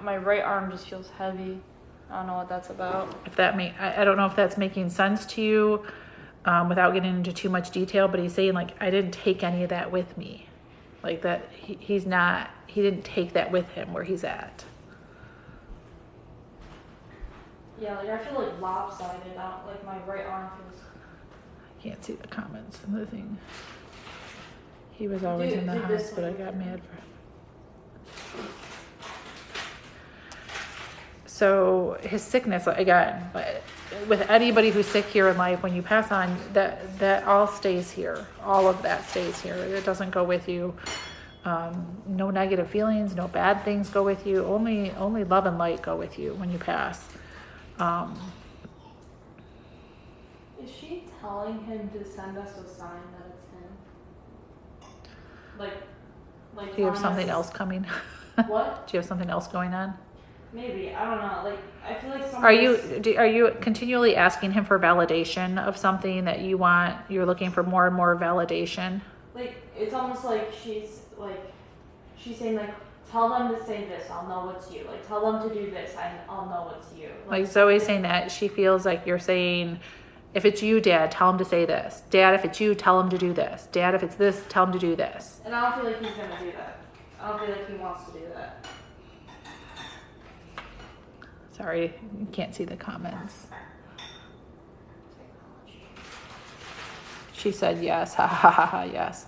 my right arm just feels heavy. I don't know what that's about. I don't know if that's making sense to you, without getting into too much detail, but he's saying, like, I didn't take any of that with me. Like, that he didn't take that with him where he's at. Yeah, like, I feel like lopsided. Like, my right arm feels... I can't see the comments and the thing. He was always in the house, but I got mad for him. So his sickness, again, but with anybody who's sick here in life, when you pass on, that all stays here. All of that stays here. It doesn't go with you. No negative feelings, no bad things go with you. Only love and light go with you when you pass. Is she telling him to send us a sign that it's him? Like Do you have telling something us- else coming? What? Do you have something else going on? Maybe, I don't know. Like, I feel like Are you continually asking him for validation of something that you want? You're looking for more and more validation. like, it's almost like she's saying, like, tell them to say this, I'll know it's you. Like, tell them to do this, I'll know it's you. Like Zoe's saying that she feels like you're saying, if it's you, Dad, tell him to say this. Dad, if it's you, tell him to do this. Dad, if it's this, tell him to do this. And I don't feel like he's gonna do that. I don't feel like he wants to do that. Sorry, you can't see the comments. She said yes, ha ha ha ha, yes.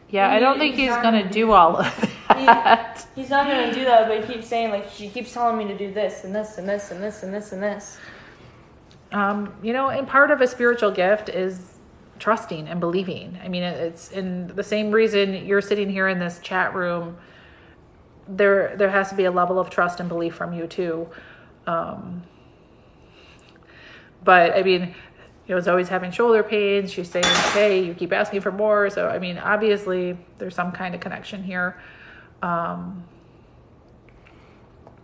Yeah, I don't think he's gonna do all of that. He's not gonna do that, but he keeps saying, like, she keeps telling me to do this and this and this and this and this and this. And part of a spiritual gift is trusting and believing. I mean, it's in the same reason you're sitting here in this chat room. There has to be a level of trust and belief from you too. But I mean, Zoe's having shoulder pains. She's saying, hey, you keep asking for more. So, I mean, obviously there's some kind of connection here. Yeah,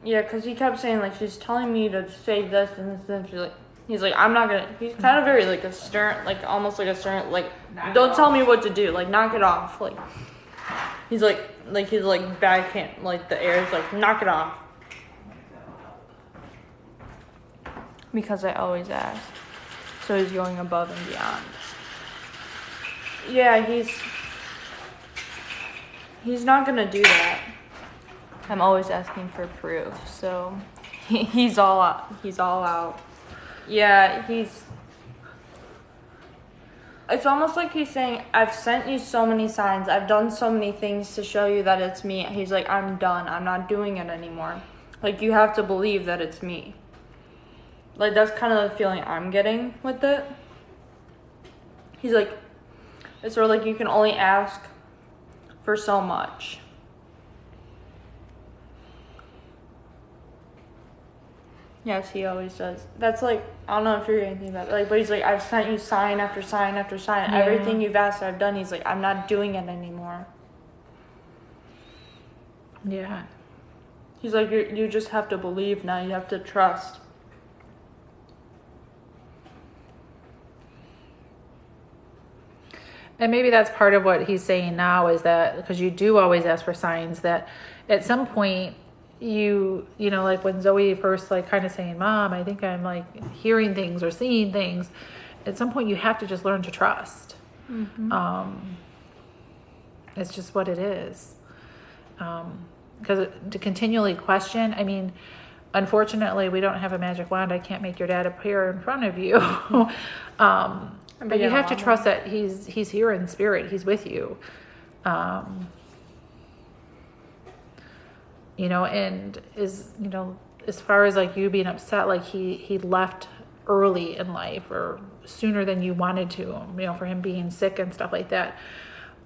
because he kept saying, like, she's telling me to say this and this and she's like, he's like, I'm not gonna, he's kind of very, like, a stern, like, almost like a stern, like, don't tell me what to do, like, knock it off, like, he's like, backhand, like, the air is like, knock it off. Because I always ask. So he's going above and beyond. Yeah, he's not gonna do that. I'm always asking for proof, so he's all out. Yeah, It's almost like he's saying, I've sent you so many signs. I've done so many things to show you that it's me. He's like, I'm done. I'm not doing it anymore. Like, you have to believe that it's me. Like, that's kind of the feeling I'm getting with it. He's like, it's sort of like you can only ask for so much. Yes, he always does. That's like, I don't know if you're anything about it, like, but he's like, I've sent you sign after sign after sign. Yeah. Everything you've asked, I've done. He's like, I'm not doing it anymore. Yeah. He's like, you just have to believe now. You have to trust. And maybe that's part of what he's saying now is that, because you do always ask for signs, that at some point you know, like when Zoe first like kind of saying, Mom, I think I'm like hearing things or seeing things. At some point you have to just learn to trust. It's just what it is. Because to continually question, I mean, unfortunately we don't have a magic wand. I can't make your dad appear in front of you. But you have to trust that he's here in spirit. He's with you. You know, and you know, as far as like you being upset, like he left early in life or sooner than you wanted to, you know, for him being sick and stuff like that.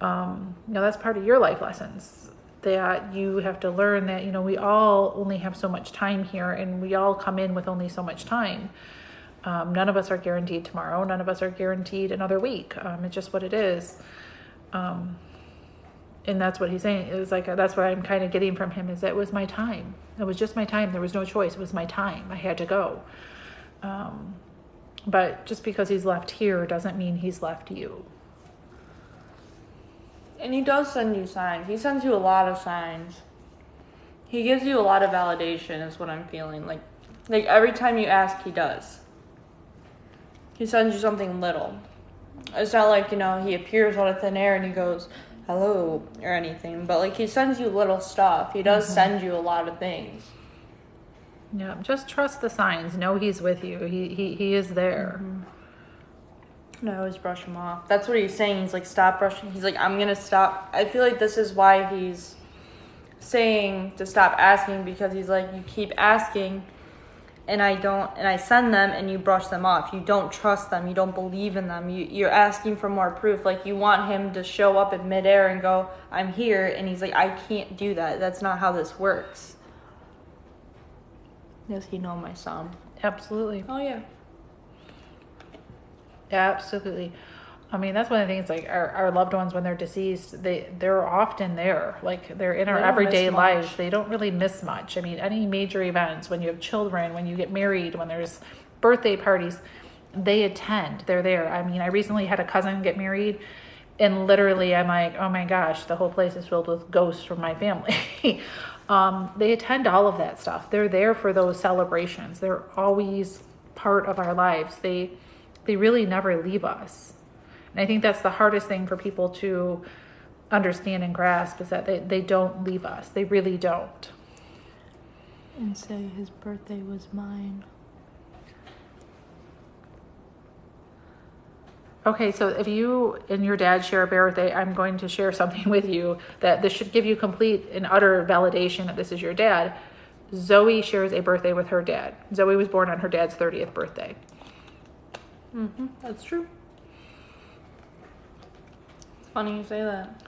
You know, that's part of your life lessons that you have to learn that, you know, we all only have so much time here and we all come in with only so much time. None of us are guaranteed tomorrow. None of us are guaranteed another week. It's just what it is. And that's what he's saying. It was like, that's what I'm kind of getting from him is that it was my time. It was just my time. There was no choice. It was my time. I had to go. But just because he's left here doesn't mean he's left you. And he does send you signs. He sends you a lot of signs. He gives you a lot of validation is what I'm feeling. Like every time you ask, he does. He sends you something little. It's not like, you know, he appears out of thin air and he goes, hello, or anything. But, like, he sends you little stuff. He does send you a lot of things. Yeah, just trust the signs. Know he's with you. He is there. And I always brush him off. That's what he's saying. He's like, stop brushing. He's like, I'm going to stop. I feel like this is why he's saying to stop asking, because he's like, you keep asking and I send them and you brush them off. You don't trust them. You don't believe in them. You're asking for more proof. Like, you want him to show up in midair and go, I'm here. And he's like, I can't do that. That's not how this works. Does he know my son? Absolutely. Oh, yeah. Absolutely. I mean, that's one of the things, like our loved ones, when they're deceased, they're often there. Like, they're in our everyday lives. They don't really miss much. I mean, any major events, when you have children, when you get married, when there's birthday parties, they attend. They're there. I mean, I recently had a cousin get married, and literally I'm like, oh my gosh, the whole place is filled with ghosts from my family. They attend all of that stuff. They're there for those celebrations. They're always part of our lives. They really never leave us. And I think that's the hardest thing for people to understand and grasp, is that they don't leave us. They really don't. And say his birthday was mine. Okay, so if you and your dad share a birthday, I'm going to share something with you that this should give you complete and utter validation that this is your dad. Zoe shares a birthday with her dad. Zoe was born on her dad's 30th birthday. That's true. It's funny you say that.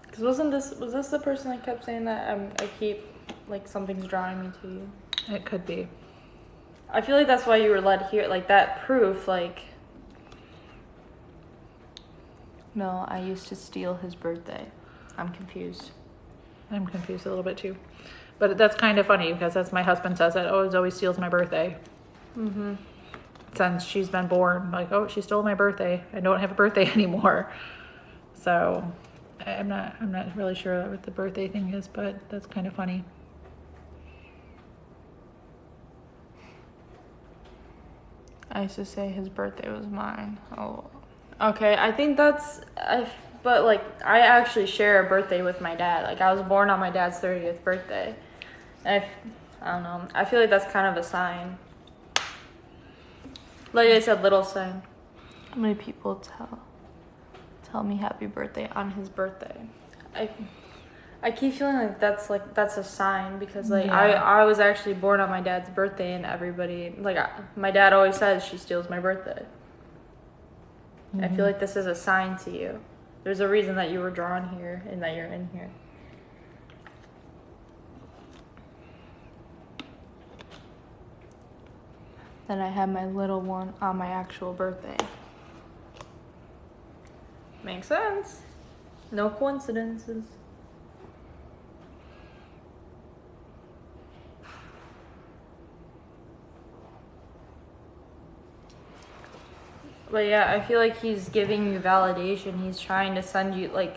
Because was this the person that kept saying that I keep, like, something's drawing me to you? It could be. I feel like that's why you were led here, like, that proof, like, no, I used to steal his birthday. I'm confused. I'm confused a little bit too. But that's kind of funny, because that's my husband says that, oh, Zoe steals my birthday. Since she's been born, like, oh, she stole my birthday. I don't have a birthday anymore. So I'm not really sure what the birthday thing is, but that's kind of funny. I used to say his birthday was mine. Oh, okay. I think but like, I actually share a birthday with my dad. Like, I was born on my dad's 30th birthday. And I don't know. I feel like that's kind of a sign. Like I said, little sign. How many people tell me happy birthday on his birthday? I keep feeling like that's a sign because like Yeah. I was actually born on my dad's birthday and everybody like my dad always says she steals my birthday. I feel like this is a sign to you. There's a reason that you were drawn here and that you're in here. Then I had my little one on my actual birthday. Makes sense. No coincidences. But yeah, I feel like he's giving you validation. He's trying to send you, like,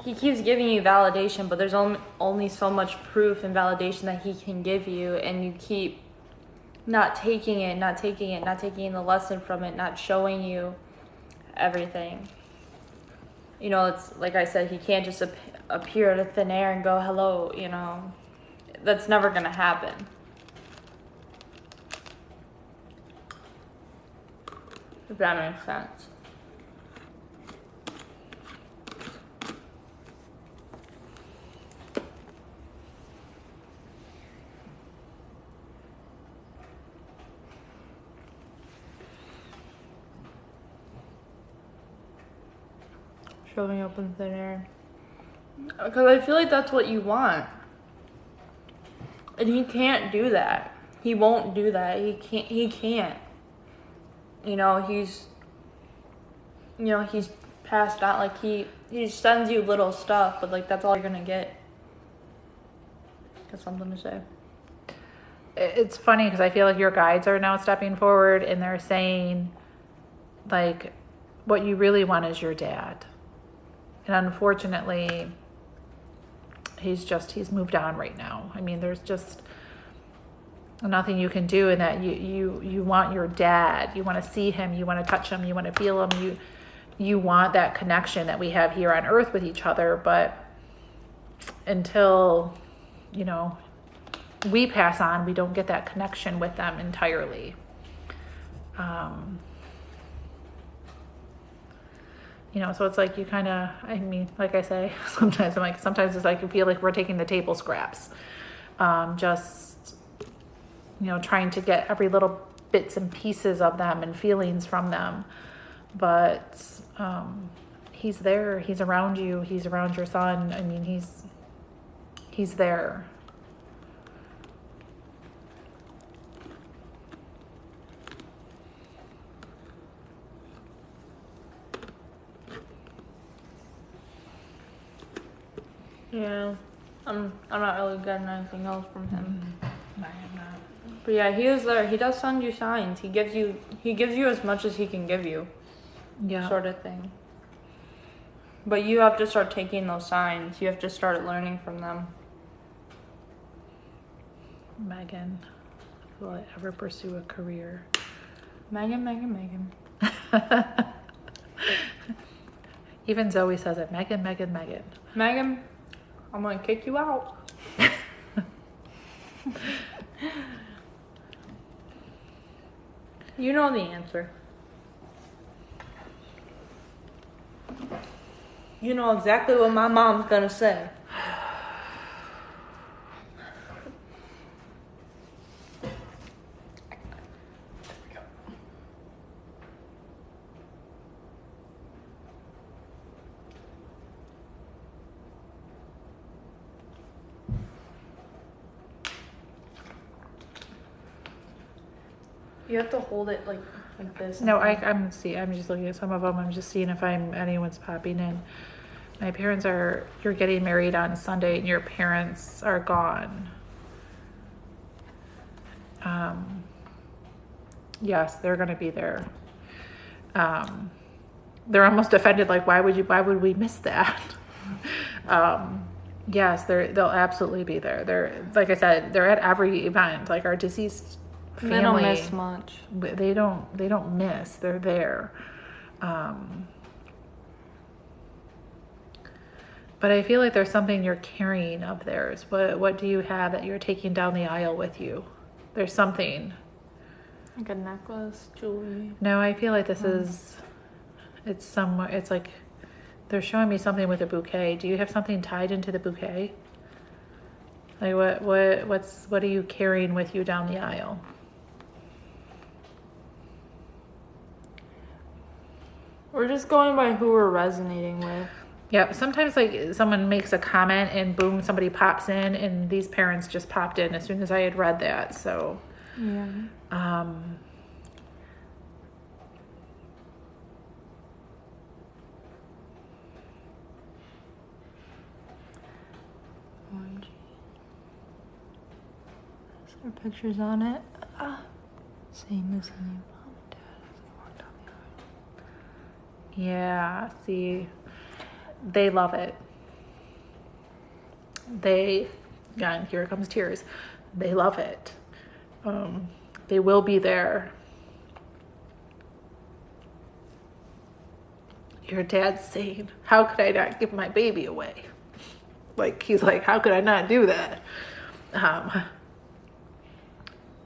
he keeps giving you validation, but there's only so much proof and validation that he can give you, and you keep not taking not taking the lesson from it, not showing you everything. You know, it's like I said, he can't just appear out of thin air and go, hello, you know. That's never going to happen. If that makes sense. Showing up in thin air. Because I feel like that's what you want. And he can't do that. He won't do that. He can't. You know, he's passed out. Like, he sends you little stuff, but, like, that's all you're gonna get. Got something to say? It's funny because I feel like your guides are now stepping forward and they're saying, like, what you really want is your dad. And unfortunately, he's moved on right now. I mean, there's just nothing you can do in that. You want your dad. You want to see him. You want to touch him. You want to feel him. You want that connection that we have here on earth with each other. But until, you know, we pass on, we don't get that connection with them entirely. You know, so it's like you kind of, I mean, like I say, sometimes it's like you feel like we're taking the table scraps. Just, you know, trying to get every little bits and pieces of them and feelings from them. But he's there. He's around you. He's around your son. I mean, he's there. Yeah, I'm not really getting anything else from him. I am not. But yeah, he is there. He does send you signs. He gives you as much as he can give you. Yeah. Sort of thing. But you have to start taking those signs. You have to start learning from them. Megan, will I ever pursue a career? Megan. Even Zoe says it. Megan. Megan, I'm gonna kick you out. You know the answer. You know exactly what my mom's gonna say. You have to hold it like this. No, I'm just looking at some of them. I'm just seeing if anyone's popping in. My parents you're getting married on Sunday and your parents are gone. Yes, they're going to be there. They're almost offended. Like, why would we miss that? Yes, they'll absolutely be there. They're, like I said, they're at every event. Like our deceased family, they don't miss much. They don't miss. They're there. But I feel like there's something you're carrying of theirs. What do you have that you're taking down the aisle with you? There's something. Like a necklace, jewelry. No, I feel like this is, it's somewhere, it's like, they're showing me something with a bouquet. Do you have something tied into the bouquet? Like what are you carrying with you down the aisle? We're just going by who we're resonating with. Yeah, sometimes like someone makes a comment and boom, somebody pops in, and these parents just popped in as soon as I had read that. So, Yeah. OMG. Is there pictures on it? Same as in you, mom and dad as they walked down the aisle. yeah, see, they love it. They, again, here comes tears. They love it. They will be there. Your dad's saying, how could I not give my baby away? Like, he's like, how could I not do that?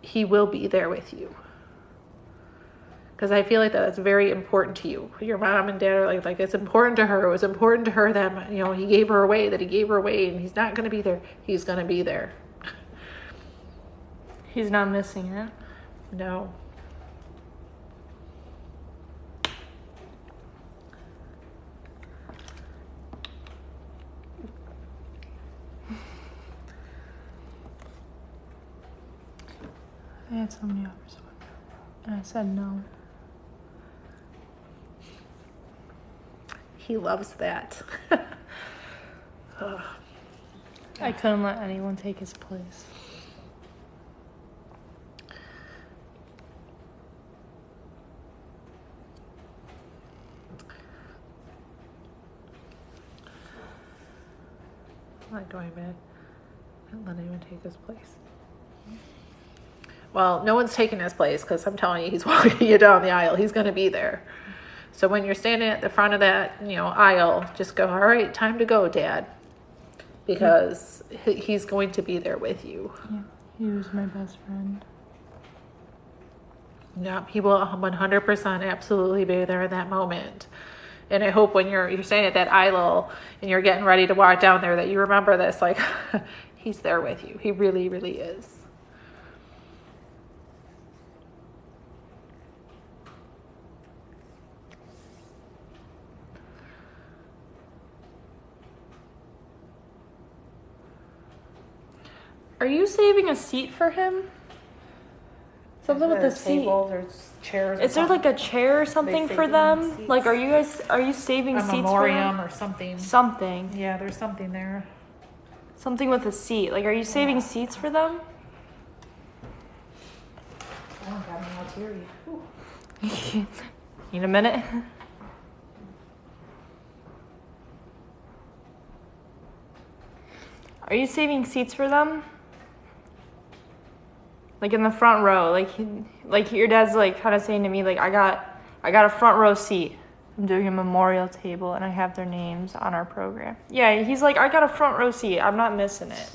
He will be there with you. Because I feel like that's very important to you. Your mom and dad are like it's important to her. It was important to her that, you know, he gave her away, and he's not going to be there. He's going to be there. He's not missing it. No. I had so many offers, and I said no. He loves that. Ugh. I couldn't let anyone take his place. I'm not going back. Don't let anyone take his place. Well, no one's taking his place because I'm telling you, he's walking you down the aisle. He's going to be there. So when you're standing at the front of that, aisle, just go, all right, time to go, Dad. Because he's going to be there with you. Yeah, he was my best friend. Yeah, he will 100% absolutely be there in that moment. And I hope when you're standing at that aisle and you're getting ready to walk down there that you remember this, like, he's there with you. He really, really is. Are you saving a seat for him? Something with the seat. Tables or chairs. Is there like a chair or something for saving them? seats? Like, are you saving a seats for memoriam them? or something? Something. Yeah, there's something there. Something with a seat. Like, are you saving seats for them? I don't have any ulterior. Need a minute? Are you saving seats for them? Like in the front row, like your dad's like kind of saying to me, like I got a front row seat. I'm doing a memorial table and I have their names on our program. Yeah, he's like, I got a front row seat. I'm not missing it.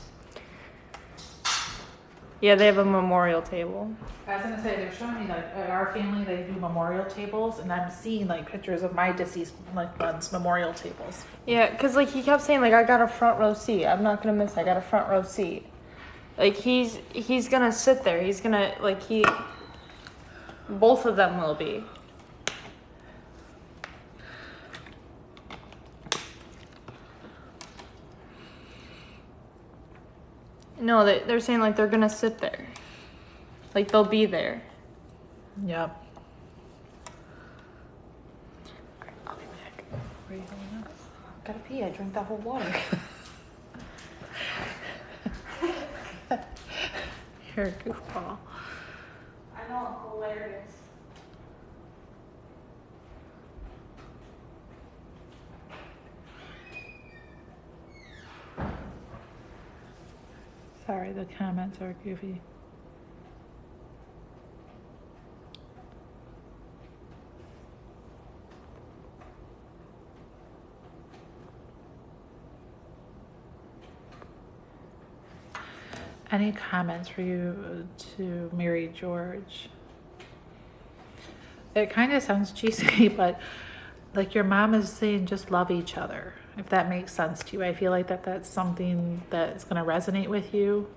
Yeah, they have a memorial table. I was gonna say, they're showing me like at our family they do memorial tables, and I'm seeing like pictures of my deceased like ones memorial tables. Yeah, cause like he kept saying like I got a front row seat. I'm not gonna miss. I got a front row seat. Like he's gonna sit there. He's gonna both of them will be. No, they're saying like they're gonna sit there. Like they'll be there. Yep. I'll be back. Where are you going now? Gotta pee. I drank that whole water. You're a goofball. I know, it's hilarious. Sorry, the comments are goofy. Any comments for you to marry George? it kind of sounds cheesy, but like your mom is saying just love each other, if that makes sense to you. I feel like that's something that's going to resonate with you.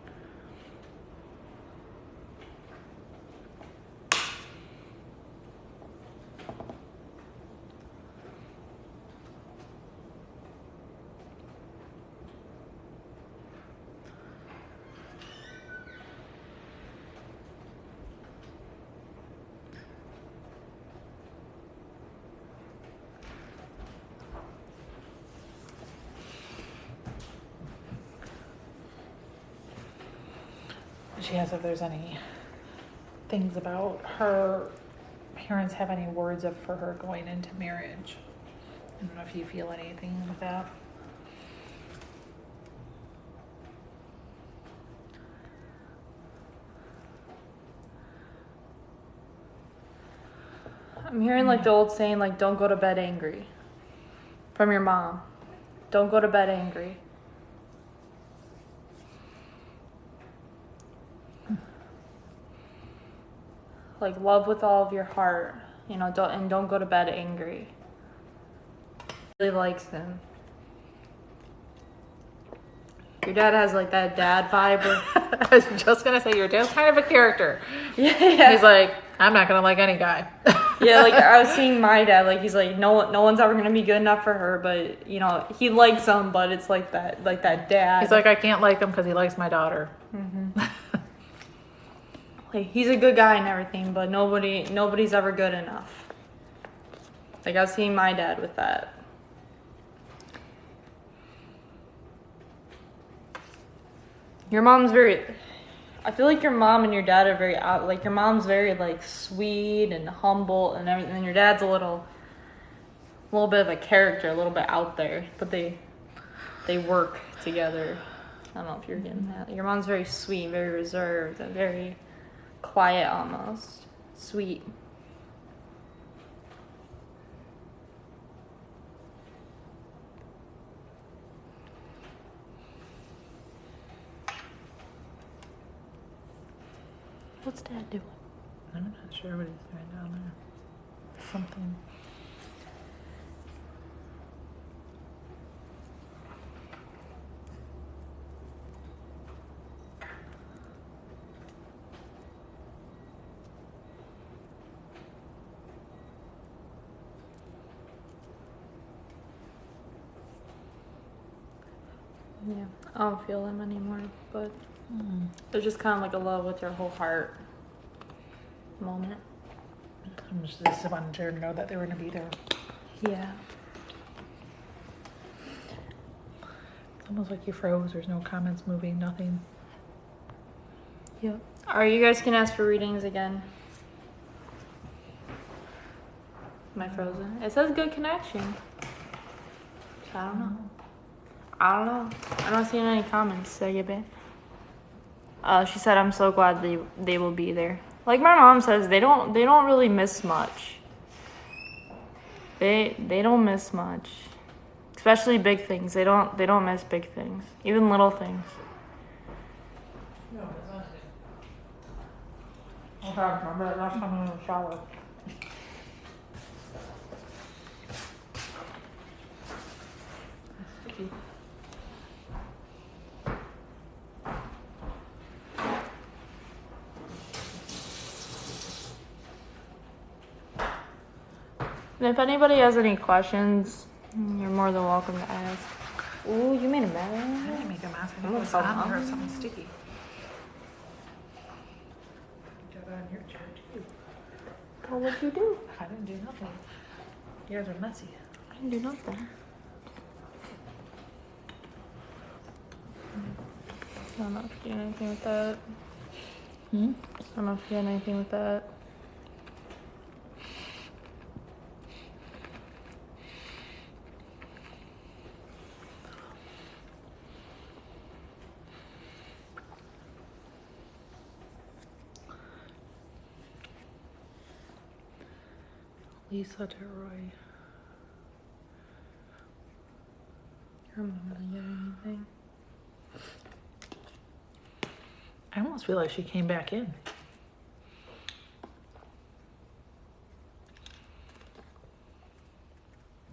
She asks if there's any things about her parents have any words of for her going into marriage. I don't know if you feel anything with that. I'm hearing like the old saying, like, don't go to bed angry. From your mom. Don't go to bed angry. Like, love with all of your heart, you know, don't go to bed angry. Really likes him. Your dad has like that dad vibe. I was just gonna say your dad's kind of a character. Yeah. He's like, I'm not gonna like any guy. Yeah, like I was seeing my dad, like he's like, no one's ever gonna be good enough for her, but you know, he likes them, but it's like that dad. He's like, I can't like him because he likes my daughter. Mm-hmm. Like he's a good guy and everything, but nobody's ever good enough. Like I was seeing my dad with that. Your mom's I feel like your mom and your dad are very out. Like your mom's very like sweet and humble and everything. And your dad's a little bit of a character, a little bit out there. But they work together. I don't know if you're getting that. Your mom's very sweet, very reserved, and very quiet almost. Sweet. What's Dad doing? I'm not sure what he's doing down there. Something. Yeah, I don't feel them anymore, but it's just kind of like a love with your whole heart moment. I'm just wanting to know that they were going to be there. Yeah. It's almost like you froze. There's no comments moving, nothing. Yep. Alright, you guys can ask for readings again. Am I frozen? It says good connection. So I don't know. I'm not seeing any comments. She said, I'm so glad they will be there. Like my mom says, they don't really miss much. They don't miss much. Especially big things. They don't miss big things. Even little things. No, it's not. Oh God, remember that last time I was in the shower. Sticky. And if anybody has any questions, you're more than welcome to ask. Ooh, you made a I mess. didn't make a mess. I Oh, think it was so on there. hot. Something sticky. Got it on your chair too. Well, what'd you do? I didn't do nothing. You guys are messy. I didn't do nothing. I don't know if you did anything with that. I don't know if you did anything with that. Lisa DeRoy. I'm not really getting anything. I almost feel like she came back in.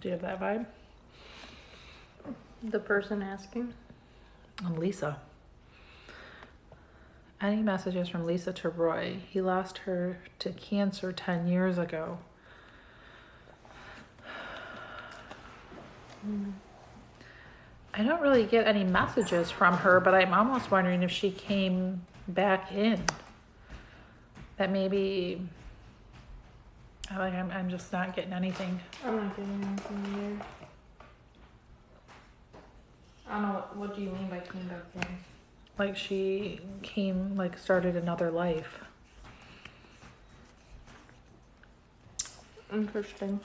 Do you have that vibe? The person asking. And Lisa. Any messages from Lisa to Roy? He lost her to cancer 10 years ago. I don't really get any messages from her, but I'm almost wondering if she came back in. That maybe, I'm just not getting anything. I'm not getting anything either. I don't know, what do you mean by came back in? Like she came, like started another life. Interesting.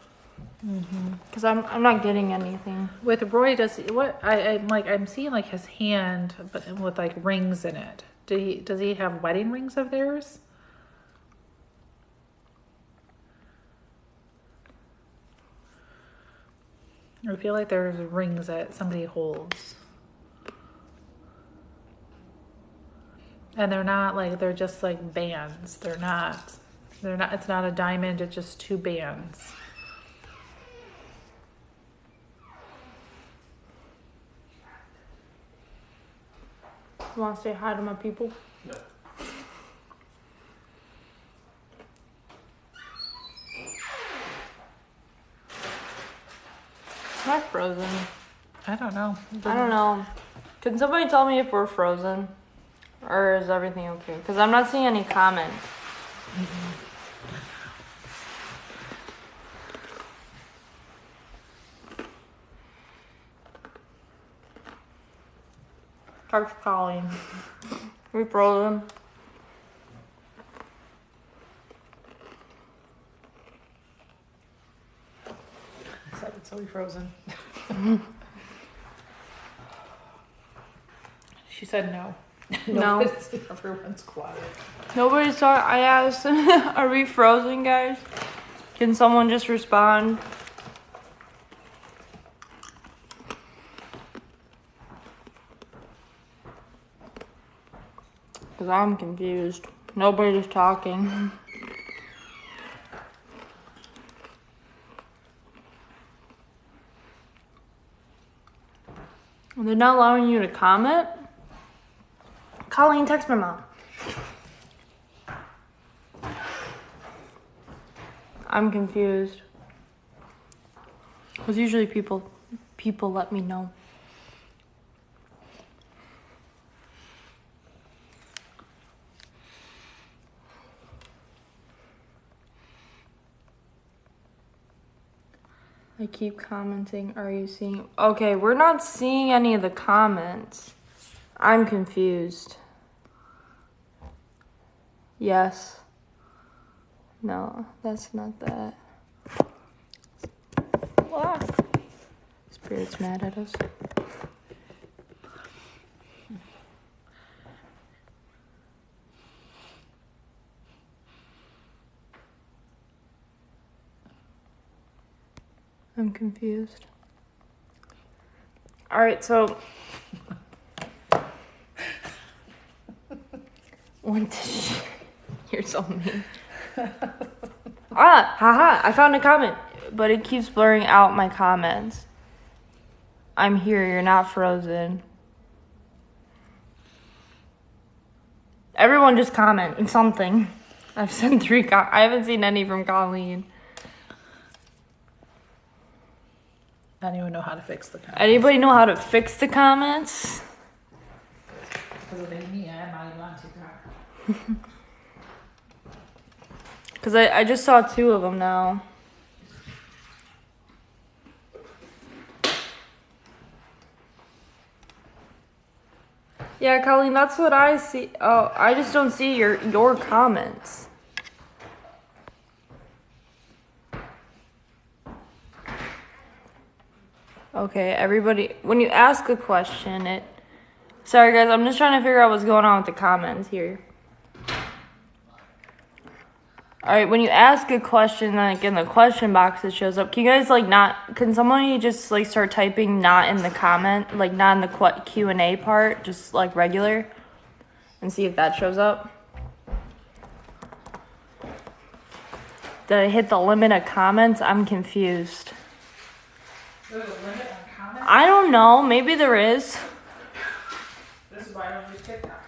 Because I'm not getting anything. With Roy, I'm seeing like his hand, but with like rings in it. Does he have wedding rings of theirs? I feel like there's rings that somebody holds. And they're not like, they're just like bands. They're not, it's not a diamond, it's just two bands. You want to say hi to my people? No. Am I frozen? I don't know. I don't know. Can somebody tell me if we're frozen? Or is everything okay? Because I'm not seeing any comments. Starts calling. We frozen. I said it's already frozen. She said no. No. Everyone's quiet. Nobody saw. I asked, are we frozen, guys? Can someone just respond? Because I'm confused. Nobody's talking. They're not allowing you to comment? Colleen, text my mom. I'm confused. Because usually people let me know. I keep commenting. Are you seeing? Okay, we're not seeing any of the comments. I'm confused. Yes. No, that's not that. What? Spirit's mad at us. I'm confused. All right, so you're so mean. Haha, I found a comment, but it keeps blurring out my comments. I'm here, you're not frozen. Everyone just comment something. I've sent 3 I haven't seen any from Colleen. I don't even know how to fix the comments. Anybody know how to fix the comments? Because of me, I'm not even on TikTok. Because I just saw 2 of them now. Yeah, Colleen, that's what I see. Oh, I just don't see your comments. Okay, everybody, when you ask a question, sorry guys, I'm just trying to figure out what's going on with the comments here. Alright, when you ask a question, like in the question box it shows up, can you guys can somebody just start typing not in the comment, not in the Q&A part, just regular, and see if that shows up? Did I hit the limit of comments? I'm confused. There's a limit on comments? I don't know. Maybe there is. This is why I don't use TikTok.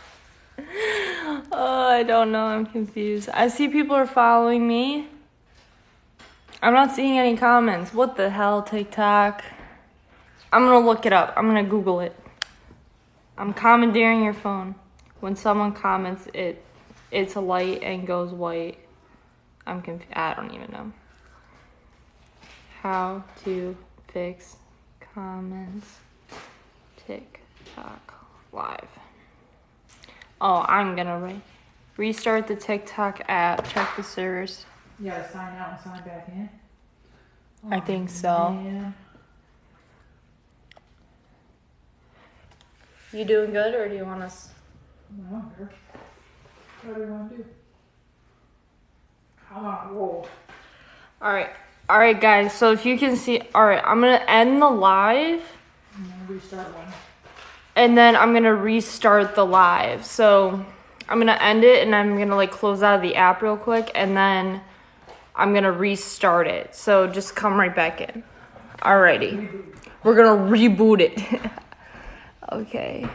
Oh, I don't know. I'm confused. I see people are following me. I'm not seeing any comments. What the hell, TikTok? I'm gonna look it up. I'm gonna Google it. I'm commandeering your phone. When someone comments, it's a light and goes white. I'm confused. I don't even know. How to fix comments TikTok live. Oh, I'm gonna restart the TikTok app. Check the servers. You gotta sign out and sign back in? I think so. Man. You doing good, or do you want us? I don't care. What do you want to do? I'm on a roll. All right, guys. So if you can see, all right, I'm gonna end the live, I'm gonna restart one. and then I'm gonna restart the live. So I'm gonna end it, and I'm gonna like close out of the app real quick, and then I'm gonna restart it. So just come right back in. Alrighty, we're gonna reboot it. Okay.